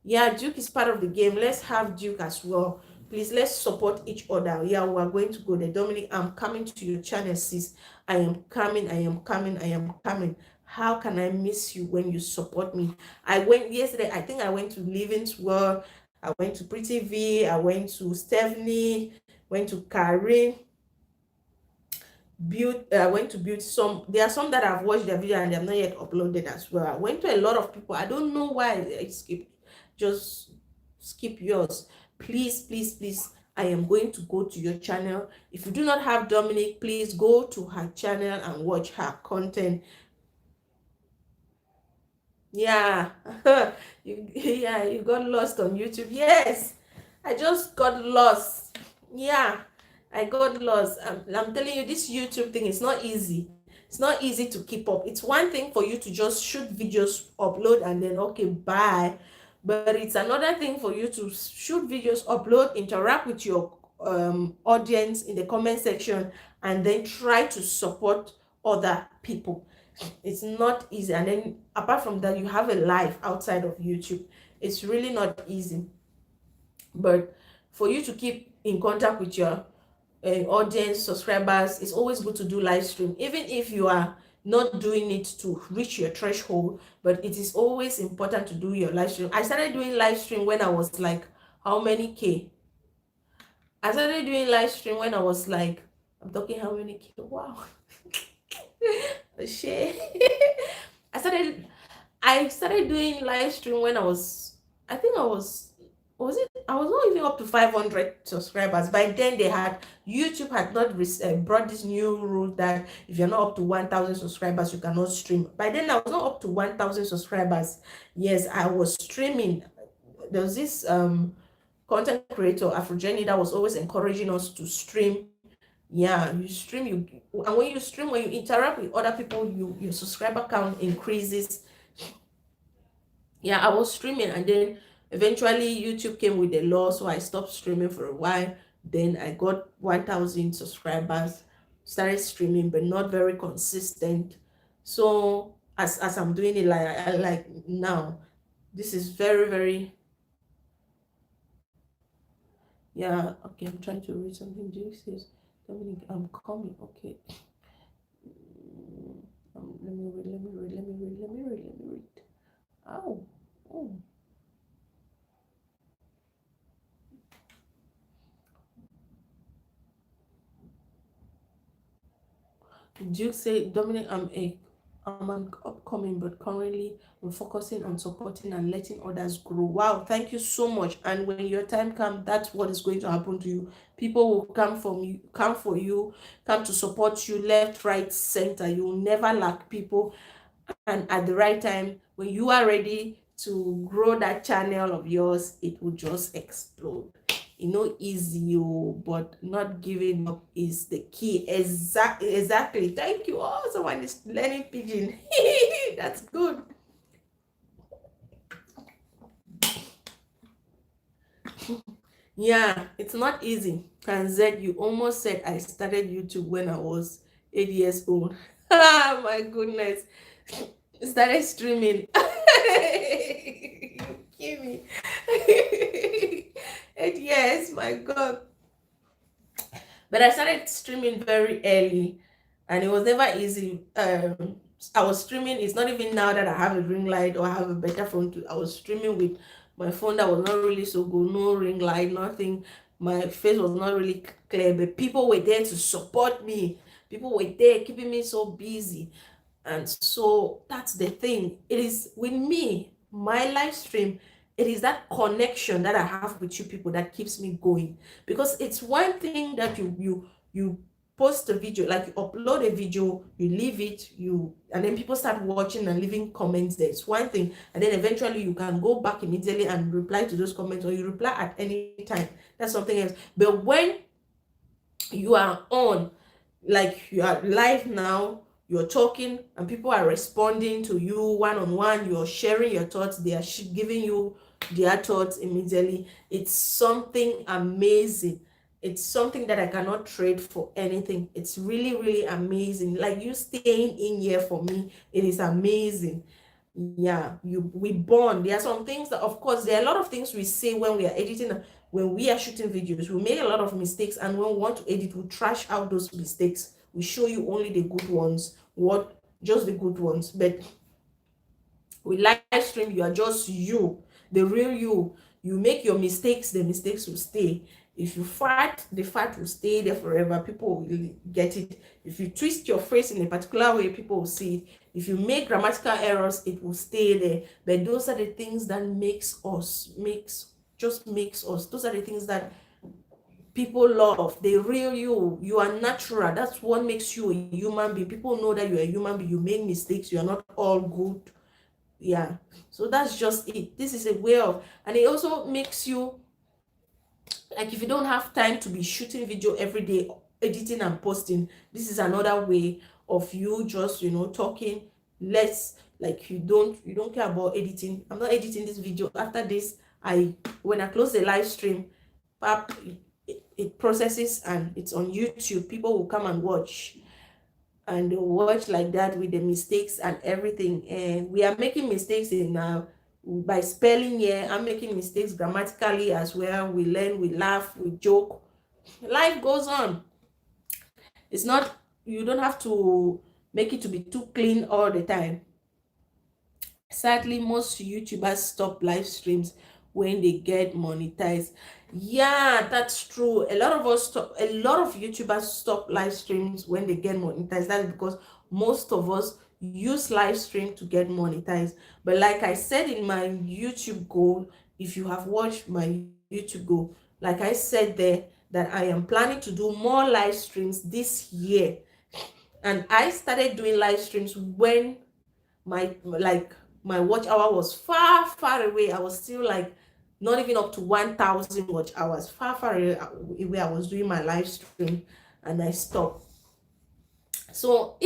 Yeah, Duke is part of the game. Let's have Duke as well. Please, let's support each other. Yeah, we are going to go there. Dominic, I'm coming to your channel, sis. I am coming. I am coming. I am coming. How can I miss you when you support me? I went yesterday. I think I went to Living's World. I went to Pretty V. I went to Stephanie. Went to Karin. I went to build some. There are some that I've watched their video and they have not yet uploaded as well. I went to a lot of people. I don't know why I skipped. Just skip yours. Please, please, please. I am going to go to your channel. If you do not have Dominic, please go to her channel and watch her content. Yeah. Yeah, you got lost on YouTube. Yes, I just got lost. Yeah, I got lost. I'm telling you, this YouTube thing is not easy. It's not easy to keep up. It's one thing for you to just shoot videos, upload, and then okay, bye. But it's another thing for you to shoot videos, upload, interact with your audience in the comment section, and then try to support other people. It's not easy. And then apart from that, you have a life outside of YouTube. It's really not easy. But for you to keep in contact with your audience, subscribers, it's always good to do live stream, even if you are not doing it to reach your threshold. But it is always important to do your live stream. I started doing live stream when I was like, how many K? I started doing live stream when I was like, I'm talking how many K? Wow. Shit. I started doing live stream when I was, I think I was not even up to 500 subscribers. By then YouTube had not brought this new rule that if you're not up to 1,000 subscribers you cannot stream. By then I was not up to 1,000 subscribers. Yes, I was streaming. There was this content creator, Afrojeni, that was always encouraging us to stream. Yeah, you stream, and when you stream, when you interact with other people, your subscriber count increases. Yeah, I was streaming, and then eventually YouTube came with the law, so I stopped streaming for a while. Then I got 1,000 subscribers, started streaming, but not very consistent. So as I'm doing it, like I like now, this is very, very, yeah. Okay, I'm trying to read something. Do you see? Dominic, I'm coming. Okay. Let me read. Oh, oh. Duke said, Dominic, I'm an upcoming, but currently I'm focusing on supporting and letting others grow. Wow, thank you so much. And when your time comes, that's what is going to happen to you. People will come for you, come to support you left, right, center. You will never lack people. And at the right time, when you are ready to grow that channel of yours, it will just explode. Easy, but not giving up is the key. Exactly. Thank you. Oh, someone is learning pidgin. That's good. Yeah, it's not easy. And Z, you almost said I started YouTube when I was 8 years old. Oh my goodness. Started streaming. You kill me. 8 years, my God. But I started streaming very early, and it was never easy. I was streaming. It's not even now that I have a ring light or I have a better phone. I was streaming with my phone that was not really so good. No ring light, nothing. My face was not really clear, but people were there to support me. People were there keeping me so busy. And so that's the thing. It is with me, my live stream, it is that connection that I have with you people that keeps me going. Because it's one thing that you post a video, like you upload a video, you leave it, and then people start watching and leaving comments there. It's one thing. And then eventually you can go back immediately and reply to those comments, or you reply at any time. That's something else. But when you are on, like you are live now, you're talking and people are responding to you one-on-one, you're sharing your thoughts, they are giving you their thoughts immediately. It's something amazing. It's something that I cannot trade for anything. It's really, really amazing. Like you staying in here for me, it is amazing. Yeah, we bond. There are some things that, of course, there are a lot of things we say when we are editing, when we are shooting videos. We make a lot of mistakes, and when we want to edit, we trash out those mistakes. We show you only the good ones, just the good ones. But with live stream, you are just you, the real you. You make your mistakes, the mistakes will stay. If you fart, the fart will stay there forever. People will get it. If you twist your face in a particular way, people will see it. If you make grammatical errors, it will stay there. But those are the things that makes us. Those are the things that people love. The real you. You are natural. That's what makes you a human being. People know that you're a human being. You make mistakes. You are not all good. Yeah. So that's just it. This is a way of, and it also makes you, like, if you don't have time to be shooting video every day, editing and posting, this is another way of you just, talking less. Like you don't care about editing. I'm not editing this video. After this, when I close the live stream, pap, it processes and it's on YouTube. People will come and watch, and watch like that with the mistakes and everything. And we are making mistakes in by spelling here. I'm making mistakes grammatically as well. We learn, we laugh, we joke. Life goes on. It's not, you don't have to make it to be too clean all the time. Sadly, most YouTubers stop live streams when they get monetized. Yeah, that's true. A lot of YouTubers stop live streams when they get monetized. That's because most of us use live stream to get monetized. But like I said in my YouTube goal, if you have watched my YouTube goal, like I said there, that I am planning to do more live streams this year. And I started doing live streams when my watch hour was far away. I was still like not even up to 1,000 watch hours, far away. I was doing my live stream and I stopped. So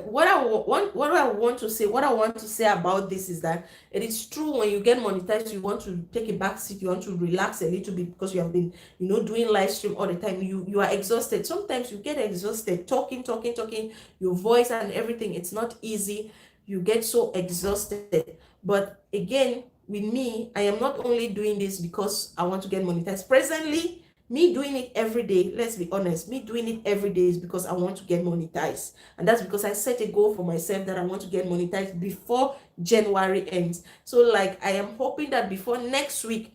what I want to say about this is that it is true, when you get monetized, you want to take a back seat, you want to relax a little bit, because you have been doing live stream all the time. You are exhausted. Sometimes you get exhausted talking, your voice and everything. It's not easy. You get so exhausted. But again, with me, I am not only doing this because I want to get monetized. Presently, me doing it every day, let's be honest, me doing it every day is because I want to get monetized. And that's because I set a goal for myself that I want to get monetized before January ends. So like, I am hoping that before next week,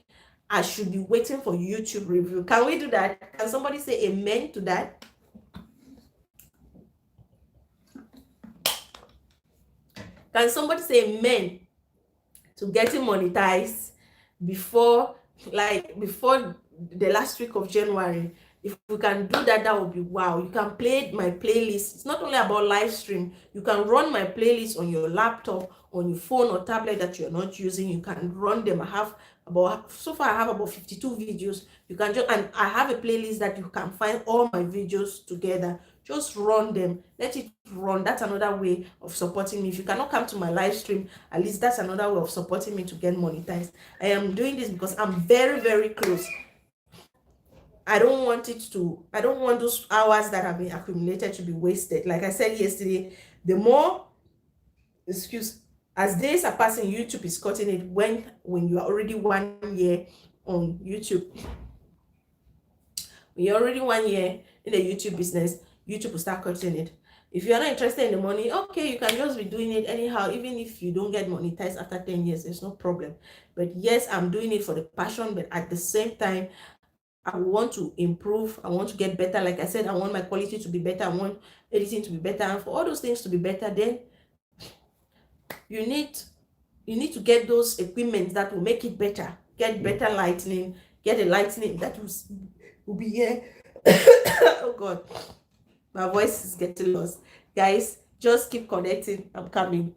I should be waiting for YouTube review. Can we do that? Can somebody say amen to that? Can somebody say amen to getting monetized before the last week of January? If we can do that, that would be wow. You can play my playlist. It's not only about live stream. You can run my playlist on your laptop, on your phone or tablet that you're not using. You can run them. I have about 52 videos. You can just, and I have a playlist that you can find all my videos together. Just run them, let it run. That's another way of supporting me. If you cannot come to my live stream, at least that's another way of supporting me to get monetized. I am doing this because I'm very close. I don't want those hours that have been accumulated to be wasted. Like I said yesterday, as days are passing, YouTube is cutting it. When you are already 1 year on YouTube, when you're already 1 year in the YouTube business, YouTube will start cutting it. If you're not interested in the money, okay, you can just be doing it anyhow. Even if you don't get monetized after 10 years, there's no problem. But yes, I'm doing it for the passion, but at the same time, I want to improve. I want to get better. Like I said, I want my quality to be better. I want editing to be better. And for all those things to be better, then you need to get those equipment that will make it better. Get better lightning, get a lightning that will be here. Oh god, my voice is getting lost. Guys, just keep connecting. I'm coming.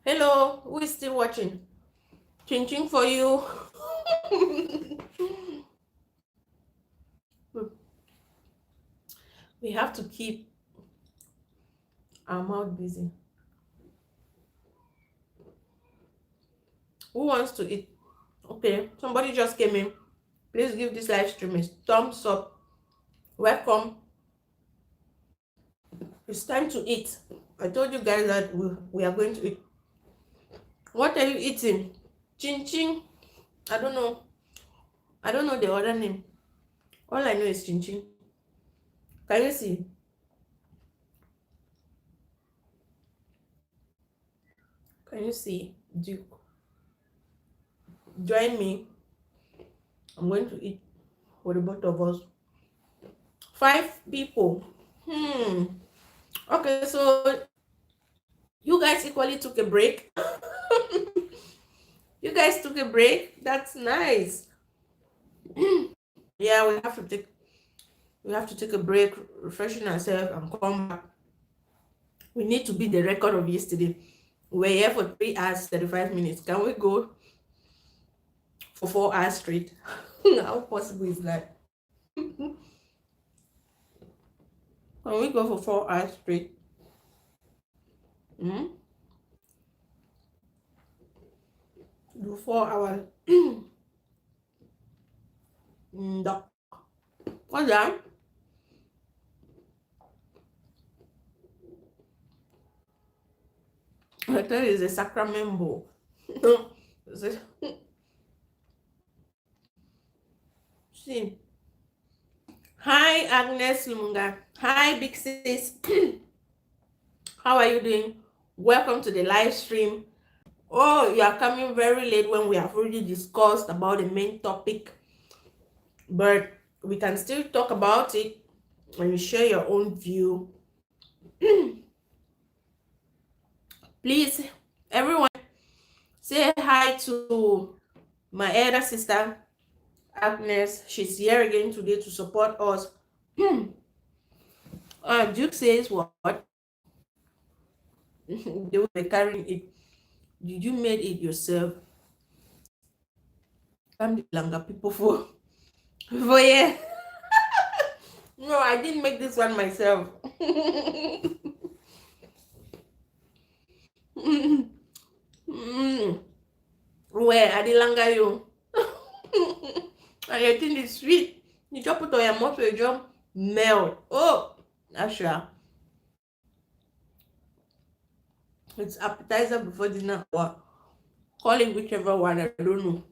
Hello, who is still watching? Ching ching for you. We have to keep our mouth busy. Who wants to eat? Okay, somebody just came in. Please give this live stream a thumbs up. Welcome. It's time to eat. I told you guys that we are going to eat. What are you eating? Chin chin. I don't know. I don't know the other name. All I know is chin chin. Can you see? Can you see? Duke. Join me. I'm going to eat for the both of us. 5 people. Okay, so you guys equally took a break. You guys took a break. That's nice. Yeah, we have to take a break, refreshing ourselves, and come back. We need to beat the record of yesterday. We were here for 3 hours 35 minutes. Can we go for 4 hours straight? How possible is that? Can we go for 4 hours straight? Do 4 hours. What's that? I tell you, it's a sacrament bowl. See. Hi, Agnes Lumunga. Hi, Big Sis. How are you doing? Welcome to the live stream. Oh, you are coming very late when we have already discussed about the main topic. But we can still talk about it and you share your own view. Please, everyone, say hi to my elder sister, Agnes. She's here again today to support us. Duke says what? They were carrying it. Did you made it yourself? I'm the longer people for yeah. No, I didn't make this one myself. Where I did longer you. And you think it's sweet. You just put on your mouth, you just melt. Oh, Asha. It's appetizer before dinner. What? Call it whichever one, I don't know.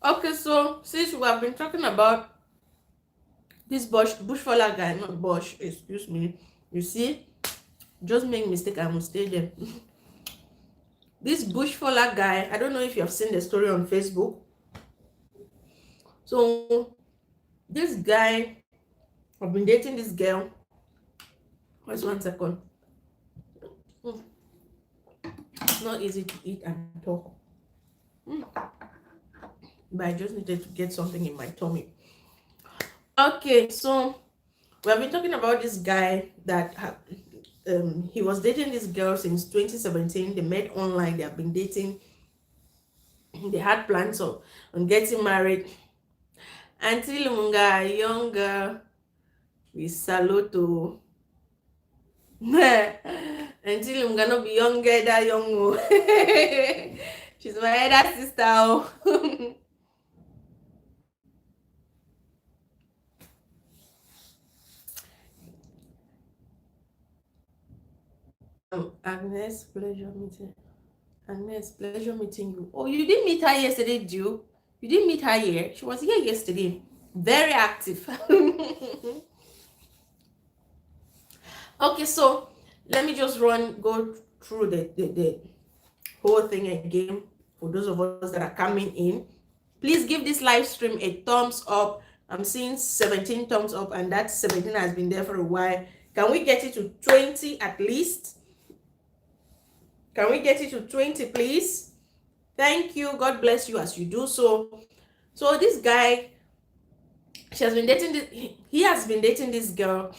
Okay, so since we have been talking about this Bushfaller guy, not Bush, excuse me. You see, just make mistake, I will stay there. This Bushfaller guy, I don't know if you have seen the story on Facebook. So this guy, I've been dating this girl. Just 1 second. It's not easy to eat and talk. But I just needed to get something in my tummy. Okay, so we have been talking about this guy that he was dating this girl since 2017. They met online. They have been dating. They had plans on getting married. Auntie Lumunga, young girl, we salute to. Auntie Lumunga no be younger that young. She's my elder sister. Agnes, pleasure meeting. Agnes, pleasure meeting you. Oh, you didn't meet her yesterday, did you? You didn't meet her here. She was here yesterday. Very active. Okay, so let me just go through the whole thing again for those of us that are coming in. Please give this live stream a thumbs up. I'm seeing 17 thumbs up, and that 17 has been there for a while. Can we get it to 20 at least? Can we get it to 20, please? Thank you. God bless you as you do so. So this guy, She has been dating this, he has been dating this girl.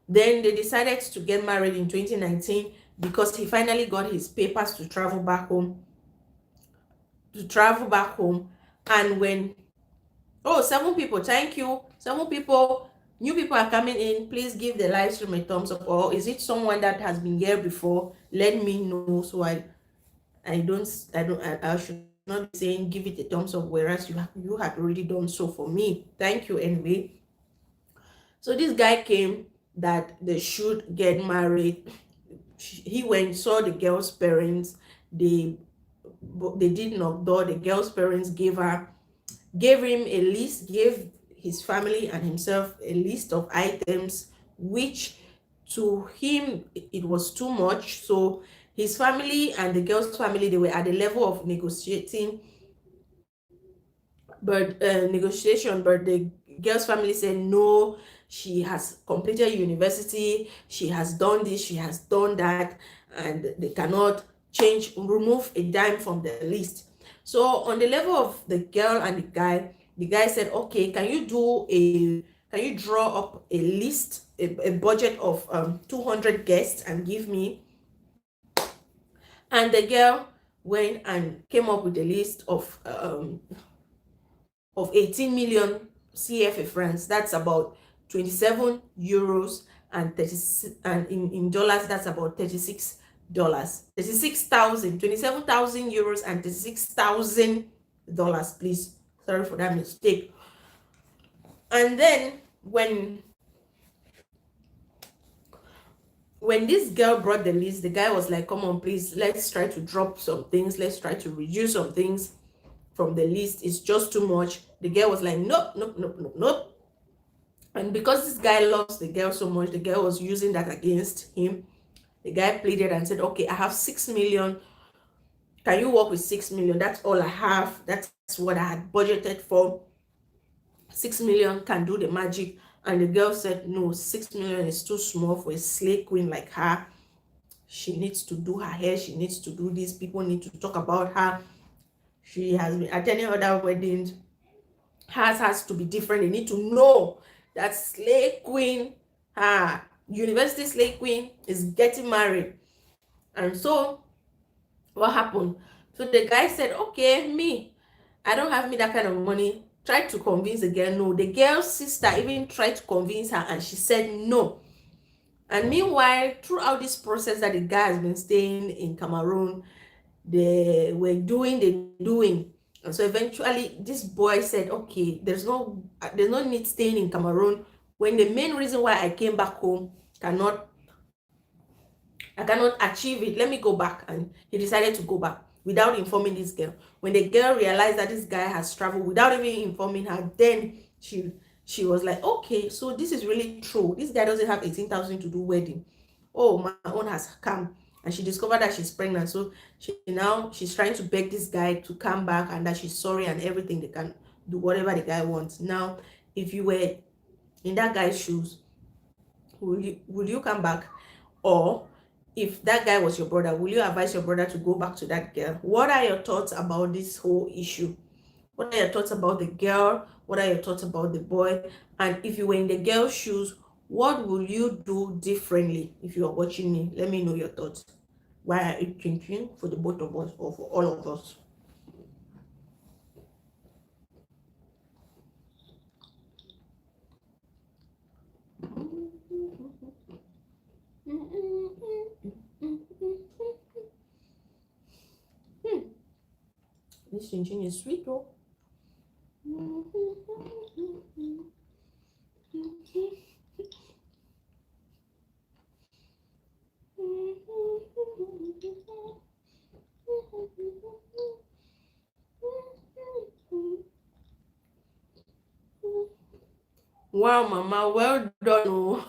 Then they decided to get married in 2019 because he finally got his papers to travel back home. And when, oh, 7 people, thank you. 7 people, new people are coming in. Please give the live stream a thumbs up. Or is it someone that has been here before? Let me know so I should not be saying give it a thumbs up, whereas you had already done so for me. Thank you anyway. So this guy came that they should get married. He went, saw the girl's parents. They did knock door. The girl's parents gave him a list, gave his family and himself a list of items, which to him it was too much. So his family and the girl's family, they were at the level of negotiation, but the girl's family said no. She has completed university, she has done this, she has done that, and they cannot remove a dime from the list. So on the level of the girl and the guy said, okay, can you draw up a list, a budget of 200 guests and give me? And the girl went and came up with a list of 18 million CFA francs. That's about 27 euros, and 36, and in dollars that's about $36. 36,000, 27,000 euros and $36,000, please. Sorry for that mistake. And then when this girl brought the list, the guy was like, come on, please, let's try to drop some things, let's try to reduce some things from the list. It's just too much. The girl was like, nope, nope, nope, nope, nope. And because this guy loves the girl so much, the girl was using that against him. The guy pleaded and said, okay, I have 6 million. Can you work with 6 million? That's all I have. That's what I had budgeted for. 6 million can do the magic. And the girl said, no, 6 million is too small for a slay queen like her. She needs to do her hair. She needs to do this. People need to talk about her. She has been attending other weddings. Hers has to be different. They need to know that slay queen, her university slay queen, is getting married. And so what happened? So the guy said, okay, I don't have that kind of money. Tried to convince the girl. No, the girl's sister even tried to convince her, and she said no. And meanwhile, throughout this process that the guy has been staying in Cameroon, they were doing. And so eventually this boy said, okay, there's no need staying in Cameroon when the main reason why I came back home I cannot achieve it. Let me go back. And he decided to go back without informing this girl. When the girl realized that this guy has traveled without even informing her, then she was like, okay, so this is really true. This guy doesn't have 18,000 to do wedding. Oh, my own has come. And she discovered that she's pregnant. So she's trying to beg this guy to come back, and that she's sorry and everything. They can do whatever the guy wants. Now, if you were in that guy's shoes, will you come back? Or if that guy was your brother, will you advise your brother to go back to that girl? What are your thoughts about this whole issue? What are your thoughts about the girl? What are your thoughts about the boy? And if you were in the girl's shoes, what will you do differently? If you are watching me, let me know your thoughts. Why are you thinking for the both of us or for all of us? This chin is sweet though. Wow, mama, well done.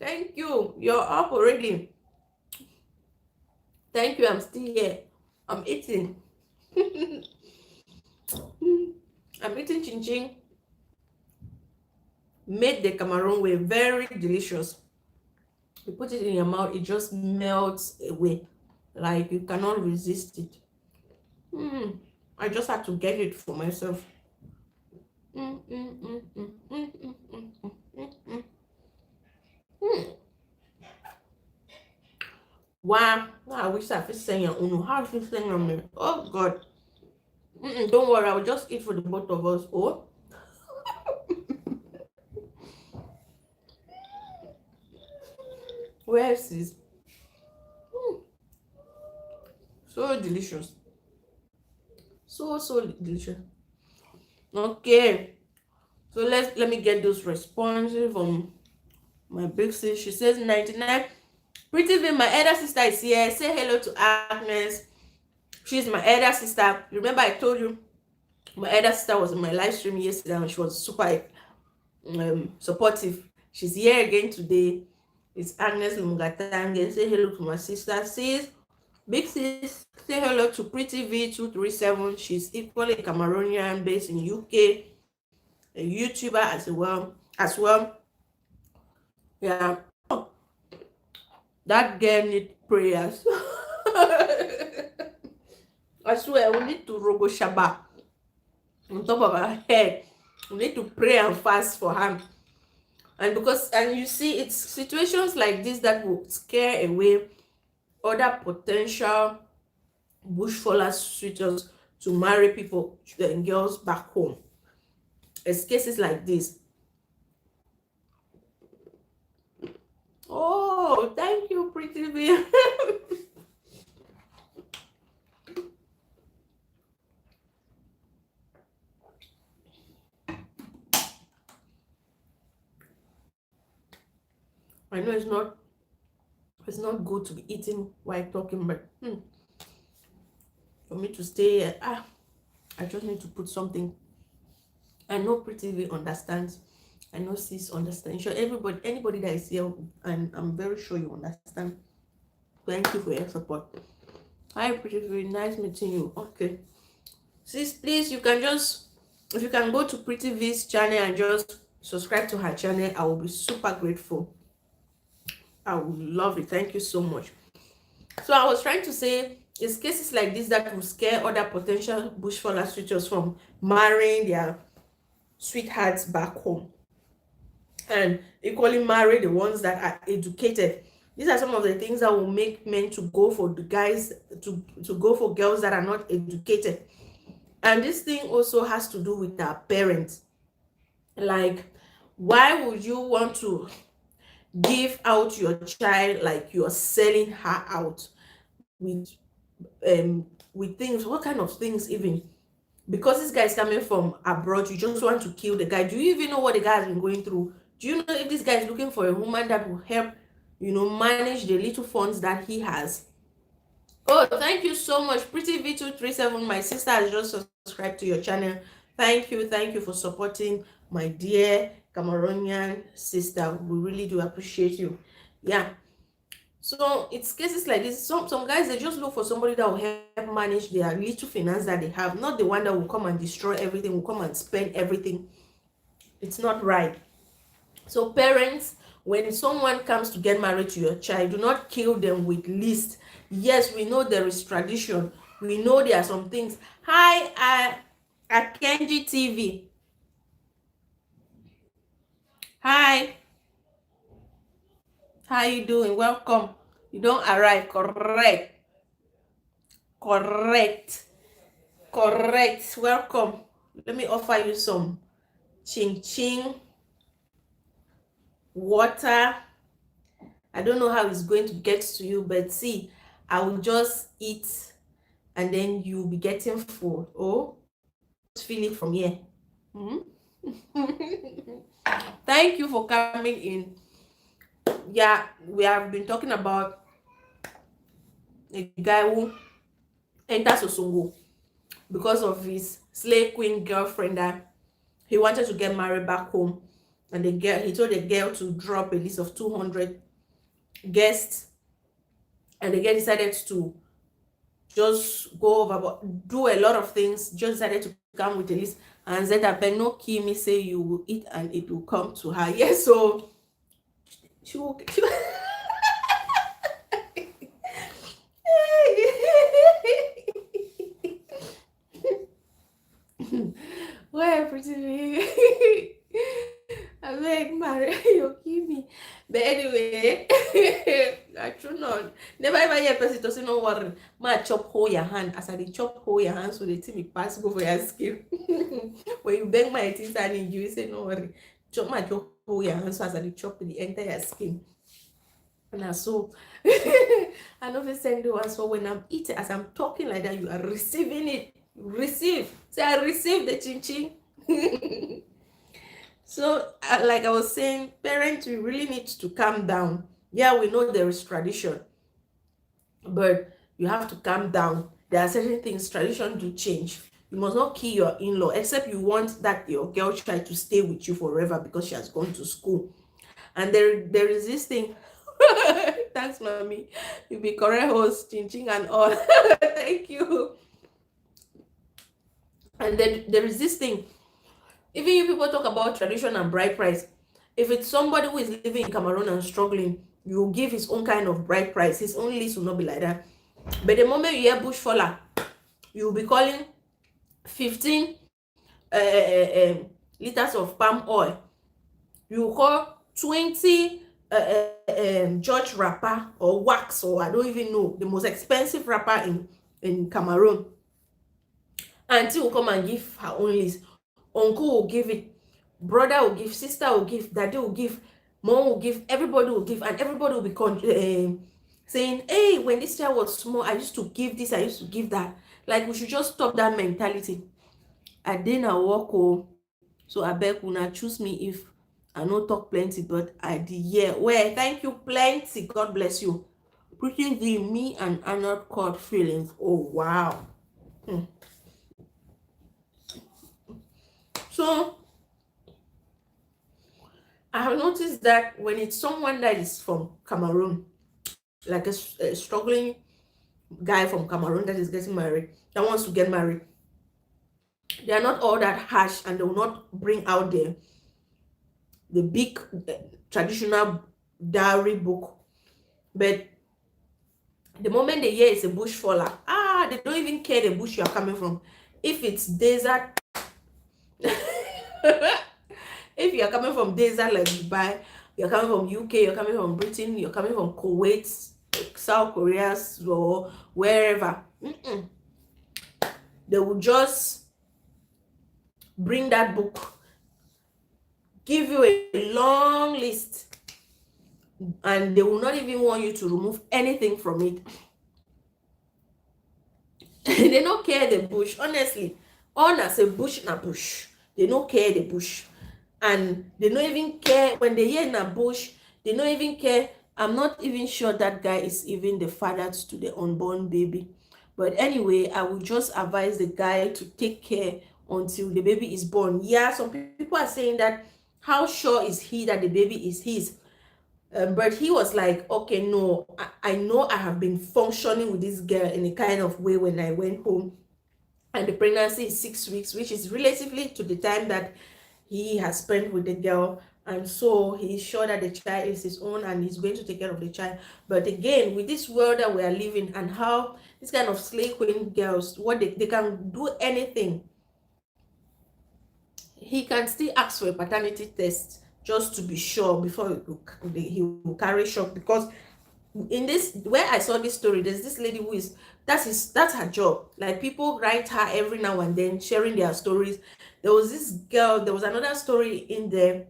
Thank you. You're up already. Thank you. I'm still here. I'm eating. I'm eating chin chin. Made the Cameroon way, very delicious. You put it in your mouth, it just melts away. Like you cannot resist it. I just had to get it for myself. Mm, mm, mm, mm, mm, mm, mm, mm, mm, mm. Mm. Wow, I wish I could sing your own. How to sing on me? Oh God. Don't worry, I will just eat for the both of us. Oh, where is this? Mm, so delicious. So delicious. Okay, so let me get those responses from my big sis. She says 99. Pretty V, my elder sister is here. Say hello to Agnes. She's my elder sister. Remember I told you my elder sister was in my live stream yesterday and she was super supportive. She's here again today. It's Agnes Lungatange. Say hello to my sister. Sis, big sis, say hello to Pretty V237. She's equally a Cameroonian based in UK, a YouTuber as well. Yeah, that girl need prayers. I swear we need to rogo shaba on top of her head. We need to pray and fast for her. And you see, it's situations like this that will scare away other potential bushfaller suitors to marry people and girls back home. It's cases like this. Oh, thank you, Pretty V. I know it's not good to be eating while talking, but for me to stay here, I just need to put something. I know Pretty V understands. I know sis understands. Sure, anybody that is here, and I'm very sure you understand. Thank you for your support. Hi, Pretty V. Nice meeting you. Okay, sis, please, if you can go to Pretty V's channel and just subscribe to her channel, I will be super grateful. I would love it. Thank you so much. So I was trying to say, it's cases like this that will scare other potential bushfaller suitors from marrying their sweethearts back home, and equally marry the ones that are educated. These are some of the things that will make men to go for the guys to go for girls that are not educated. And this thing also has to do with our parents. Like, why would you want to give out your child like you're selling her out with with things? What kind of things? Even because this guy is coming from abroad, you just want to kill the guy? Do you even know what the guy has been going through? Do you know if this guy is looking for a woman that will help, manage the little funds that he has? Oh, thank you so much, Pretty V237. My sister has just subscribed to your channel. Thank you for supporting my dear Cameroonian sister. We really do appreciate you. Yeah. So it's cases like this. Some guys, they just look for somebody that will help manage their little finance that they have, not the one that will come and destroy everything, will come and spend everything. It's not right. So parents, when someone comes to get married to your child, do not kill them with list. Yes, we know there is tradition. We know there are some things. Hi, Akenji TV. Hi, how you doing? Welcome. You don't arrive. Correct. Correct. Correct. Welcome. Let me offer you some ching ching water. I don't know how it's going to get to you, but see, I will just eat and then you'll be getting full. Oh, feel it from here. Mhm. Thank you for coming in. Yeah, we have been talking about a guy who enters Osongo because of his slave queen girlfriend that he wanted to get married back home, and he told the girl to drop a list of 200 guests, and the girl decided to just go over, but do a lot of things. Just decided to come with a list and said that Ben no kill me, say you will eat and it will come to her. Yes, so she Where Pretty V? But anyway, I should not. Never ever hear person to say no worry. Ma chop hold your hand. As I dey chop hold your hand, so the thing me pass go for your skin. When you bang my teeth and you say no worry. Chop my chop hold your hand so as I dey chop the entire skin. And so I know this send you. So when I'm eating, as I'm talking like that, you are receiving it. Receive. Say I receive the chin chin. So, like I was saying, parents, we really need to calm down. Yeah, we know there is tradition, but you have to calm down. There are certain things, tradition do change. You must not kill your in-law, except you want that your girl child to stay with you forever because she has gone to school. And there is this thing. Thanks, mommy. You be correct host, ching ching and all. Thank you. And then there is this thing. Even you people talk about tradition and bride price. If it's somebody who is living in Cameroon and struggling, you will give his own kind of bride price. His own list will not be like that. But the moment you hear Bushfaller, you will be calling 15 liters of palm oil. You will call 20 George wrapper or wax, or I don't even know, the most expensive wrapper in Cameroon. Auntie will come and give her own list. Uncle will give it, brother will give, sister will give, daddy will give, mom will give, everybody will give, and everybody will be saying, hey, when this child was small, I used to give this, I used to give that. Like, we should just stop that mentality. I didn't work home, so I beg una choose me if I no talk plenty, but I did hear. Well, thank you plenty. God bless you. Putting the me and Arnold Court feelings. Oh wow. So I have noticed that when it's someone that is from Cameroon, like a struggling guy from Cameroon that is getting married, that wants to get married, they are not all that harsh, and they will not bring out the big traditional dowry book. But the moment they hear it's a Bushfaller, they don't even care the bush you are coming from. If it's desert, if you are coming from desert like Dubai, you're coming from UK, you're coming from Britain, you're coming from Kuwait, South Korea, or wherever, they will just bring that book, give you a long list, and they will not even want you to remove anything from it. They don't care the bush, honestly. On as a bush na bush, they don't care the bush, and they don't even care when they hear na bush. They don't even care. I'm not even sure that guy is even the father to the unborn baby. But anyway, I will just advise the guy to take care until the baby is born. Yeah, some people are saying that, how sure is he that the baby is his? But he was like, okay, no, I know I have been functioning with this girl in a kind of way when I went home, and the pregnancy is 6 weeks, which is relatively to the time that he has spent with the girl, and so he's sure that the child is his own and he's going to take care of the child. But again, with this world that we are living, and how this kind of slave queen girls, what they can do anything, he can still ask for a paternity test just to be sure before he will carry shock. Because in this, where I saw this story, there's this lady who is, that's her job. Like, people write her every now and then sharing their stories. There was this girl, there was another story in there.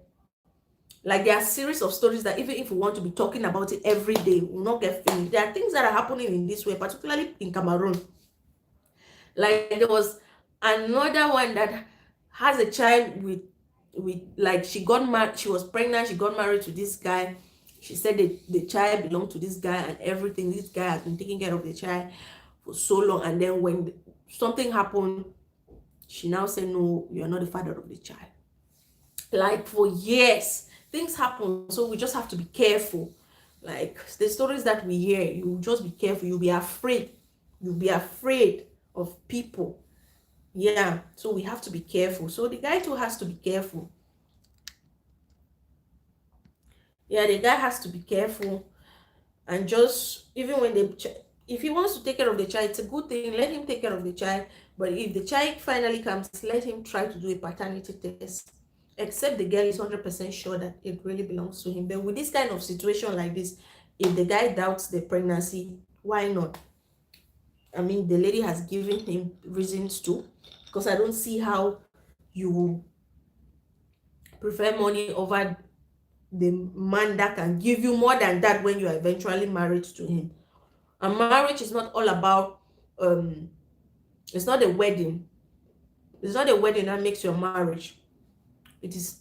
Like, there are series of stories that even if we want to be talking about it every day, we'll not get finished. There are things that are happening in this way, particularly in Cameroon. Like, there was another one that has a child with like, she got married, she was pregnant, she got married to this guy. She said the child belonged to this guy and everything. This guy has been taking care of the child for so long, and then when something happened, she now said, no, you're not the father of the child. Like, for years things happen, so we just have to be careful. Like, the stories that we hear, you just be careful. You'll be afraid of people. Yeah, so we have to be careful. So the guy too has to be careful. Yeah, the guy has to be careful. And just, even when if he wants to take care of the child, it's a good thing, let him take care of the child. But if the child finally comes, let him try to do a paternity test. except the girl is 100% sure that it really belongs to him. But with this kind of situation like this, if the guy doubts the pregnancy, why not? I mean, the lady has given him reasons to, because I don't see how you prefer money over the man that can give you more than that when you are eventually married to him. And marriage is not all about it's not a wedding. It's not a wedding that makes your marriage. It is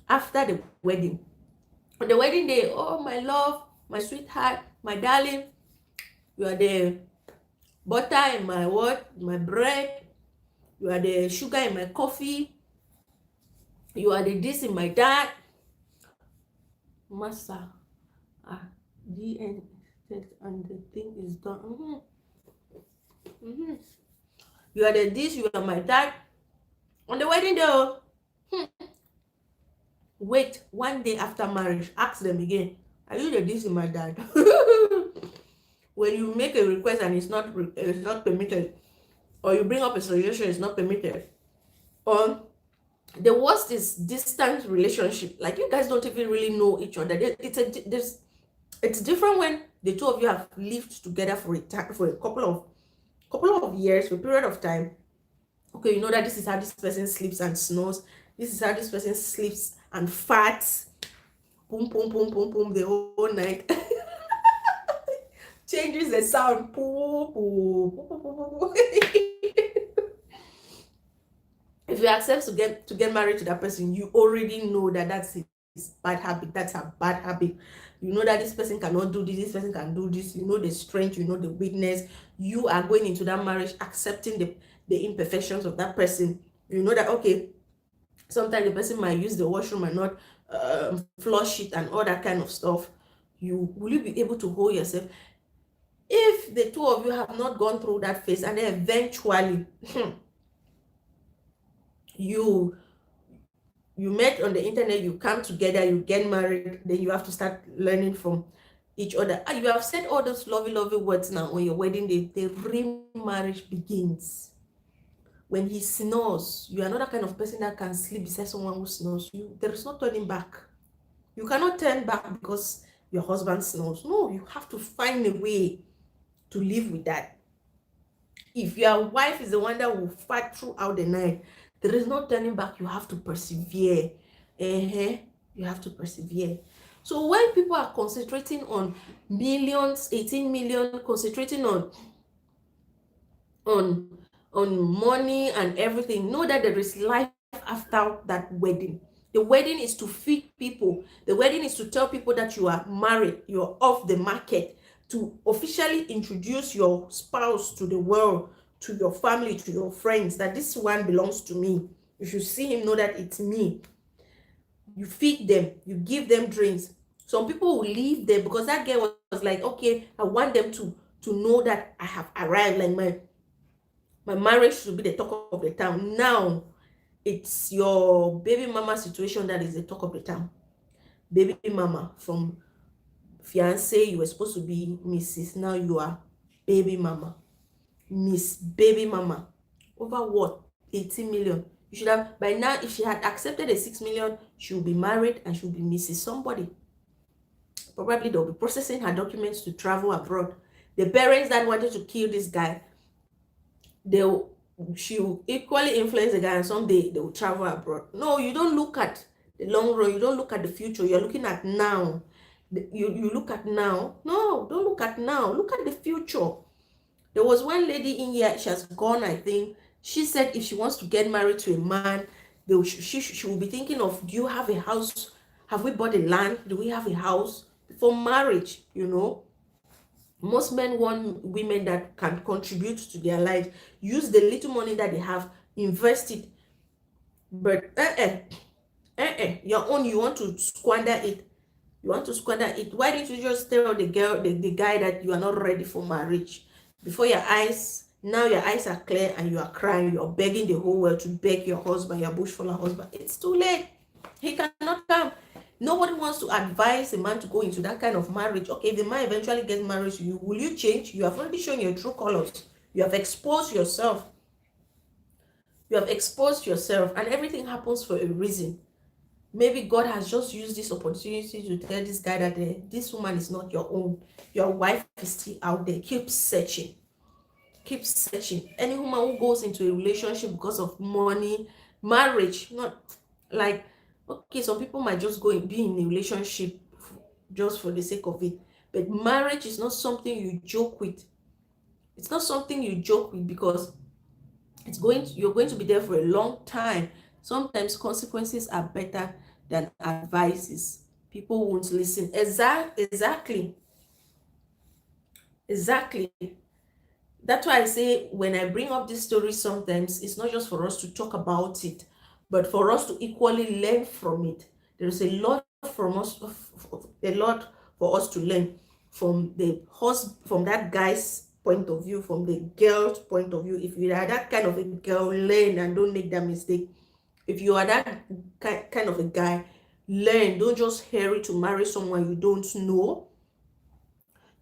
after the wedding. On the wedding day, oh my love, my sweetheart, my darling, you are the butter in my what? My bread. You are the sugar in my coffee. You are the this in my that. Master, the end and the thing is done. You are the this, you are my that. On the wedding day, wait, one day after marriage, ask them again, are you the this in my dad? When you make a request and it's not permitted, or you bring up a suggestion, it's not permitted, or the worst is distant relationship. Like you guys don't even really know each other. It's different when the two of you have lived together for a couple of years, for a period of time. Okay, you know that this is how this person sleeps and snores. This is how this person sleeps and farts. Boom, boom, boom, boom, boom, the whole night. Changes the sound. Poo, poo, poo, poo, poo, poo. If you accept to get married to that person, you already know that that's his bad habit. That's a bad habit. You know that this person cannot do this person can do this. You know the strength, you know the weakness. You are going into that marriage accepting the imperfections of that person. You know that, okay, sometimes the person might use the washroom and not flush it and all that kind of stuff. Will you be able to hold yourself? If the two of you have not gone through that phase, and then eventually you met on the internet, you come together, you get married, then you have to start learning from each other. You have said all those lovely words now on your wedding day. The real marriage begins when he snores. You are not that kind of person that can sleep beside someone who snores. There is no turning back. You cannot turn back because your husband snores. No, you have to find a way to live with that. If your wife is the one that will fight throughout the night, there is no turning back. You have to persevere. You have to persevere. So when people are concentrating on millions, 18 million, concentrating on money and everything, know that there is life after that wedding. The wedding is to feed people. The wedding is to tell people that you are married, you're off the market, to officially introduce your spouse to the world, to your family, to your friends, that this one belongs to me. You should see him, know that it's me. You feed them, you give them drinks. Some people will leave them because that girl was like, okay, I want them to know that I have arrived. Like my marriage should be the talk of the town. Now it's your baby mama situation that is the talk of the town. Baby mama, from fiance, you were supposed to be Mrs. Now you are baby mama. Miss Baby Mama. Over what? 18 million. You should have, by now, if she had accepted the 6 million, she will be married and she will be Mrs. somebody. Probably they'll be processing her documents to travel abroad. The parents that wanted to kill this guy, she will equally influence the guy, and someday they will travel abroad. No, you don't look at the long run. You don't look at the future. You're looking at now. You look at now. No, don't look at now. Look at the future. There was one lady in here, she has gone, I think. She said if she wants to get married to a man, she will be thinking of, do you have a house? Have we bought a land? Do we have a house? For marriage, you know. Most men want women that can contribute to their lives. Use the little money that they have, invest it. But your own, you want to squander it. You want to squander it. Why didn't you just tell the guy that you are not ready for marriage? Before your eyes, now your eyes are clear and you are crying. You're begging the whole world to beg your husband, your bushfaller husband. It's too late. He cannot come. Nobody wants to advise a man to go into that kind of marriage. Okay, if the man eventually gets married to you, will you change? You have already shown your true colors. You have exposed yourself. You have exposed yourself, and everything happens for a reason. Maybe God has just used this opportunity to tell this guy that this woman is not your own. Your wife is still out there. Keep searching. Keep searching. Any woman who goes into a relationship because of money, marriage, not like, okay, some people might just go and be in a relationship just for the sake of it. But marriage is not something you joke with. It's not something you joke with, because you're going to be there for a long time. Sometimes consequences are better than advices. People won't listen. Exactly. That's why I say, when I bring up this story, sometimes it's not just for us to talk about it, but for us to equally learn from it. There's a lot from us, a lot for us to learn from from that guy's point of view, from the girl's point of view. If you are that kind of a girl, learn and don't make that mistake. If you are that kind of a guy, learn. Don't just hurry to marry someone you don't know.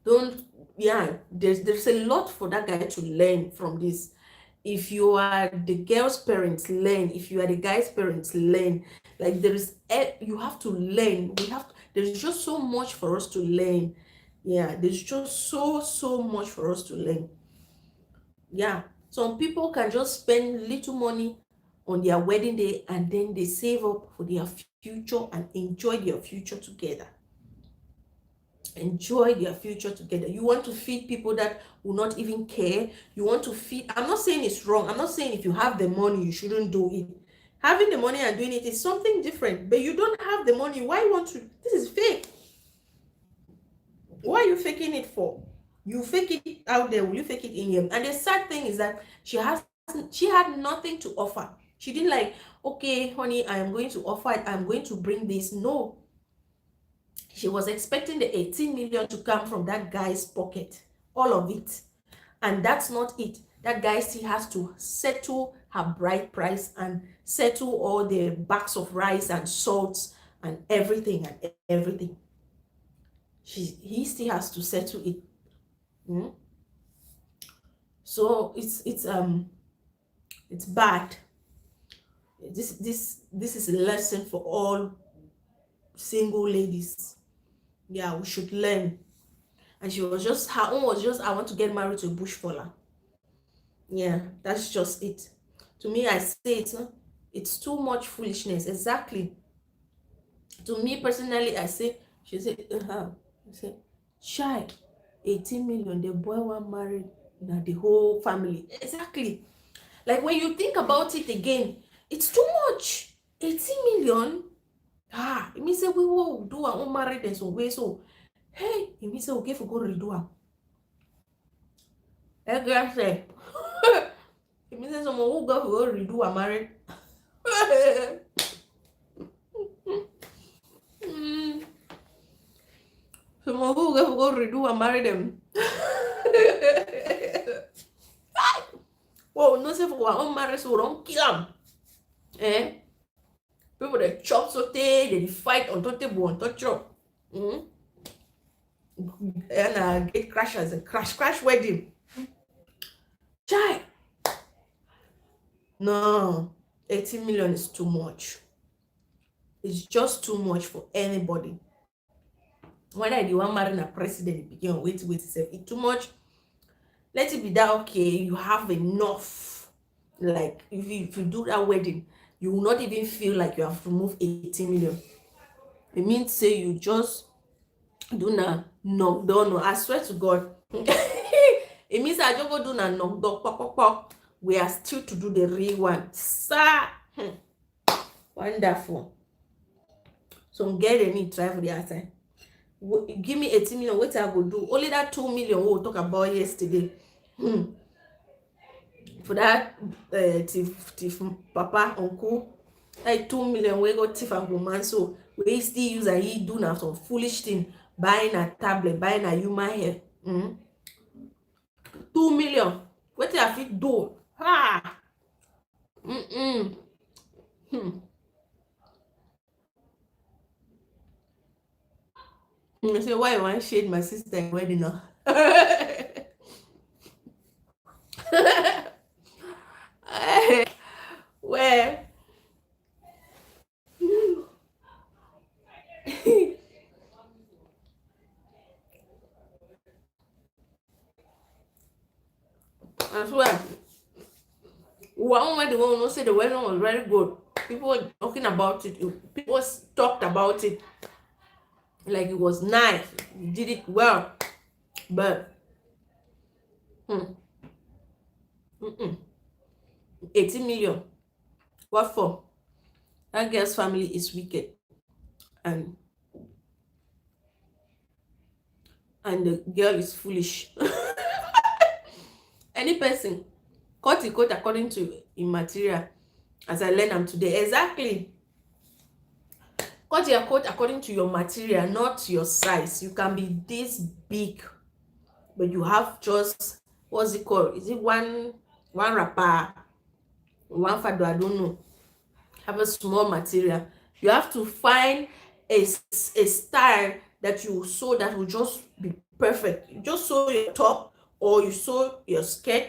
Don't Yeah, there's a lot for that guy to learn from this. If you are the girl's parents, learn. If you are the guy's parents, learn. Like, you have to learn. There's just so much for us to learn. Yeah, there's just so much for us to learn. Yeah, some people can just spend little money on their wedding day, and then they save up for their future and enjoy their future together. Enjoy their future together. You want to feed people that will not even care. You want to feed. I'm not saying it's wrong. I'm not saying if you have the money you shouldn't do it. Having the money and doing it is something different. But you don't have the money, why you want to? This is fake. Why are you faking it for? You fake it out there, will you fake it in here? And the sad thing is that she had nothing to offer. She didn't like, okay honey, I am going to offer it, I'm going to bring this. No, she was expecting the 18 million to come from that guy's pocket, all of it. And that's not it. That guy still has to settle her bride price and settle all the bags of rice and salt and everything and everything. He still has to settle it. So it's bad. This is a lesson for all single ladies. Yeah, we should learn. And her own was just, I want to get married to a bushfaller. Yeah, that's just it. To me, I say it's too much foolishness. Exactly. To me personally, I say, she said, I say, child, 18 million, the boy want married, now the whole family. Exactly. Like, when you think about it again, it's too much. 18 million. It means that we will do our own marriage in some way. So, hey, it means that we go redo am. Exactly. It means that someone who go redo our marriage. Someone who go redo and marry them. Well, no say for our own marriage, so we don't kill them. People that chop saute, they fight on top table, on top chop. And get crashers and crash wedding. Chai. No, 18 million is too much. It's just too much for anybody. Whether you want marrying a president, begin wait, it's too much. Let it be that, okay, you have enough. Like, if you do that wedding, you will not even feel like you have to move 18 million. It means say you just do na knock down. I swear to God. It means I just go do na knock down. Pop, pop. We are still to do the real one. Sir. Wonderful. So get any try for the outside. Give me 18 million. What I go do? Only that 2 million we talk about yesterday. For that thief papa uncle, like 2 million we go thief and woman. So we still use and he do now some foolish thing, buying a tablet, buying a human hair. 2 million. What I fit do? Ha! I say, why you want shade my sister in wedding now? I swear, one moment the one who say the wedding was very good. People were talking about it. People talked about it like it was nice. You did it well, but hmm, 18 million. What for? That girl's family is wicked, and the girl is foolish. Any person cut the quote according to immaterial, as I learned am today. Exactly. Cut your coat according to your material, not your size. You can be this big, but you have just, what's it called? Is it one wrapper, one fado? I don't know. Have a small material. You have to find a style that you sew that will just be perfect. You just sew your top, or you sew your skirt,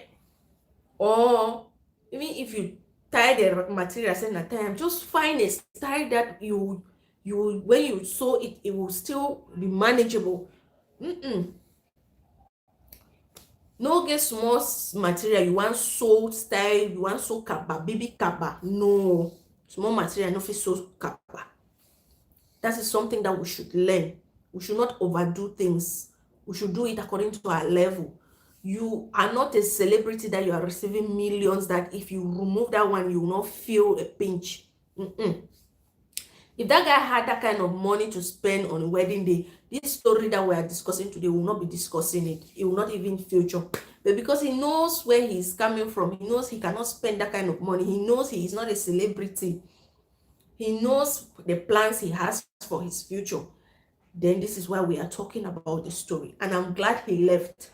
or even if you tie the material same time, just find a style that you when you sew it, it will still be manageable. No get small material you want sew style, you want sew kaba, baby kaba. No, small material no fit sew kaba. That is something that we should learn. We should not overdo things. We should do it according to our level. You are not a celebrity that you are receiving millions, that if you remove that one, you will not feel a pinch. If that guy had that kind of money to spend on wedding day, this story that we are discussing today will not be discussing it. It will not even feature. But because he knows where he's coming from, he knows he cannot spend that kind of money. He knows he is not a celebrity. He knows the plans he has for his future. Then this is why we are talking about the story. And I'm glad he left,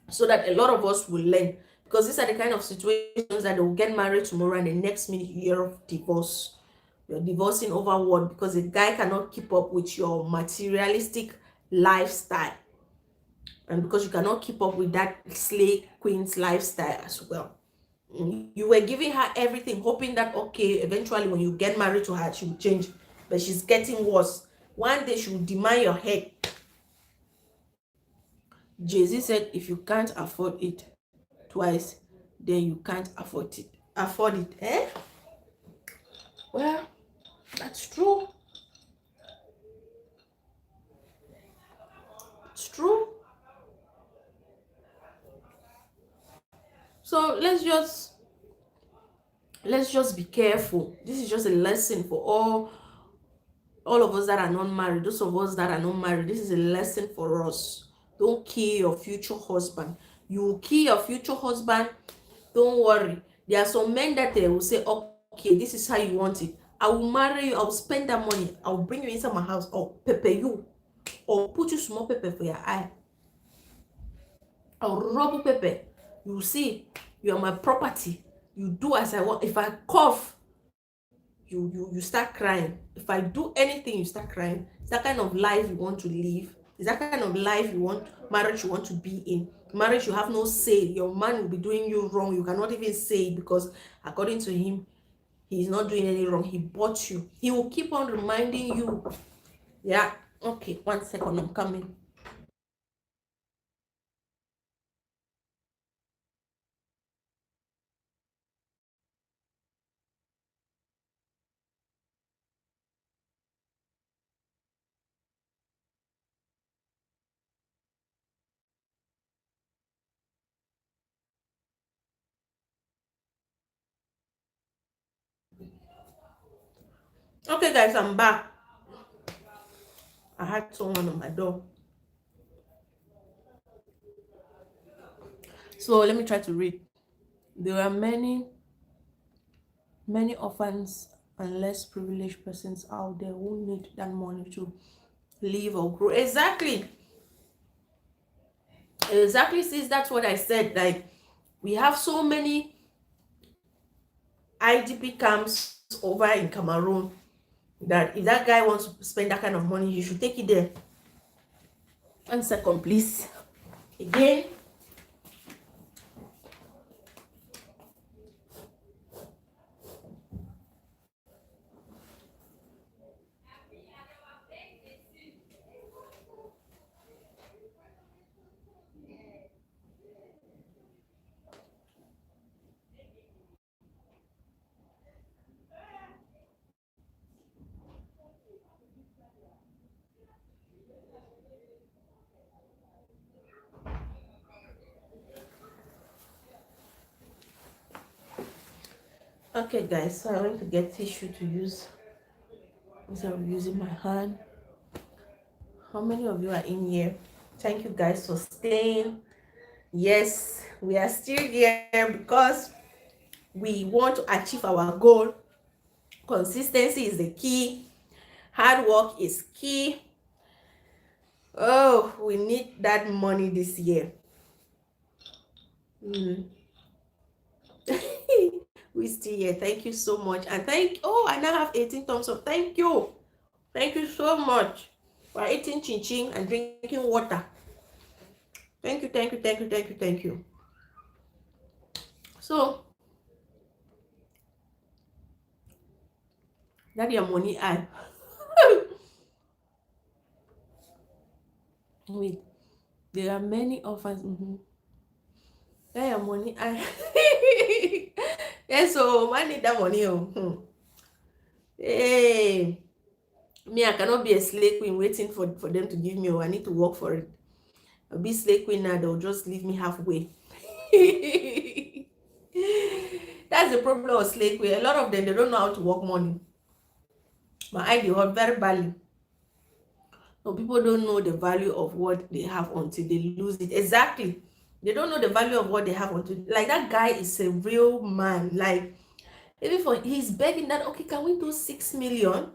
so that a lot of us will learn. Because these are the kind of situations that they will get married tomorrow and the next minute you hear of divorce. You're divorcing over what? Because a guy cannot keep up with your materialistic lifestyle. And because you cannot keep up with that slay queen's lifestyle as well. You were giving her everything, hoping that, okay, eventually when you get married to her, she will change. But she's getting worse. One day she will demand your head. Jay-Z said, if you can't afford it twice, then you can't afford it. Afford it, eh? Well, that's true. It's true. So let's just be careful. This is just a lesson for all of us that are not married. Those of us that are not married, this is a lesson for us. Don't kill your future husband. You will kill your future husband. Don't worry. There are some men that they will say, okay, this is how you want it. I will marry you. I will spend that money. I will bring you inside my house. I'll pepper you. Or put you small pepper for your eye. I'll rub pepper. You see, you are my property. You do as I want. If I cough, you start crying. If I do anything, you start crying. Is that kind of life you want to live? Is that kind of life you want, marriage you want to be in? Marriage, you have no say. Your man will be doing you wrong. You cannot even say it, because according to him, he is not doing any wrong. He bought you. He will keep on reminding you. Yeah. Okay, 1 second, I'm coming. Okay, guys, I'm back. I had someone on my door. So let me try to read. There are many orphans and less privileged persons out there who need that money to live or grow. Exactly. Sis, that's what I said. Like, we have so many IDP camps over in Cameroon, that if that guy wants to spend that kind of money, he should take it there. 1 second, please. Again. Okay, guys, so I went to get tissue to use instead of using my hand. How many of you are in here? Thank you guys for staying. Yes, we are still here because we want to achieve our goal. Consistency is the key. Hard work is key. Oh, we need that money this year. We still here. Thank you so much. And I now have 18 thumbs up. Thank you. Thank you so much for eating chin chin and drinking water. Thank you, thank you, thank you, thank you, thank you. So that your money I wait. There are many offers. That your money I yes, so I need that money. Hey, me, I cannot be a slave queen waiting for them to give me. I need to work for it. I'll be slave queen now, they'll just leave me halfway. That's the problem of slave queen. A lot of them, they don't know how to work money. My eye, they hold very badly. So people don't know the value of what they have until they lose it. Exactly. They don't know the value of what they have until, like, that guy is a real man. Like, even for he's begging that, okay, can we do 6 million?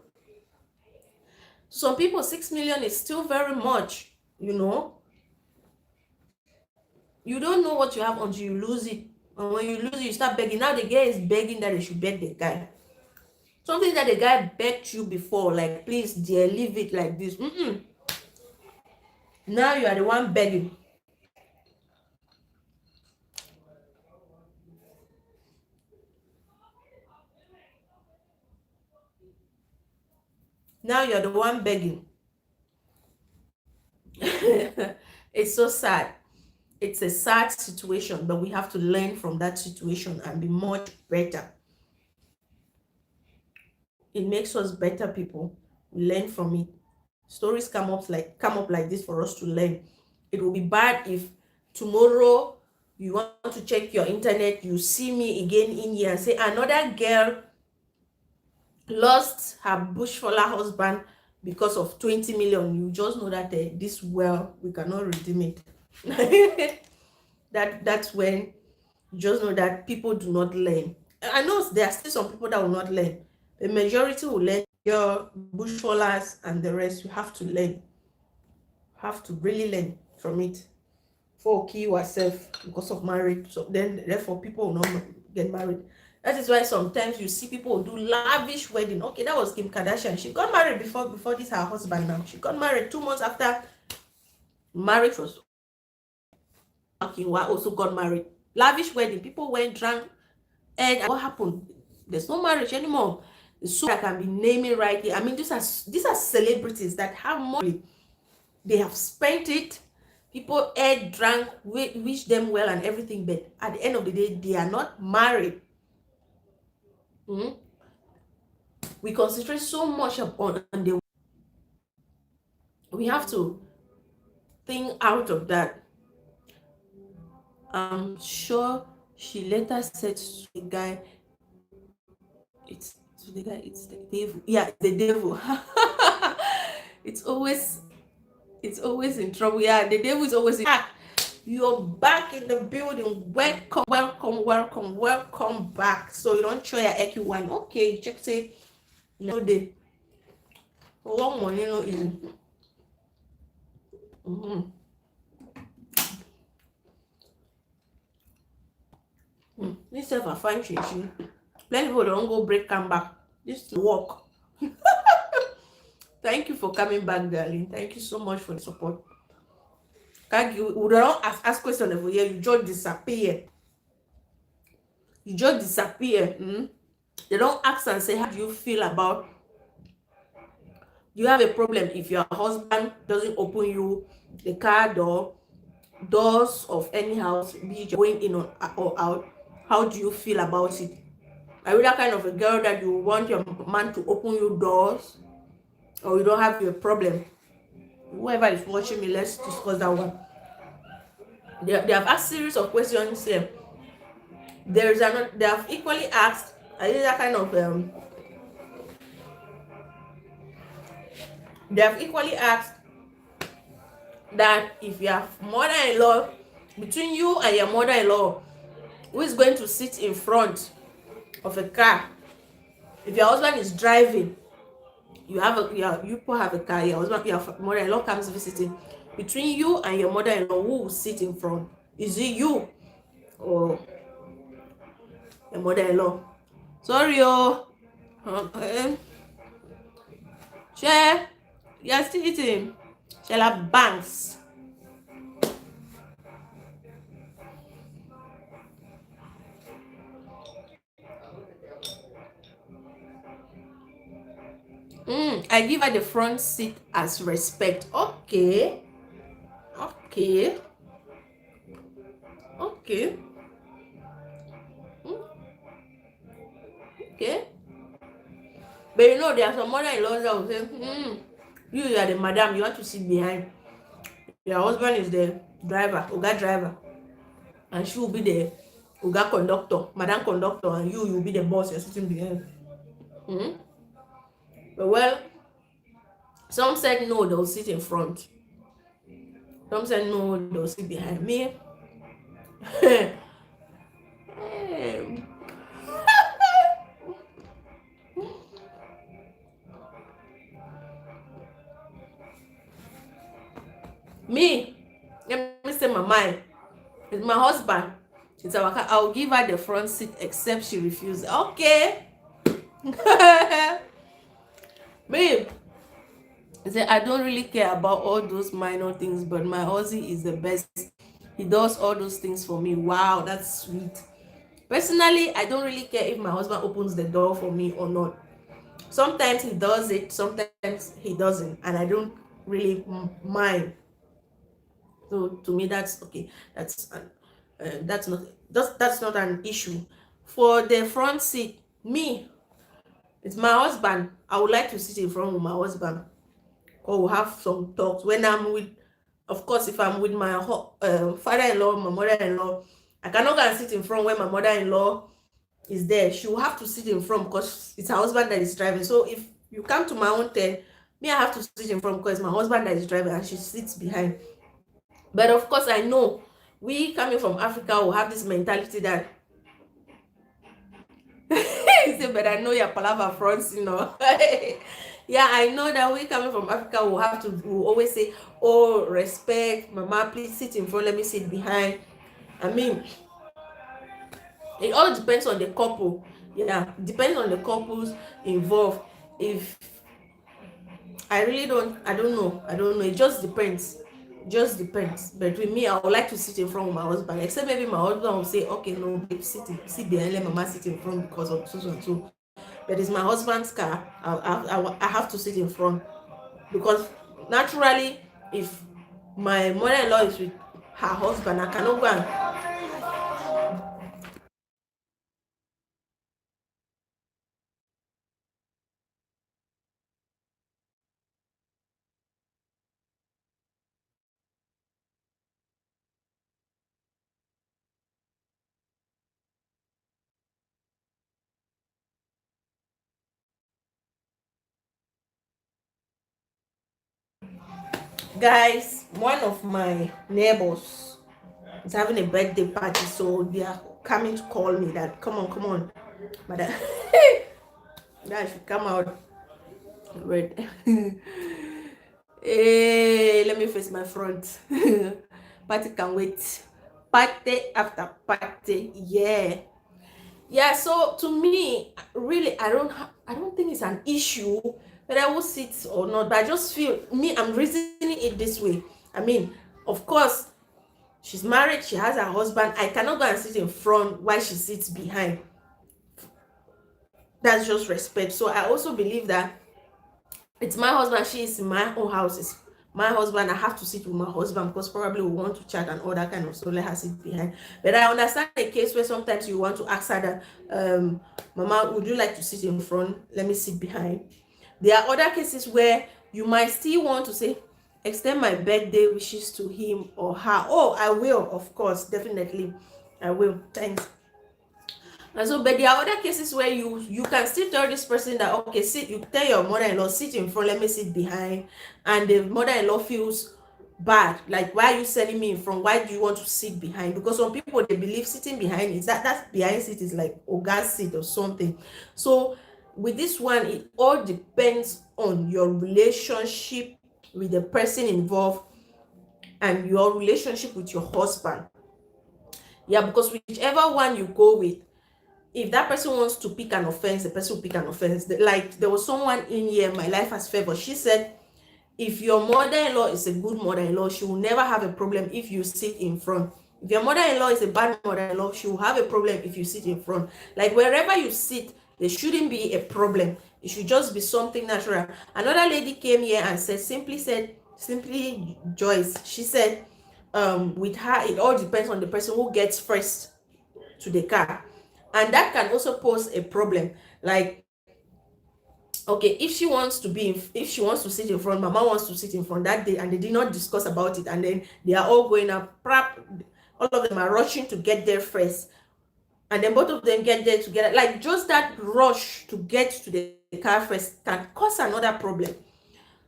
Some people, 6 million is still very much, you know. You don't know what you have until you lose it. And when you lose it, you start begging. Now the guy is begging that they should beg the guy. Something that the guy begged you before, like, please, dear, leave it like this. Now you are the one begging. Now you're the one begging. It's so sad. It's a sad situation, but we have to learn from that situation and be much better. It makes us better people. We learn from it. Stories come up like this for us to learn. It will be bad if tomorrow you want to check your internet, you see me again in here and say another girl lost her Bushfaller husband because of 20 million. You just know that this well, we cannot redeem it. That's when you just know that people do not learn. I know there are still some people that will not learn. The majority will learn. Your Bushfallers and the rest, you have to learn. Have to really learn from it. For kill yourself because of marriage. So then therefore people will not get married. That is why sometimes you see people do lavish wedding. Okay, that was Kim Kardashian. She got married before this her husband now. She got married 2 months after marriage was. Kinwa also got married. Lavish wedding. People went drunk. And what happened? There's no marriage anymore. So I can be naming right here. I mean, these are celebrities that have money. They have spent it. People ate, drank, wish them well and everything, but at the end of the day, they are not married. We concentrate so much on the. We have to think out of that. I'm sure she later said to the guy, it's the devil. Yeah, the devil. it's always in trouble. Yeah, the devil is always in. You're back in the building. Welcome, welcome, welcome, welcome back. So you don't show your EQ1. Okay, check say no day. Long money no easy. This self a fine chin. Plenty people don't go break come back. This work. Thank you for coming back, darling. Thank you so much for the support. Can't you don't ask questions over here, you just disappear. You just disappear. They don't ask and say, how do you feel about, do you have a problem if your husband doesn't open you the car door, doors of any house, be it going in or out? How do you feel about it? Are you that kind of a girl that you want your man to open you doors, or you don't have a problem? Whoever is watching me, let's discuss that one. They have asked series of questions here. They have equally asked, I did that kind of they have equally asked that if you have mother-in-law, between you and your mother-in-law, who is going to sit in front of a car? If your husband is driving, you people have a car, your husband, your mother-in-law comes visiting. Between you and your mother-in-law, who will sit in front? Is it you or your mother-in-law? Sorry, oh. Share, you're still eating. Shella Banks. I give her the front seat as respect. Okay. Okay. Okay. Mm, okay. But you know, there are some mother-in-laws that will say, you are the madam, you want to sit behind. Your husband is the driver, Oga driver. And she will be the Oga conductor, madam conductor, and you will be the boss, you're sitting behind. But well, some said no, they'll sit in front. Some said no, they'll sit behind me. Me, let me say my mind. It's my husband. It's our car. I'll give her the front seat except she refuses. Okay. Me, I say I don't really care about all those minor things, but my husband is the best. He does all those things for me. Wow, that's sweet. Personally, I don't really care if my husband opens the door for me or not. Sometimes he does it, sometimes he doesn't, and I don't really mind. So to me, that's okay. That's not an issue. For the front seat, me, it's my husband. I would like to sit in front with my husband, or we'll have some talks. When I'm with, of course, if I'm with my father-in-law, my mother-in-law, I cannot go and sit in front when my mother-in-law is there. She will have to sit in front because it's her husband that is driving. So if you come to my own turn, me, I have to sit in front because it's my husband that is driving and she sits behind. But of course, I know we coming from Africa will have this mentality that but I know your palava fronts, you know. Yeah, I know that we coming from Africa will always say, oh, respect, mama, please sit in front, let me sit behind. I mean, it all depends on the couple. Yeah, it depends on the couples involved. If I don't know. It just depends. But with me, I would like to sit in front of my husband, except maybe my husband will say, okay, no, babe, sit behind, let mama sit in front because of so and so. But it's my husband's car. I have to sit in front because naturally, if my mother-in-law is with her husband, I cannot go and guys, one of my neighbors is having a birthday party, so they are coming to call me that come on, but guys should come out. Red. Hey, let me face my front. Party can wait. Party after party, yeah. So to me, really, I don't think it's an issue whether I will sit or not. But I just feel me, I'm reasoning it this way. I mean, of course, she's married, she has her husband. I cannot go and sit in front while she sits behind. That's just respect. So I also believe that it's my husband, she is in my own house. It's my husband, I have to sit with my husband because probably we want to chat and all that kind of, so let her sit behind. But I understand a case where sometimes you want to ask her that mama, would you like to sit in front, let me sit behind. There are other cases where you might still want to say, extend my birthday wishes to him or her. Oh, I will, of course, definitely I will. Thanks. And so, but there are other cases where you can still tell this person that, okay, sit, you tell your mother-in-law, sit in front, let me sit behind, and the mother-in-law feels bad, like, why are you sending me in front, why do you want to sit behind? Because some people, they believe sitting behind is that behind seat is like oga seat or something. So with this one, it all depends on your relationship with the person involved and your relationship with your husband. Yeah, because whichever one you go with, if that person wants to pick an offense, the person will pick an offense. Like, there was someone in here, my life has favored. She said, if your mother-in-law is a good mother-in-law, she will never have a problem if you sit in front. If your mother-in-law is a bad mother-in-law, she will have a problem if you sit in front. Like, wherever you sit, there shouldn't be a problem. It should just be something natural. Another lady came here and simply Joyce, she said, with her, it all depends on the person who gets first to the car, and that can also pose a problem. Like, okay, if she wants to sit in front, mama wants to sit in front that day, and they did not discuss about it, and then they are all going up, all of them are rushing to get there first, and then both of them get there together, like, just that rush to get to the car first can cause another problem.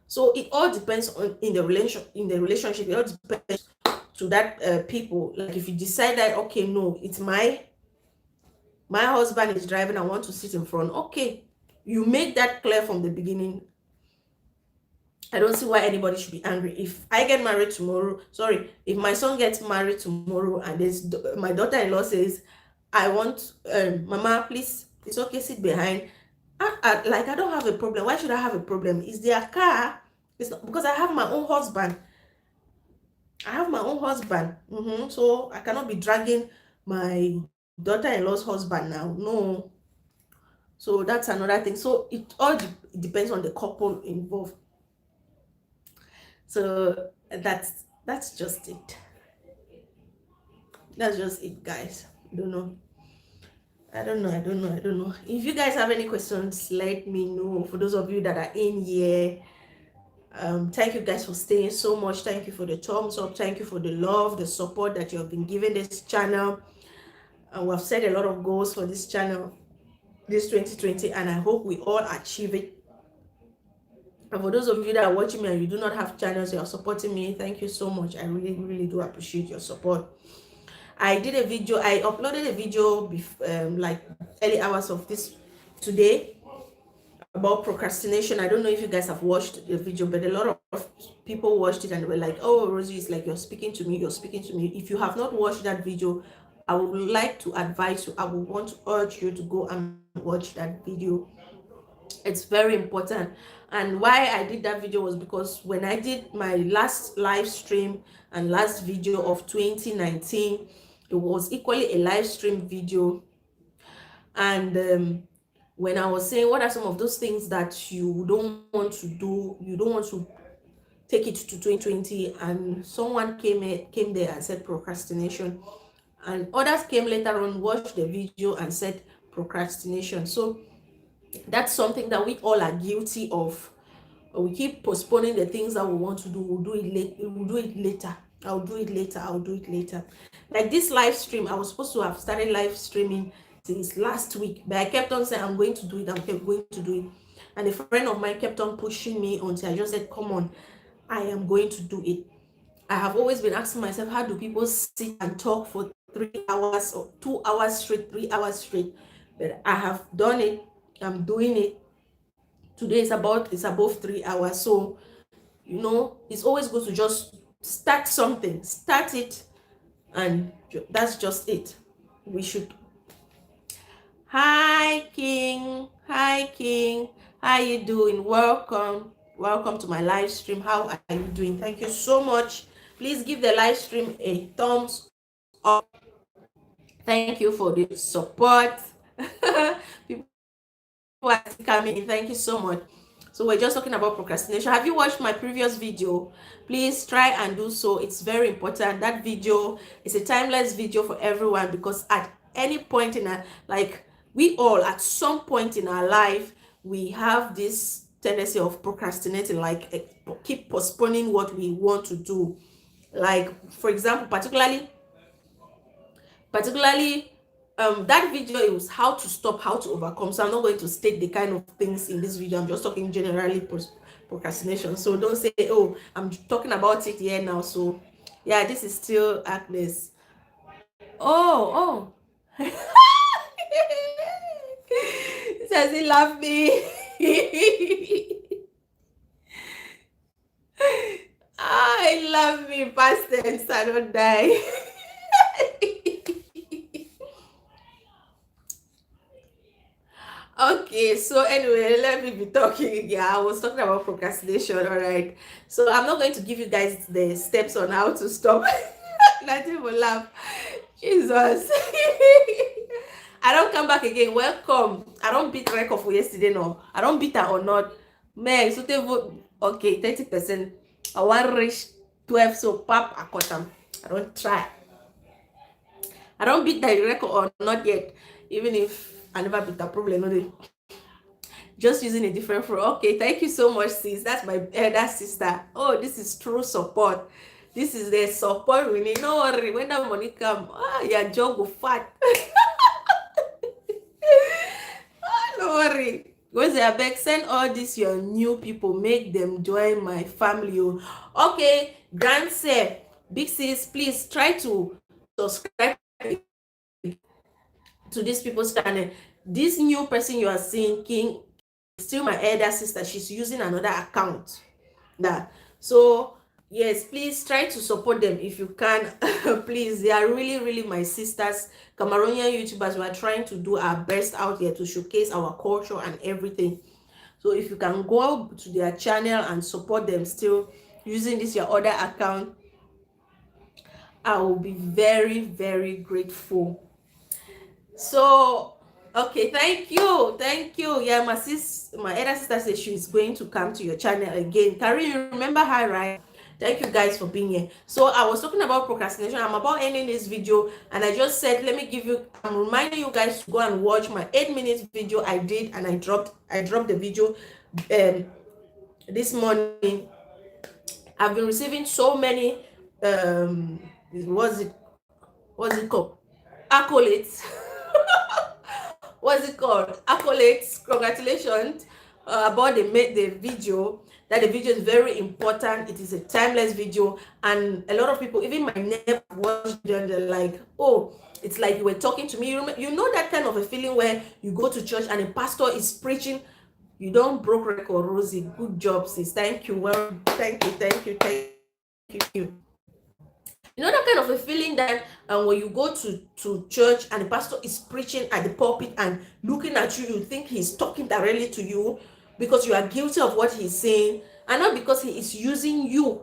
So it all depends on in the relationship. It all depends to that people. Like, if you decide that, okay, no, it's my husband is driving, I want to sit in front, okay, you make that clear from the beginning. I don't see why anybody should be angry. If I get married tomorrow, sorry, if my son gets married tomorrow and my daughter-in-law says, I want, mama, please, it's okay, sit behind. Like, I don't have a problem. Why should I have a problem? It's their car. It's not, because I have my own husband. So I cannot be dragging my daughter-in-law's husband now. No. So that's another thing. So it all depends on the couple involved. So that's just it. That's just it, guys. I don't know. If you guys have any questions, let me know. For those of you that are in here, thank you guys for staying so much. Thank you for the thumbs up. Thank you for the love, the support that you have been giving this channel. And we have set a lot of goals for this channel this 2020, and I hope we all achieve it. And for those of you that are watching me and you do not have channels, you are supporting me, thank you so much. I really, really do appreciate your support. I uploaded a video like early hours of this today about procrastination. I don't know if you guys have watched the video, but a lot of people watched it and they were like, oh, Rosie, it's like you're speaking to me. If you have not watched that video, I would like to advise you, I would want to urge you to go and watch that video. It's very important. And why I did that video was because when I did my last live stream and last video of 2019, it was equally a live stream video. And when I was saying what are some of those things that you don't want to do, you don't want to take it to 2020, and someone came there and said procrastination, and others came later on, watched the video and said procrastination. So that's something that we all are guilty of. We keep postponing the things that we want to do. We'll do it later. I'll do it later. Like this live stream, I was supposed to have started live streaming since last week, but I kept on saying I'm going to do it, and a friend of mine kept on pushing me until I just said, come on, I am going to do it. I have always been asking myself, how do people sit and talk for 3 hours or 2 hours straight, 3 hours straight? But I have done it. I'm doing it. Today it's above 3 hours. So it's always good to just start something, start it, and that's just it. We should. Hi King, how you doing? Welcome to my live stream. How are you doing? Thank you so much. Please give the live stream a thumbs up. Thank you for the support. People are coming in. Thank you so much. So we're just talking about procrastination. Have you watched my previous video? Please try and do so. It's very important. That video is a timeless video for everyone, because at any point in our, like, we all at some point in our life, we have this tendency of procrastinating, like keep postponing what we want to do. Like, for example, particularly that video, it was how to stop, how to overcome. So I'm not going to state the kind of things in this video. I'm just talking generally procrastination. So don't say, oh, I'm talking about it here now. So yeah, this is still Agnes. Oh. Says he love me. I love me, past tense, I don't die. Okay, so anyway, let me be talking. Yeah, I was talking about procrastination. All right, so I'm not going to give you guys the steps on how to stop. Nothing will laugh. Jesus. I don't come back again. Welcome. I don't beat record for yesterday. No, I don't beat her or not. Man, so they vote. Okay, 30%. I want reach 12, so pap, I cut them. I don't try. I don't beat the record or not yet. Even if I never beat the problem, no, just using a different flow. Okay, thank you so much, sis. That's my elder sister. Oh, this is true support. This is the support we need. No worry, when that money come, your job go fat. No worry. Where's the beg? Send all these your new people, make them join my family. Okay, Grand Sir, Big Sis, please try to subscribe to these people's channel. This new person you are seeing, King, still my elder sister. She's using another account. That so yes, please try to support them if you can. Please, they are really my sisters, Cameroonian YouTubers. We are trying to do our best out here to showcase our culture and everything. So if you can go to their channel and support them still using this your other account, I will be very grateful. So okay, thank you. Yeah, my elder sister says she's going to come to your channel again. Karen, you remember her, right? Thank you guys for being here. So I was talking about procrastination. I'm about ending this video, and I just said, let me give you, I'm reminding you guys to go and watch my 8 minutes video I did, and I dropped the video this morning. I've been receiving so many what's it called, accolades. What's it called, accolades, congratulations about the video, that the video is very important. It is a timeless video, and a lot of people, even my neighbor, watched it and they're like, oh, it's like you were talking to me. You know that kind of a feeling where you go to church and a pastor is preaching. You don't broke record, Rosie. Good job, sis. Thank you. Well, thank you. You know that kind of a feeling that when you go to church and the pastor is preaching at the pulpit and looking at you, you think he's talking directly to you because you are guilty of what he's saying, and not because he is using you,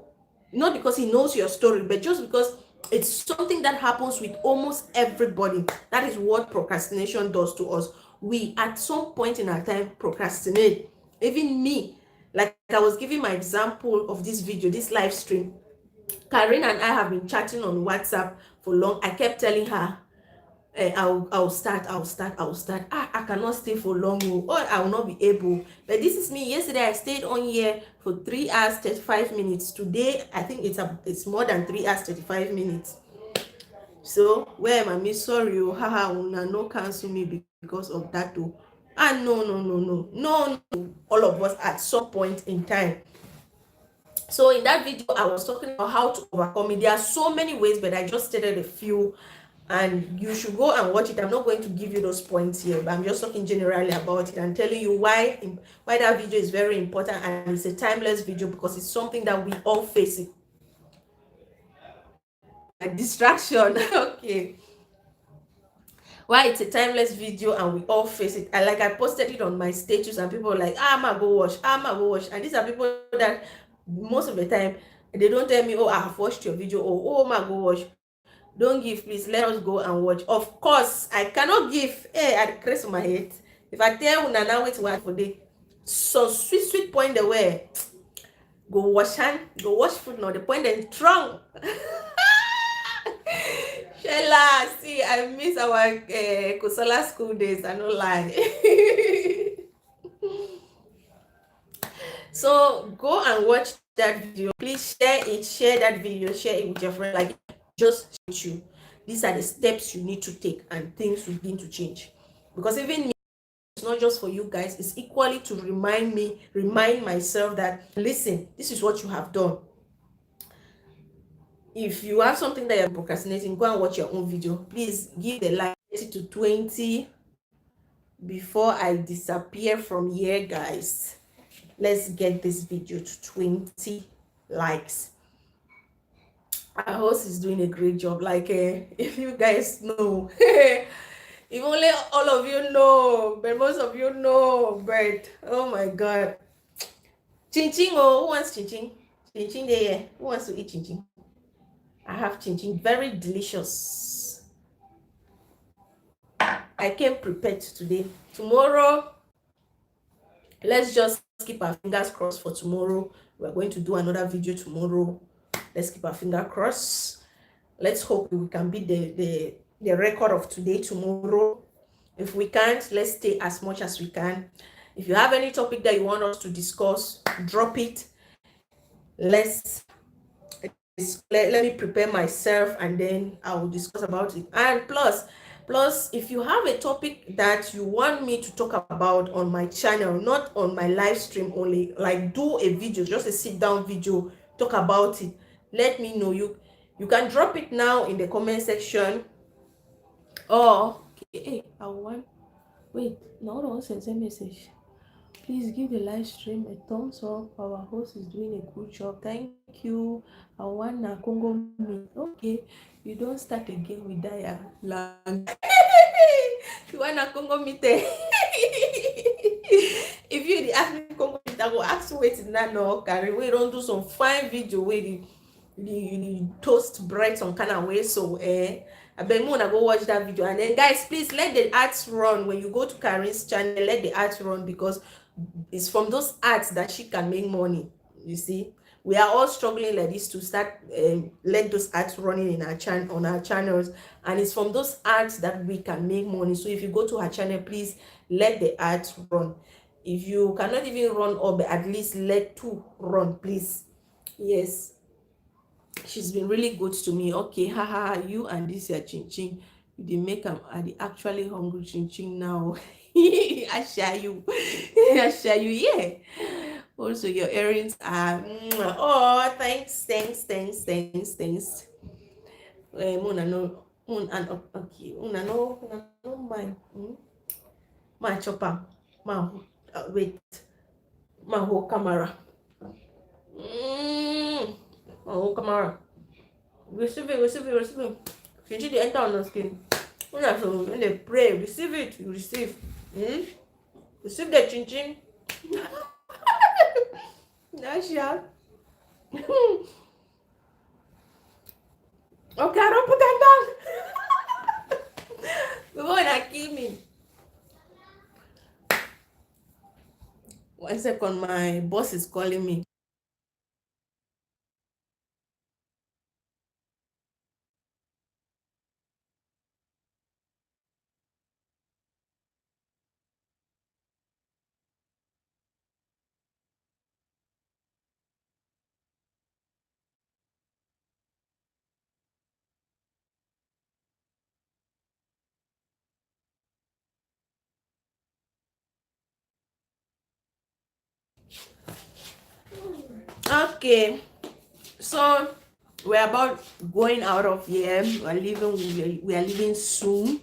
not because he knows your story, but just because it's something that happens with almost everybody. That is what procrastination does to us. We at some point in our time procrastinate. Even me, like I was giving my example of this video, this live stream. Karen and I have been chatting on WhatsApp for long. I kept telling her, I'll start. I cannot stay for long, or I will not be able. But this is me. Yesterday I stayed on here for 3 hours 35 minutes. Today I think it's more than 3 hours 35 minutes. So where am I? Sorry, haha, una no cancel me because of that too. No. All of us at some point in time. So in that video, I was talking about how to overcome it. There are so many ways, but I just stated a few, and you should go and watch it. I'm not going to give you those points here, but I'm just talking generally about it and telling you why that video is very important, and it's a timeless video because it's something that we all face. A distraction. Okay. Why it's a timeless video and we all face it. I posted it on my status and people were like, I'ma go watch. And these are people that most of the time they don't tell me, oh, I have watched your video, or oh my go watch. Don't give, please, let us go and watch. Of course I cannot give. Hey, I crest my head if I tell una now wait for day. So sweet point the way go watch food now, the point then strong. Shella, see, I miss our Kosala school days, I no lie. So go and watch that video. Please share that video, share it with your friend, like just you. these are the steps you need to take, and things will begin to change. Because even me, it's not just for you guys, it's equally to remind myself that, listen, this is what you have done. If you have something that you're procrastinating, go and watch your own video. Please give the like to 20 before I disappear from here, guys. Let's get this video to 20 likes. Our host is doing a great job. Like, if you guys know, if only all of you know, but most of you know, but oh my god. Chin chin, oh, who wants chin chin? Chin chin there. Who wants to eat chin chin? I have chin chin, very delicious. I came prepared today. Tomorrow, let's just keep our fingers crossed for tomorrow. We're going to do another video tomorrow. Let's keep our finger crossed. Let's hope we can beat the record of today tomorrow. If we can't, let's stay as much as we can. If you have any topic that you want us to discuss, drop it. Let me prepare myself, and then I will discuss about it. And plus, if you have a topic that you want me to talk about on my channel, not on my live stream only, like do a video, just a sit down video, talk about it, let me know. You can drop it now in the comment section. Oh, okay. Hey, I want, wait, no one sends a message. Please give the live stream a thumbs up. Our host is doing a good job. Thank you. I want na Congo me. Okay, you don't start again with that lang. You want na Congo meet? If you ask me Congo meet, I go ask you wait na no carry. We don't do some fine video where the toast bread some kind of way. So I beg you to go watch that video. And then guys, please let the ads run when you go to Karin's channel. Let the ads run, because it's from those ads that she can make money. You see, we are all struggling like this to start let those ads running in our on our channels, and it's from those ads that we can make money. So if you go to her channel, please let the ads run. If you cannot even run all, but at least let 2 run, please. Yes, she's been really good to me. Okay, haha, you and this your chin chin, you dey make am. I dey actually hungry chin chin now. I share you. Yeah. Also, your earrings are oh, thanks. Muna no, okay, Una no mind. Ma chopper, ma wait, ma whole camera. Ma whole camera. Receive it. Finish the enter on the skin. So when they pray, receive it, you receive. Receive the chin chin. Nice, yeah. Okay, I don't put that down. Before that kill me. 1 second, my boss is calling me. Okay, so we're about going out of here. We are leaving soon.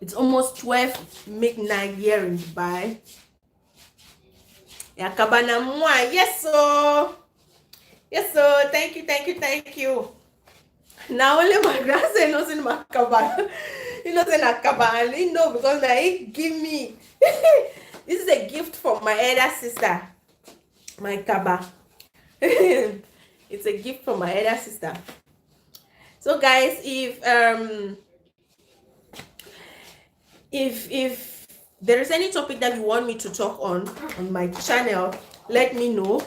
It's almost 12 midnight here in Dubai. Yakabana moi. Yes, so thank you. Now only my grandson knows in my cabana. He knows in a cabana. He know because now he give me. This is a gift from my elder sister. My kaba. It's a gift from my elder sister. So guys, if there is any topic that you want me to talk on my channel, let me know.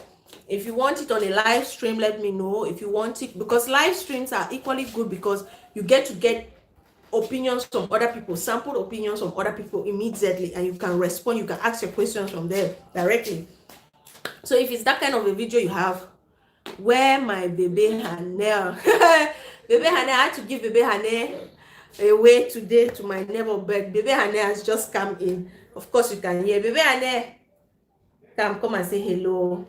If you want it on a live stream, let me know. If you want it, because live streams are equally good, because you get to get opinions from other people, sample opinions from other people immediately, and you can respond. You can ask your questions from them directly. So if it's that kind of a video you have, where my baby and nail Baby Hane, I had to give Baby Hane away today to my neighbor, but Baby Hane has just come in. Of course, you can hear. Baby Hane, come and say hello.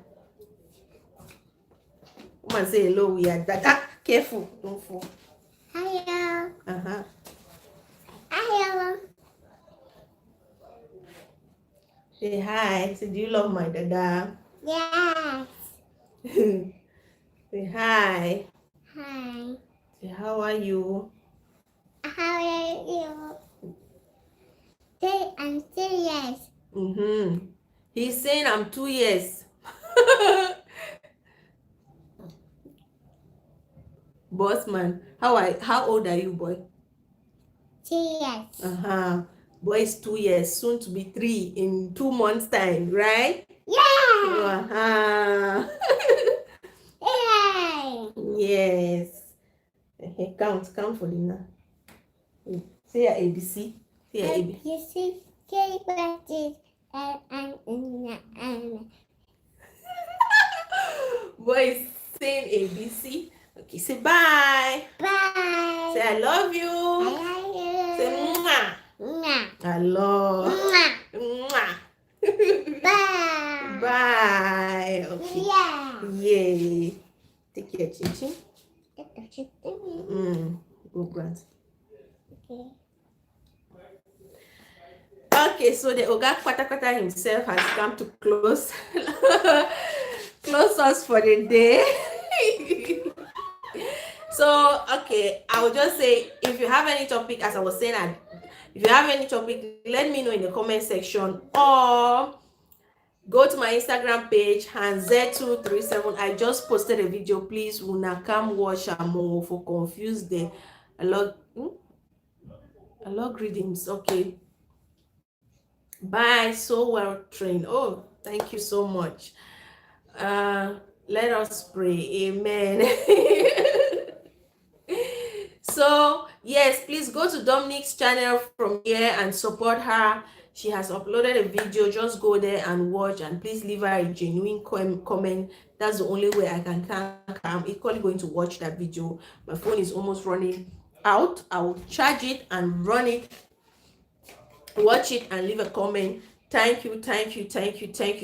Come and say hello. We are that. Careful, don't fall. Hello. Uh-huh. Hello. Say hi. Say, do you love my dada? Yes. Say hi. Hi. Say, how are you? How are you? Say I'm serious. He's saying I'm 2 years. Bossman, how old are you, boy? Serious. Boy is 2 years, soon to be 3 in 2 months' time, right? Yeah. Yay. Yes. Count for dinner. Say your ABC. Say your ABC. You see, say what is and Boy is saying ABC. Okay, say bye. bye. Say I love you. I love you. Say mwah. Mwah. I love. Mwah. Mwah. Bye. Bye. Okay. Yeah. Yay. Take care, Chin. Go grant. Okay. Okay, so the Oga Kwata himself has come to close us for the day. So, okay, I will just say, if you have any topic, as I was saying, if you have any topic, let me know in the comment section, or go to my Instagram page, hanz237. I just posted a video. Please, una come watch more for confused the algorithms. Okay. Bye. So well trained. Oh, thank you so much. Let us pray. Amen. So yes, please go to Dominic's channel from here and support her. She has uploaded a video. Just go there and watch, and please leave her a genuine comment. That's the only way I can thank her. I'm equally going to watch that video. My phone is almost running out. I will charge it and run it, watch it, and leave a comment. Thank you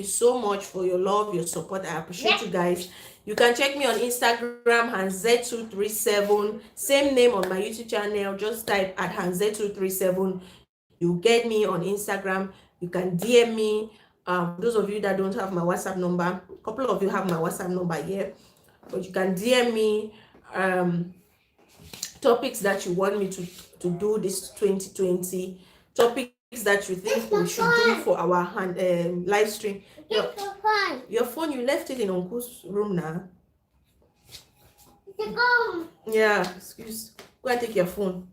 so much for your love, your support. I appreciate you guys. You can check me on Instagram, hanz237. Same name on my YouTube channel. Just type at hanz237. You get me on Instagram. You can DM me. Those of you that don't have my WhatsApp number, a couple of you have my WhatsApp number here, but you can DM me topics that you want me to do this 2020, topics that you think we should do for our live stream. Your phone, you left it in Uncle's room now. Yeah, excuse. Go and take your phone.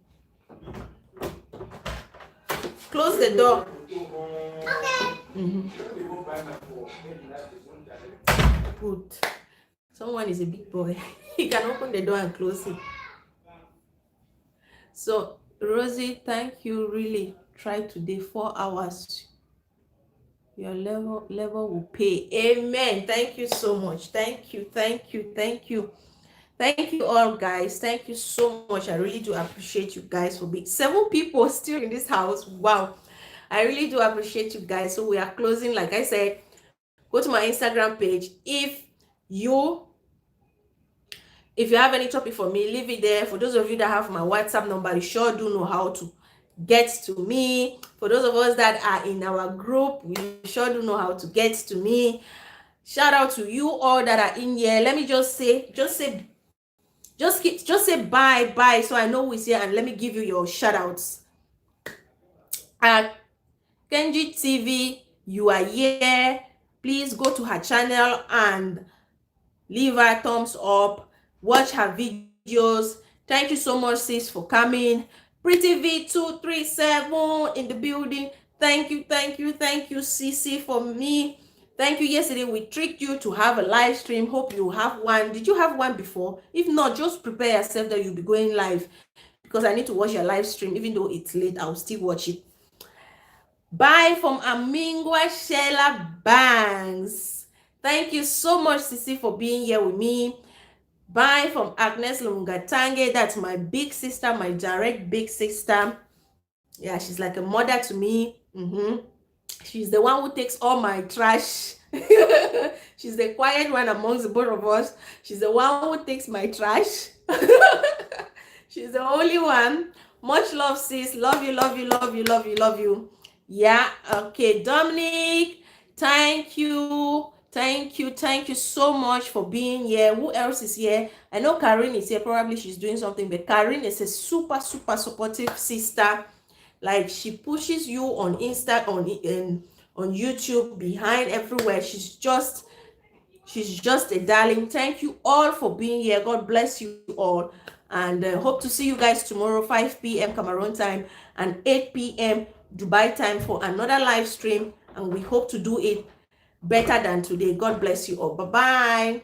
Close the door. Okay. Good. Someone is a big boy. He can open the door and close it. So, Rosie, thank you. Really try today 4 hours. Your level will pay. Amen. Thank you so much. Thank you all, guys. Thank you so much. I really do appreciate you guys for being 7 people still in this house. Wow. I really do appreciate you guys. So we are closing. Like I said, go to my Instagram page. If you have any topic for me, leave it there. For those of you that have my WhatsApp number, you sure do know how to get to me. For those of us that are in our group, we sure do know how to get to me. Shout out to you all that are in here. Let me just say bye so I know who's here, and let me give you your shout outs. Kenji TV, you are here. Please go to her channel and leave her a thumbs up. Watch her videos. Thank you so much, sis, for coming. Pretty V237 in the building. Thank you, CC, for me. Thank you. Yesterday we tricked you to have a live stream. Hope you have one. Did you have one before? If not, just prepare yourself that you'll be going live, because I need to watch your live stream. Even though it's late, I'll still watch it. Bye from Amingwa Sheila Banks. Thank you so much, Sissy, for being here with me. Bye from Agnes Lungatange. That's my big sister, my direct big sister. Yeah, she's like a mother to me. She's the one who takes all my trash. She's the quiet one amongst the both of us. She's the one who takes my trash. She's the only one. Much love, sis. Love you, love you, love you, love you, love you. Yeah, okay. Dominic, thank you so much for being here. Who else is here? I know Karen is here. Probably she's doing something, but Karen is a super, super supportive sister. Like, she pushes you on Insta, on YouTube, behind everywhere. She's just a darling. Thank you all for being here. God bless you all, and hope to see you guys tomorrow, 5 p.m. Cameroon time and 8 p.m. Dubai time, for another live stream, and we hope to do it better than today. God bless you all. Bye bye.